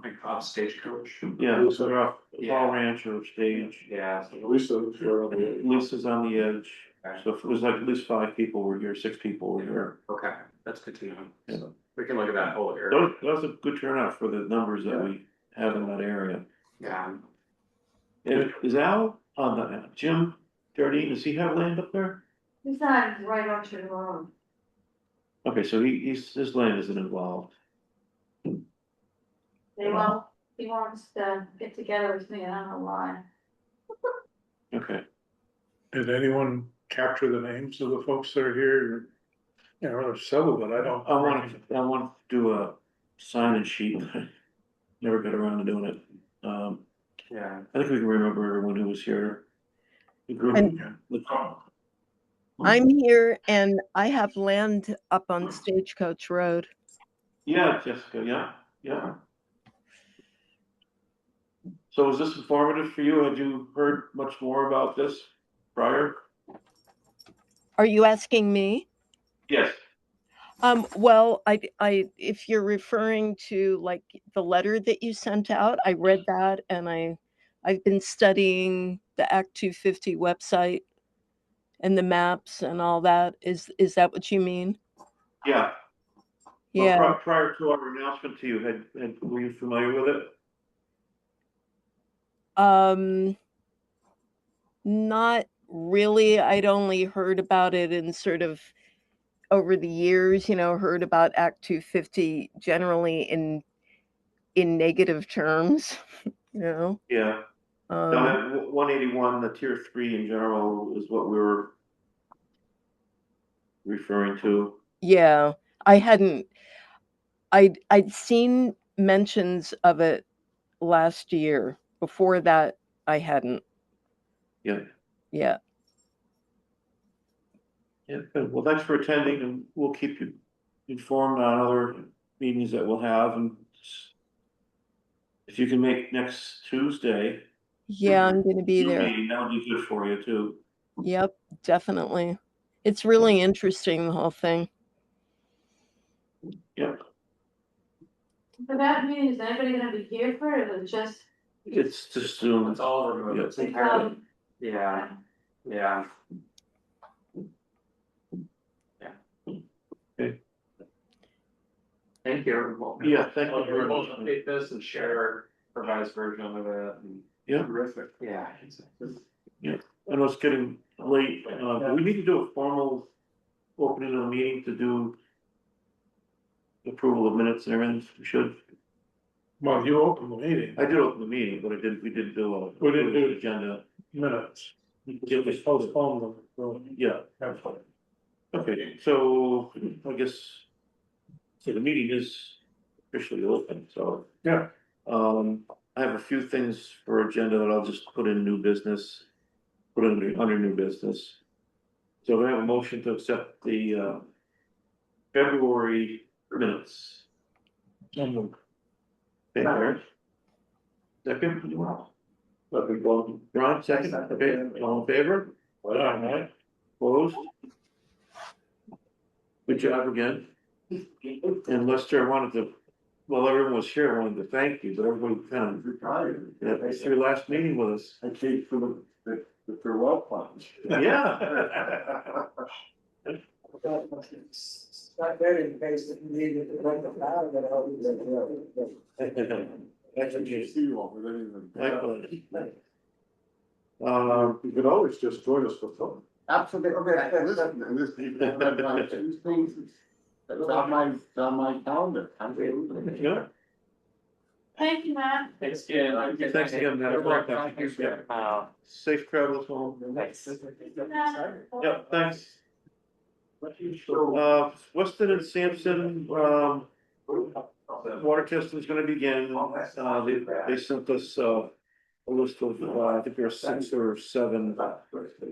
Like off stagecoach. yeah, so they're off Yeah. Fall Ranch or Stage. Yeah. At least they're on the. Lisa's on the edge, so if it was like at least 5 people were here, 6 people were here. Okay, that's good to know. Yeah. So we can look at that whole area. That was a good turnout for the numbers that having that area. Yeah. Is Al, Jim Jardine, does he have land up there? He's not right onto the road. Okay, so his land isn't involved. He wants to get together with me, I don't know why. Okay, Did anyone capture the names of the folks that are here? You know, there's several, but I don't. I want to do a sign-in sheet. Never got around to doing it. Yeah. I think we can remember everyone who was here. The group. And- the- I'm here and I have land up on Stagecoach Road. Yeah, Jessica, yeah. So was this informative for you? Had you heard much more about this prior? Are you asking me? Yes. Well, if you're referring to like the letter that you sent out, I read that and I've been studying the Act 250 website and the maps and all that. Is that what you mean? Yeah. Yeah. Well, prior to our announcement to you, were you familiar with it? Not really. I'd only heard about it in sort of over the years, heard about Act 250 generally in negative terms, Yeah. No, 181, the tier 3 in general is what we were referring to. Yeah, I'd seen mentions of it last year. Before that, I hadn't. Yeah. Yeah. Yeah, good. Well, thanks for attending and we'll keep you informed on other meetings that we'll have and if you can make next Tuesday. Yeah, I'm gonna be there. That'll be good for you too. Yep, definitely. It's really interesting, the whole thing. Yep. For that meeting, is anybody gonna be here for it, or just? It's just Zoom. It's all remote. Yeah. It's entirely, yeah. Okay. Thank you. Yeah, thank you I'll very much. update this and share revised version of it. And Yeah. terrific. Yeah. I know it's getting late. Do we need to do a formal opening of the meeting to do approval of minutes and everything? We should. Well, you opened the meeting, I did open the meeting, but we didn't do We didn't do- agenda. minutes, Yeah, just postpone them. So, Yeah, okay, so I guess. So the meeting is officially open, so. Yeah. I have a few things for agenda that I'll just put in new business. Put under new business. So I have a motion to accept the February minutes. Okay, Aaron? Second? Ron, second, okay, all in favor? Aye. Opposed? Good job again. And Lester, I wanted to, well, everyone was here, I wanted to thank you, but everybody kind of retired. Yeah, it's your last meeting with us. I came for the farewell plunge. Yeah. Not very in case that you needed to break the power, but I'll be there. That's what you See you all with anything. You can always just join us for fun. Absolutely, okay, listen, and this, these things, it's on my calendar. Yeah. Thank you, Matt. Thanks again. Thanks again, Matt. Safe travels home. Yep, thanks. Weston and Sampson, water testing is gonna begin. They sent us, a list of, I think there are 6 or 7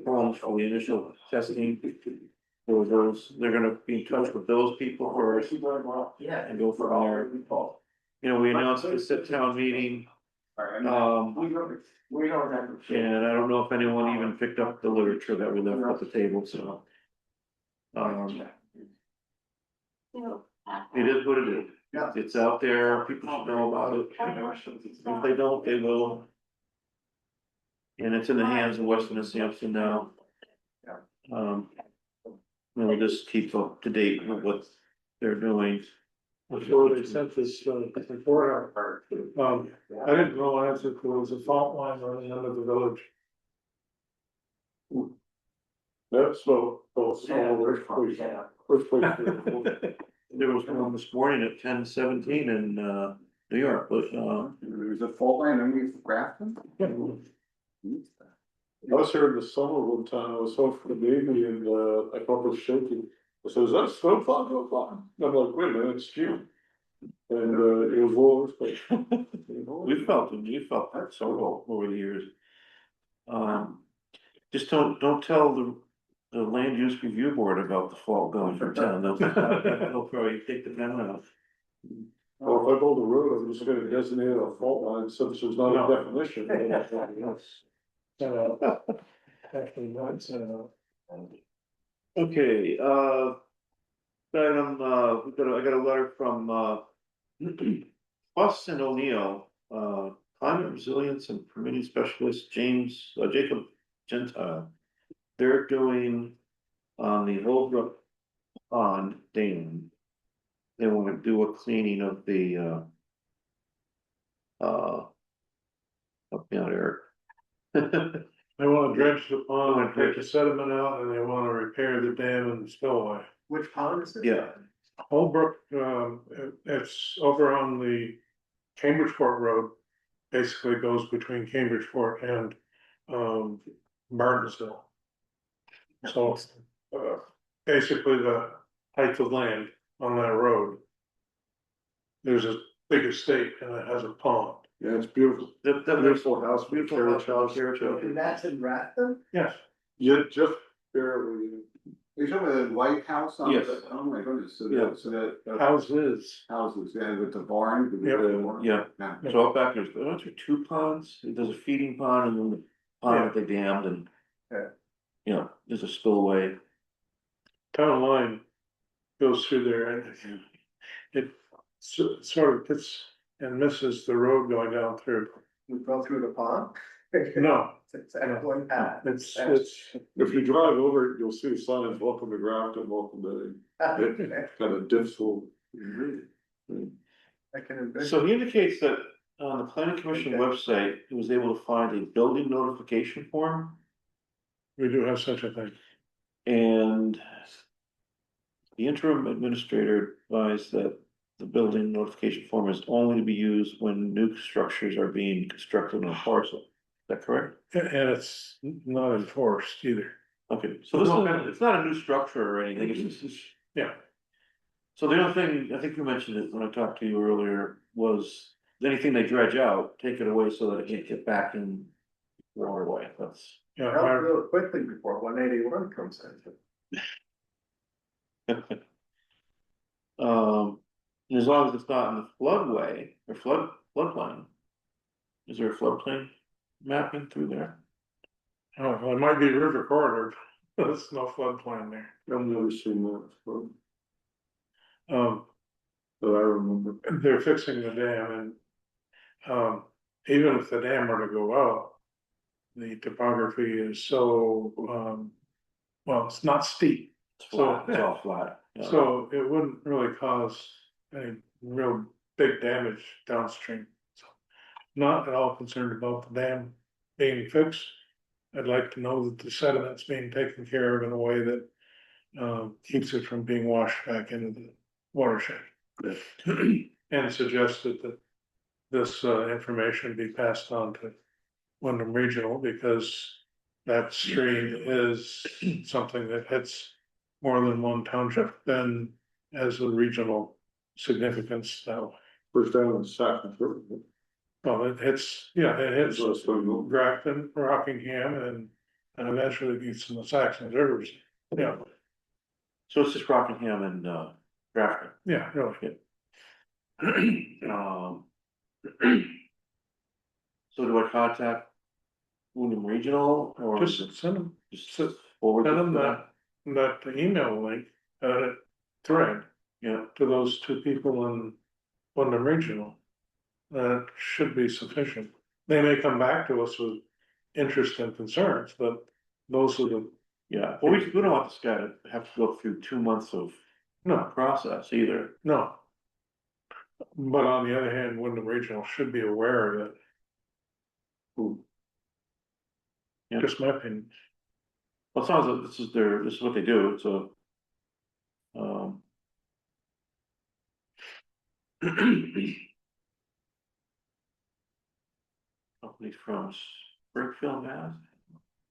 forms for the initial testing. For those, they're gonna be in touch with those people first and go from there. You know, we announced this at town meeting. And I don't know if anyone even picked up the literature that we left at the table, so. It is what it is. It's out there, people should know about it. If they don't, they will. And it's in the hands of Weston and Sampson now. We'll just keep up to date with what they're doing. before they sent this, report out. I didn't realize that there was a fault line running under the village. That's so, earthquake. There was one this morning at 10:17 in New York, but There's a fault line underneath Grafton? I was here in the summer one time, I was home for the baby and, I thought it was shaking. I said, is that snowplow going by? And I'm like, wait a minute, it's June. And, it was well, we felt that so over the years. Just don't tell the land use review board about the fault going from town, they'll probably take the pen out. Well, if I build a road, I'm just gonna designate a fault line since there's not a definition. Actually, not, Okay, I got a letter from Fuss and O'Neill, climate resilience and permitting specialist Jacob Gentile. They're doing on the Holbrook Pond Dam. They want to do a cleaning of the up down there. they wanna dredge the pond, take the sediment out, and they wanna repair the dam and the spillway. Which pond is it? Yeah, Holbrook, it's over on the Cambridgeport Road, basically goes between Cambridgeport and, Martinsville. So, basically the height of land on that road. There's a big estate and it has a pond. Yeah, it's beautiful. that Beautiful house, beautiful carriage house. carriage house. And that's in Grafton? Yes, Yeah, just barely. You're talking about the White House on Yes. the, oh my goodness, so Yeah. that, so that. houses. Houses, and with the barn. with the- Yeah. Yeah. So up back there's two ponds, there's a feeding pond and then the pond that they dammed and. Yeah. You know, there's a spillway. Town line goes through there and it sort of hits and misses the road going down through. We go through the pond? No, It's actually path. it's, If you drive over it, you'll see signs, welcome to Grafton, welcome to, kind of difficult. I can envision. So he indicates that on the planning commission website, he was able to find a building notification form. we do have such a thing. And the interim administrator advised that the building notification form is only to be used when new structures are being constructed on a parcel. Is that correct? And it's not enforced either. Okay, so it's not a new structure or anything, it's just. Yeah. So the other thing, I think you mentioned it when I talked to you earlier, was anything they dredge out, take it away so that it can't get back in the waterway, that's. Yeah, Help I- real quickly before 181 comes in. And as long as it's not in the floodway or floodplain. Is there a floodplain mapping through there? oh, well, it might be river corridor, but there's no floodplain there. I've never seen that, before, Um, that I remember. they're fixing the dam and, even if the dam were to go out, the topography is so, well, it's not steep. It's flat, it's all flat. yeah. So it wouldn't really cause any real big damage downstream. So, not at all concerned about the dam being fixed. I'd like to know that the sediment's being taken care of in a way that keeps it from being washed back into the watershed. And suggested that this information be passed on to Wyndham Regional because that stream is something that hits more than one township and has a regional significance now. First down in Saxon River. Well, it hits That's what I know. Grafton, Rockingham, and eventually gets in the Saxon rivers. Yeah, So it's just Rockingham and Grafton. yeah, really. So do I contact Wyndham Regional or Just send them, just send forward them this to that email link, thread Yeah, to those two people in Wyndham Regional. That should be sufficient. They may come back to us with interest and concerns, but those are the, yeah, well, we don't want this guy to have to go through 2 months of no, process either. no. But on the other hand, Wyndham Regional should be aware of it. Yeah. Just my opinion. Well, it sounds like this is what they do, so. Company from Springfield, Mass.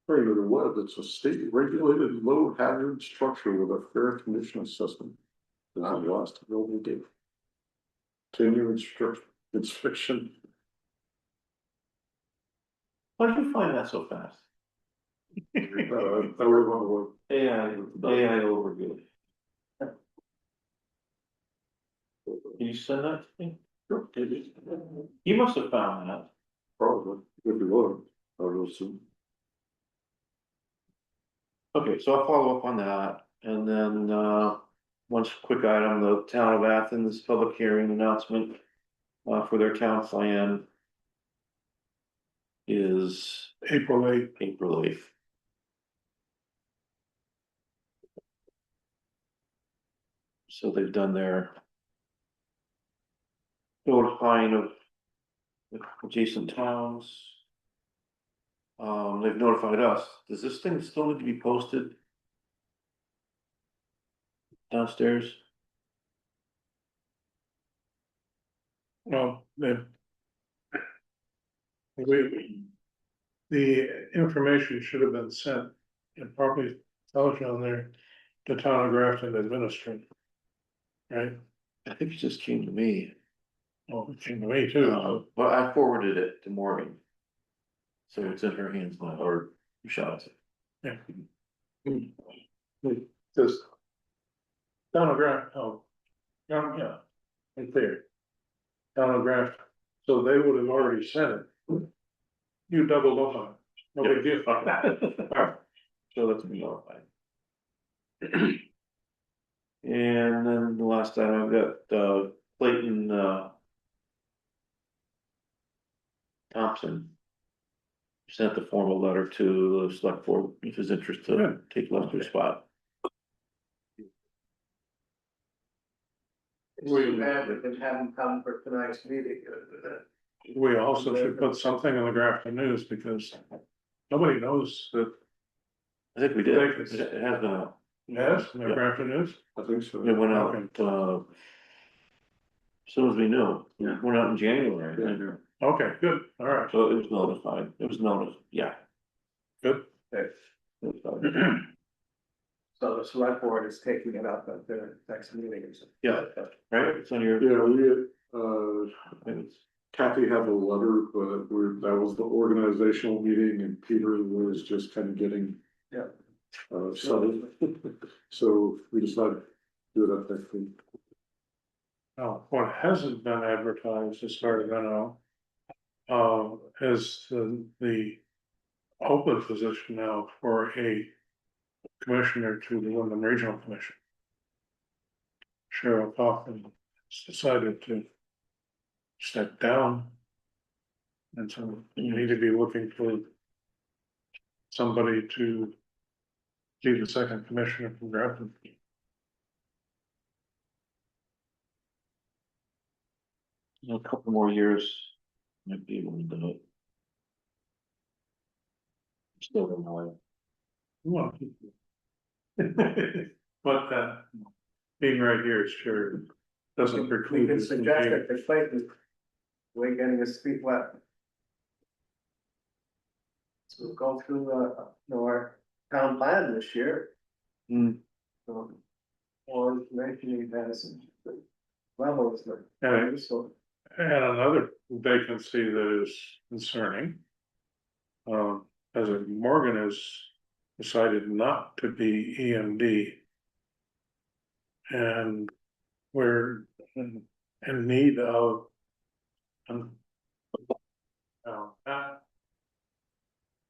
According to the web, it's a state regulated low hazard structure with a fair condition assessment. Not lost, no big deal. 10-year inspection. Why did you find that so fast? I remember AI overview. Can you send that to me? You must have found that. probably, if you would, I would assume. Okay, so I'll follow up on that, and then, one quick item, the town of Athens public hearing announcement. For their town plan. Is April 8th. April 8th. So they've done their. Notifying of the adjacent towns. They've notified us. Does this thing still need to be posted? Downstairs? Well, the information should have been sent and probably tells you on there, the town of Grafton administrator. Right? I think it just came to me. Well, it came to me too. But I forwarded it to Morgan. So it's in her hands now, or shot it. Yeah. Just. Town of Grafton, oh. Yeah, right there. Town of Grafton, so they would have already sent it. You doubled up on it, no big deal. Alright, so let's be notified. And then the last time I've got Clayton Thompson. Sent the formal letter to the select board if his interest to take Lester's spot. It's too bad we didn't have him come for tonight's meeting. We also should put something in the Grafton News because nobody knows that. I think we did, Like it's- it has been out, Yes, in the Yeah. Grafton News. I think so. it went out, Okay. as soon as we knew, it went out in January, I think. Okay, good, all right, So it was notified, it was noticed, yeah. good. Notified. So the select board is taking it up at their next meeting. Yeah, right, it's on your. Yeah, Kathy had a letter, but that was the organizational meeting and Peter was just kind of getting. Yeah. Settled. So we decided to do it at that thing. Now, what hasn't been advertised as far as I know. Is the open position now for a commissioner to the Wyndham Regional Commission. Cheryl Kaufman has decided to step down. And so you need to be looking for somebody to be the second commissioner from Grafton. A couple more years, might be able to do it. Still don't know. Well, but being right here is sure doesn't We preclude. can this from suggest being- it, the Clayton. We're getting his feet wet. So we'll go through, our town plan this year. Hmm. Or information he has. Levels that. And So. And another vacancy that is concerning. As Morgan has decided not to be EMD. And we're in need of.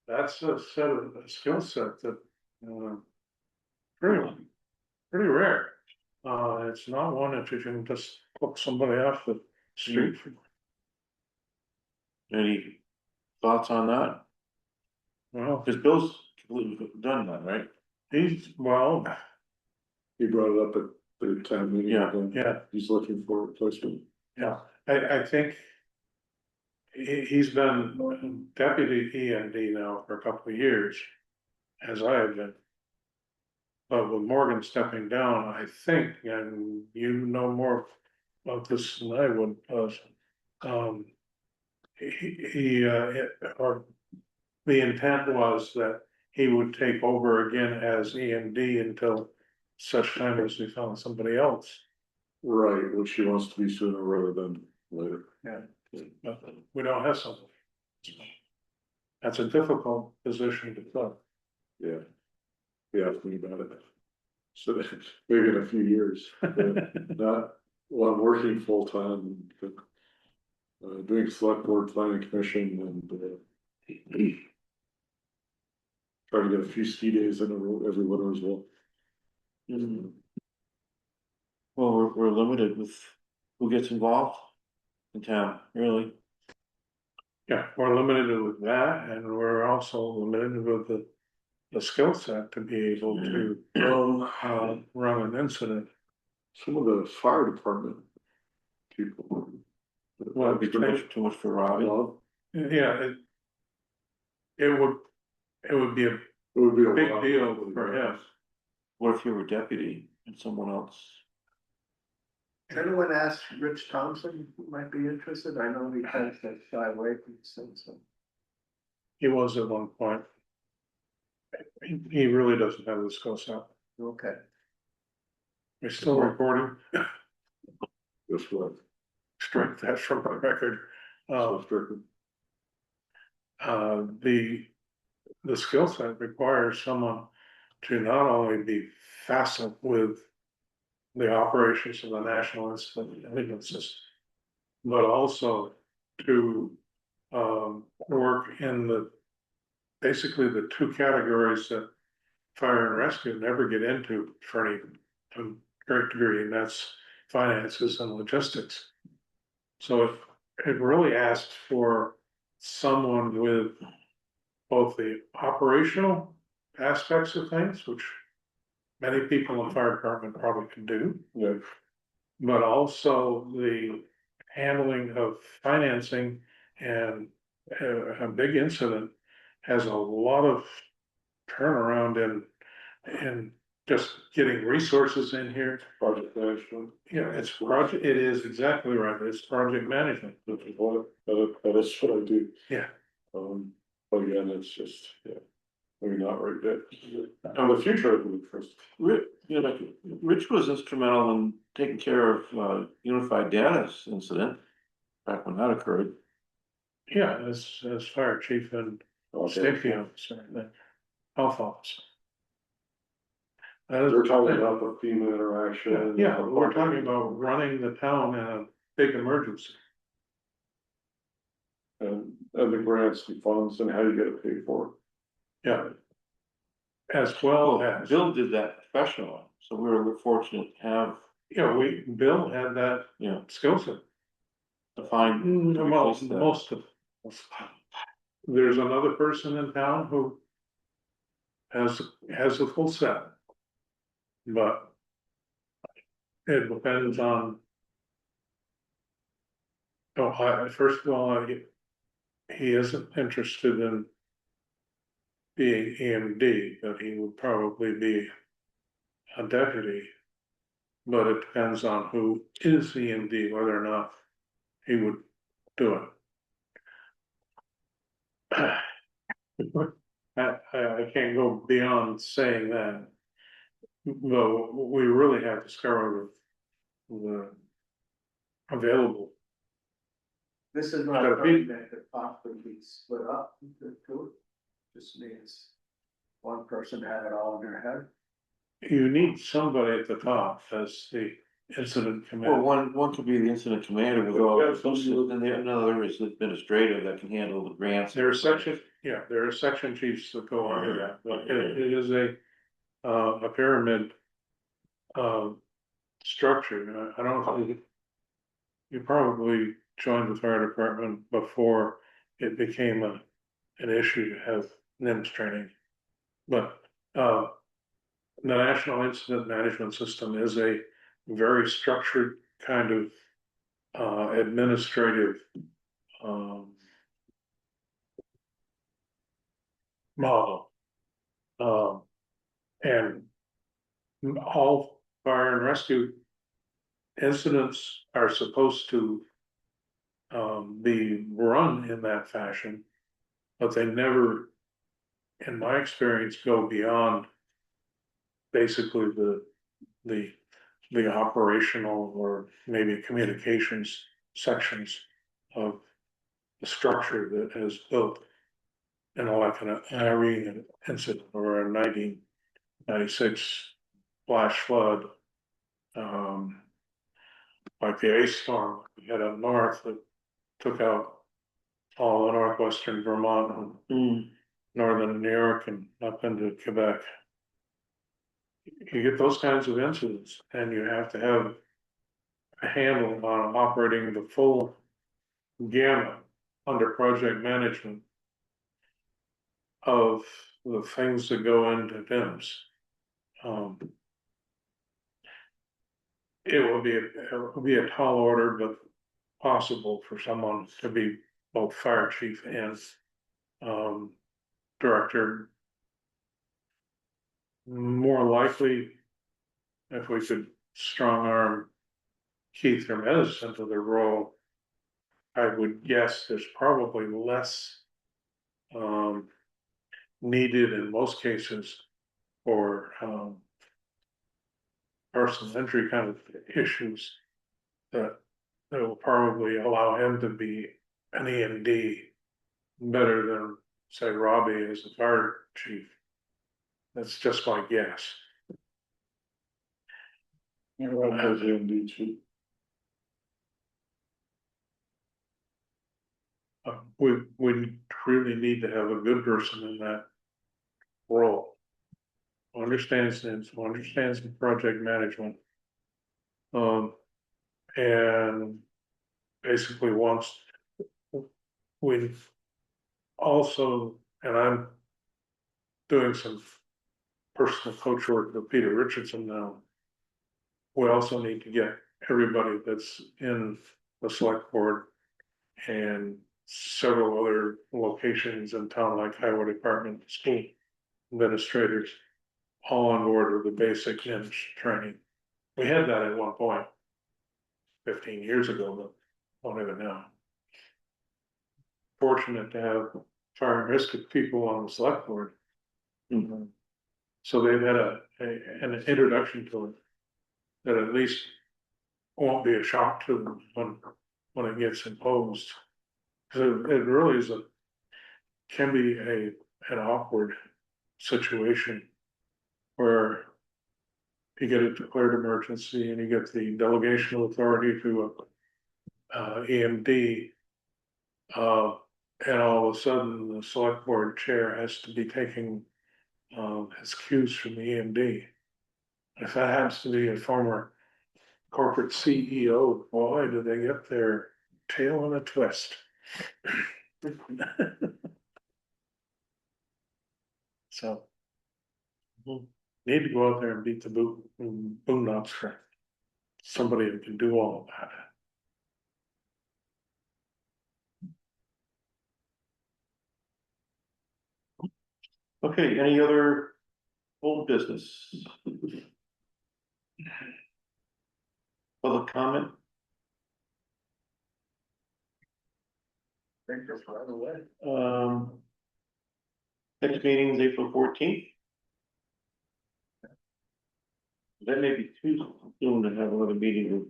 That's a skill set that, pretty rare. It's not one that you can just hook somebody off the street. Any thoughts on that? Well, Cause Bill's completely done that, right? he He brought it up at the town meeting. Yeah, yeah. He's looking for a replacement. Yeah, I think he's been deputy EMD now for a couple of years, as I have been. But with Morgan stepping down, I think, and you know more about this than I would, or the intent was that he would take over again as EMD until such time as we found somebody else. Right, which he wants to be sooner rather than later. But we don't have someone. That's a difficult position to fill. Yeah. Yeah, think about it. So that maybe in a few years, not, well, I'm working full time, doing select board planning commission and trying to get a few ski days in a row every winter as well. Well, we're limited with who gets involved in town, really. Yeah, we're limited with that, and we're also limited with the skill set to be able to run an incident. Some of the fire department people. Well, It'd be too much for Robbie. Yeah, it would be a It would be a big lot deal more for than him. What if you were deputy and someone else? Has anyone asked Rich Thompson who might be interested? I know he tends to shy away from these things, so. He was at one point. He really doesn't have the skill set. Okay. We're still recording. This was. Strike that from my record. The skill set requires someone to not only be facile with the operations of the National Incident Management System, but also to work in basically the two categories that fire and rescue never get into for any great degree, and that's finances and logistics. So it really asked for someone with both the operational aspects of things, which many people in the fire department probably can do. Yeah. But also the handling of financing, and a big incident has a lot of turnaround in just getting resources in here. Project management. Yeah, it is exactly right. It's project management. That is what I do. Yeah. But again, it's just, yeah, maybe not right yet. In the future, I believe first. Rich was instrumental in taking care of Unified Data incident back when that occurred. Yeah, as fire chief and safety officer, and health officer. They're talking about the FEMA interaction. Yeah, we're talking about running the town in a big emergency. And the grants and funds and how you get it paid for. Yeah. As well as. Bill did that professionally, so we're fortunate to have. Yeah, Bill had that skill set. To find. Well, most of. There's another person in town who has a full set. But it depends on. First of all, he isn't interested in being EMD, but he would probably be a deputy. But it depends on who is EMD, whether or not he would do it. I can't go beyond saying that. But we really have to discover the available. This is not something that could possibly be split up into two. Just means one person had it all in their head. You need somebody at the top as the incident commander. Well, one could be the incident commander with all, and another is administrative that can handle the grants. There are section chiefs that go under that, but it is a pyramid structure. I don't know if you probably joined the fire department before it became an issue to have NIMS training. But the National Incident Management System is a very structured kind of administrative, model. And all fire and rescue incidents are supposed to be run in that fashion, but they never, in my experience, go beyond basically the operational or maybe communications sections of the structure that is built. You know, like an Irene incident or a 1996 flash flood, like the ice storm we had up north that took out all of northwestern Vermont and northern New York and up into Quebec. You get those kinds of incidents and you have to have a handle on operating the full gamut under project management of the things that go into DIMS. It will be a tall order, but possible for someone to be both fire chief and director. More likely, if we could strong arm Keith Hermes into the role, I would guess there's probably less needed in most cases for personal injury kind of issues that will probably allow him to be an EMD better than, say, Robbie as a fire chief. That's just my guess. We really need to have a good person in that role. Who understands things, who understands the project management. And basically wants, we also, and I'm doing some personal coach work with Peter Richardson now. We also need to get everybody that's in the select board and several other locations in town, like highway department, school administrators, all on board with the basic HIMSS training. We had that at one point 15 years ago, but don't even know. Fortunate to have fire and rescue people on the select board. So they've had an introduction to it that at least won't be a shock to them when it gets imposed. Because it really is can be an awkward situation where you get a declared emergency and you get the delegation of authority to EMD, and all of a sudden the select board chair has to be taking his cues from the EMD. If that happens to be a former corporate CEO, boy, do they get their tail in a twist. So need to go out there and beat the boondocks for somebody who can do all of that. Okay, any other old business? Public comment? Think that's right away. Next meeting is April 14th. That may be too soon to have another meeting with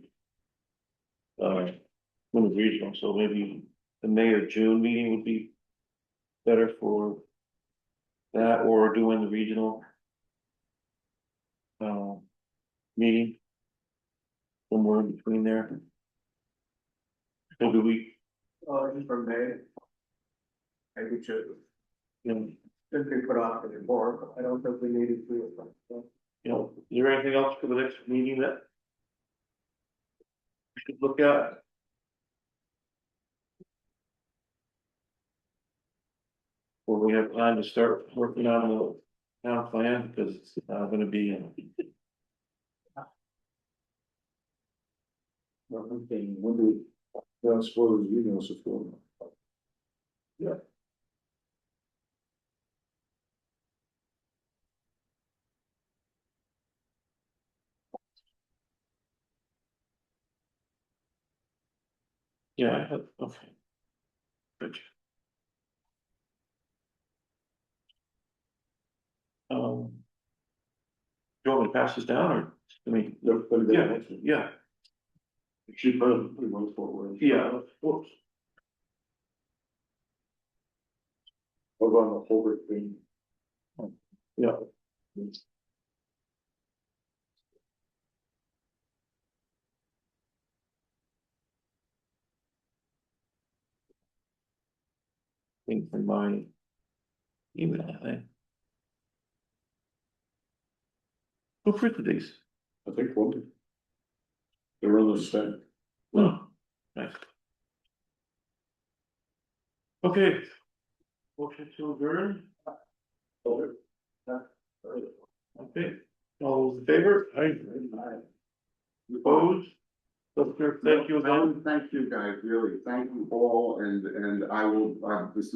Plymouth Regional, so maybe the May or June meeting would be better for that, or doing the regional meeting somewhere in between there. Maybe we, Just for May. Maybe should you know, be put off anymore, but I don't think we needed to. is there anything else for the next meeting that we should look at? Or we have time to start working on the town plan, because it's gonna be I'm thinking, when do, that's what was you know, support. Yeah. Yeah, I have, okay. Good. Do you want me to pass this down or, I mean, yeah, She put it pretty much forward. yeah, whoops. What about the whole thing? Yeah. Thing from my email, I think. Who printed these? I think one. They're on the stand. Oh, nice. Okay. Motion to adjourn. Okay, all those in favor? Opposed? Thank you again. Thank you guys, really, thank you all, and I will, this is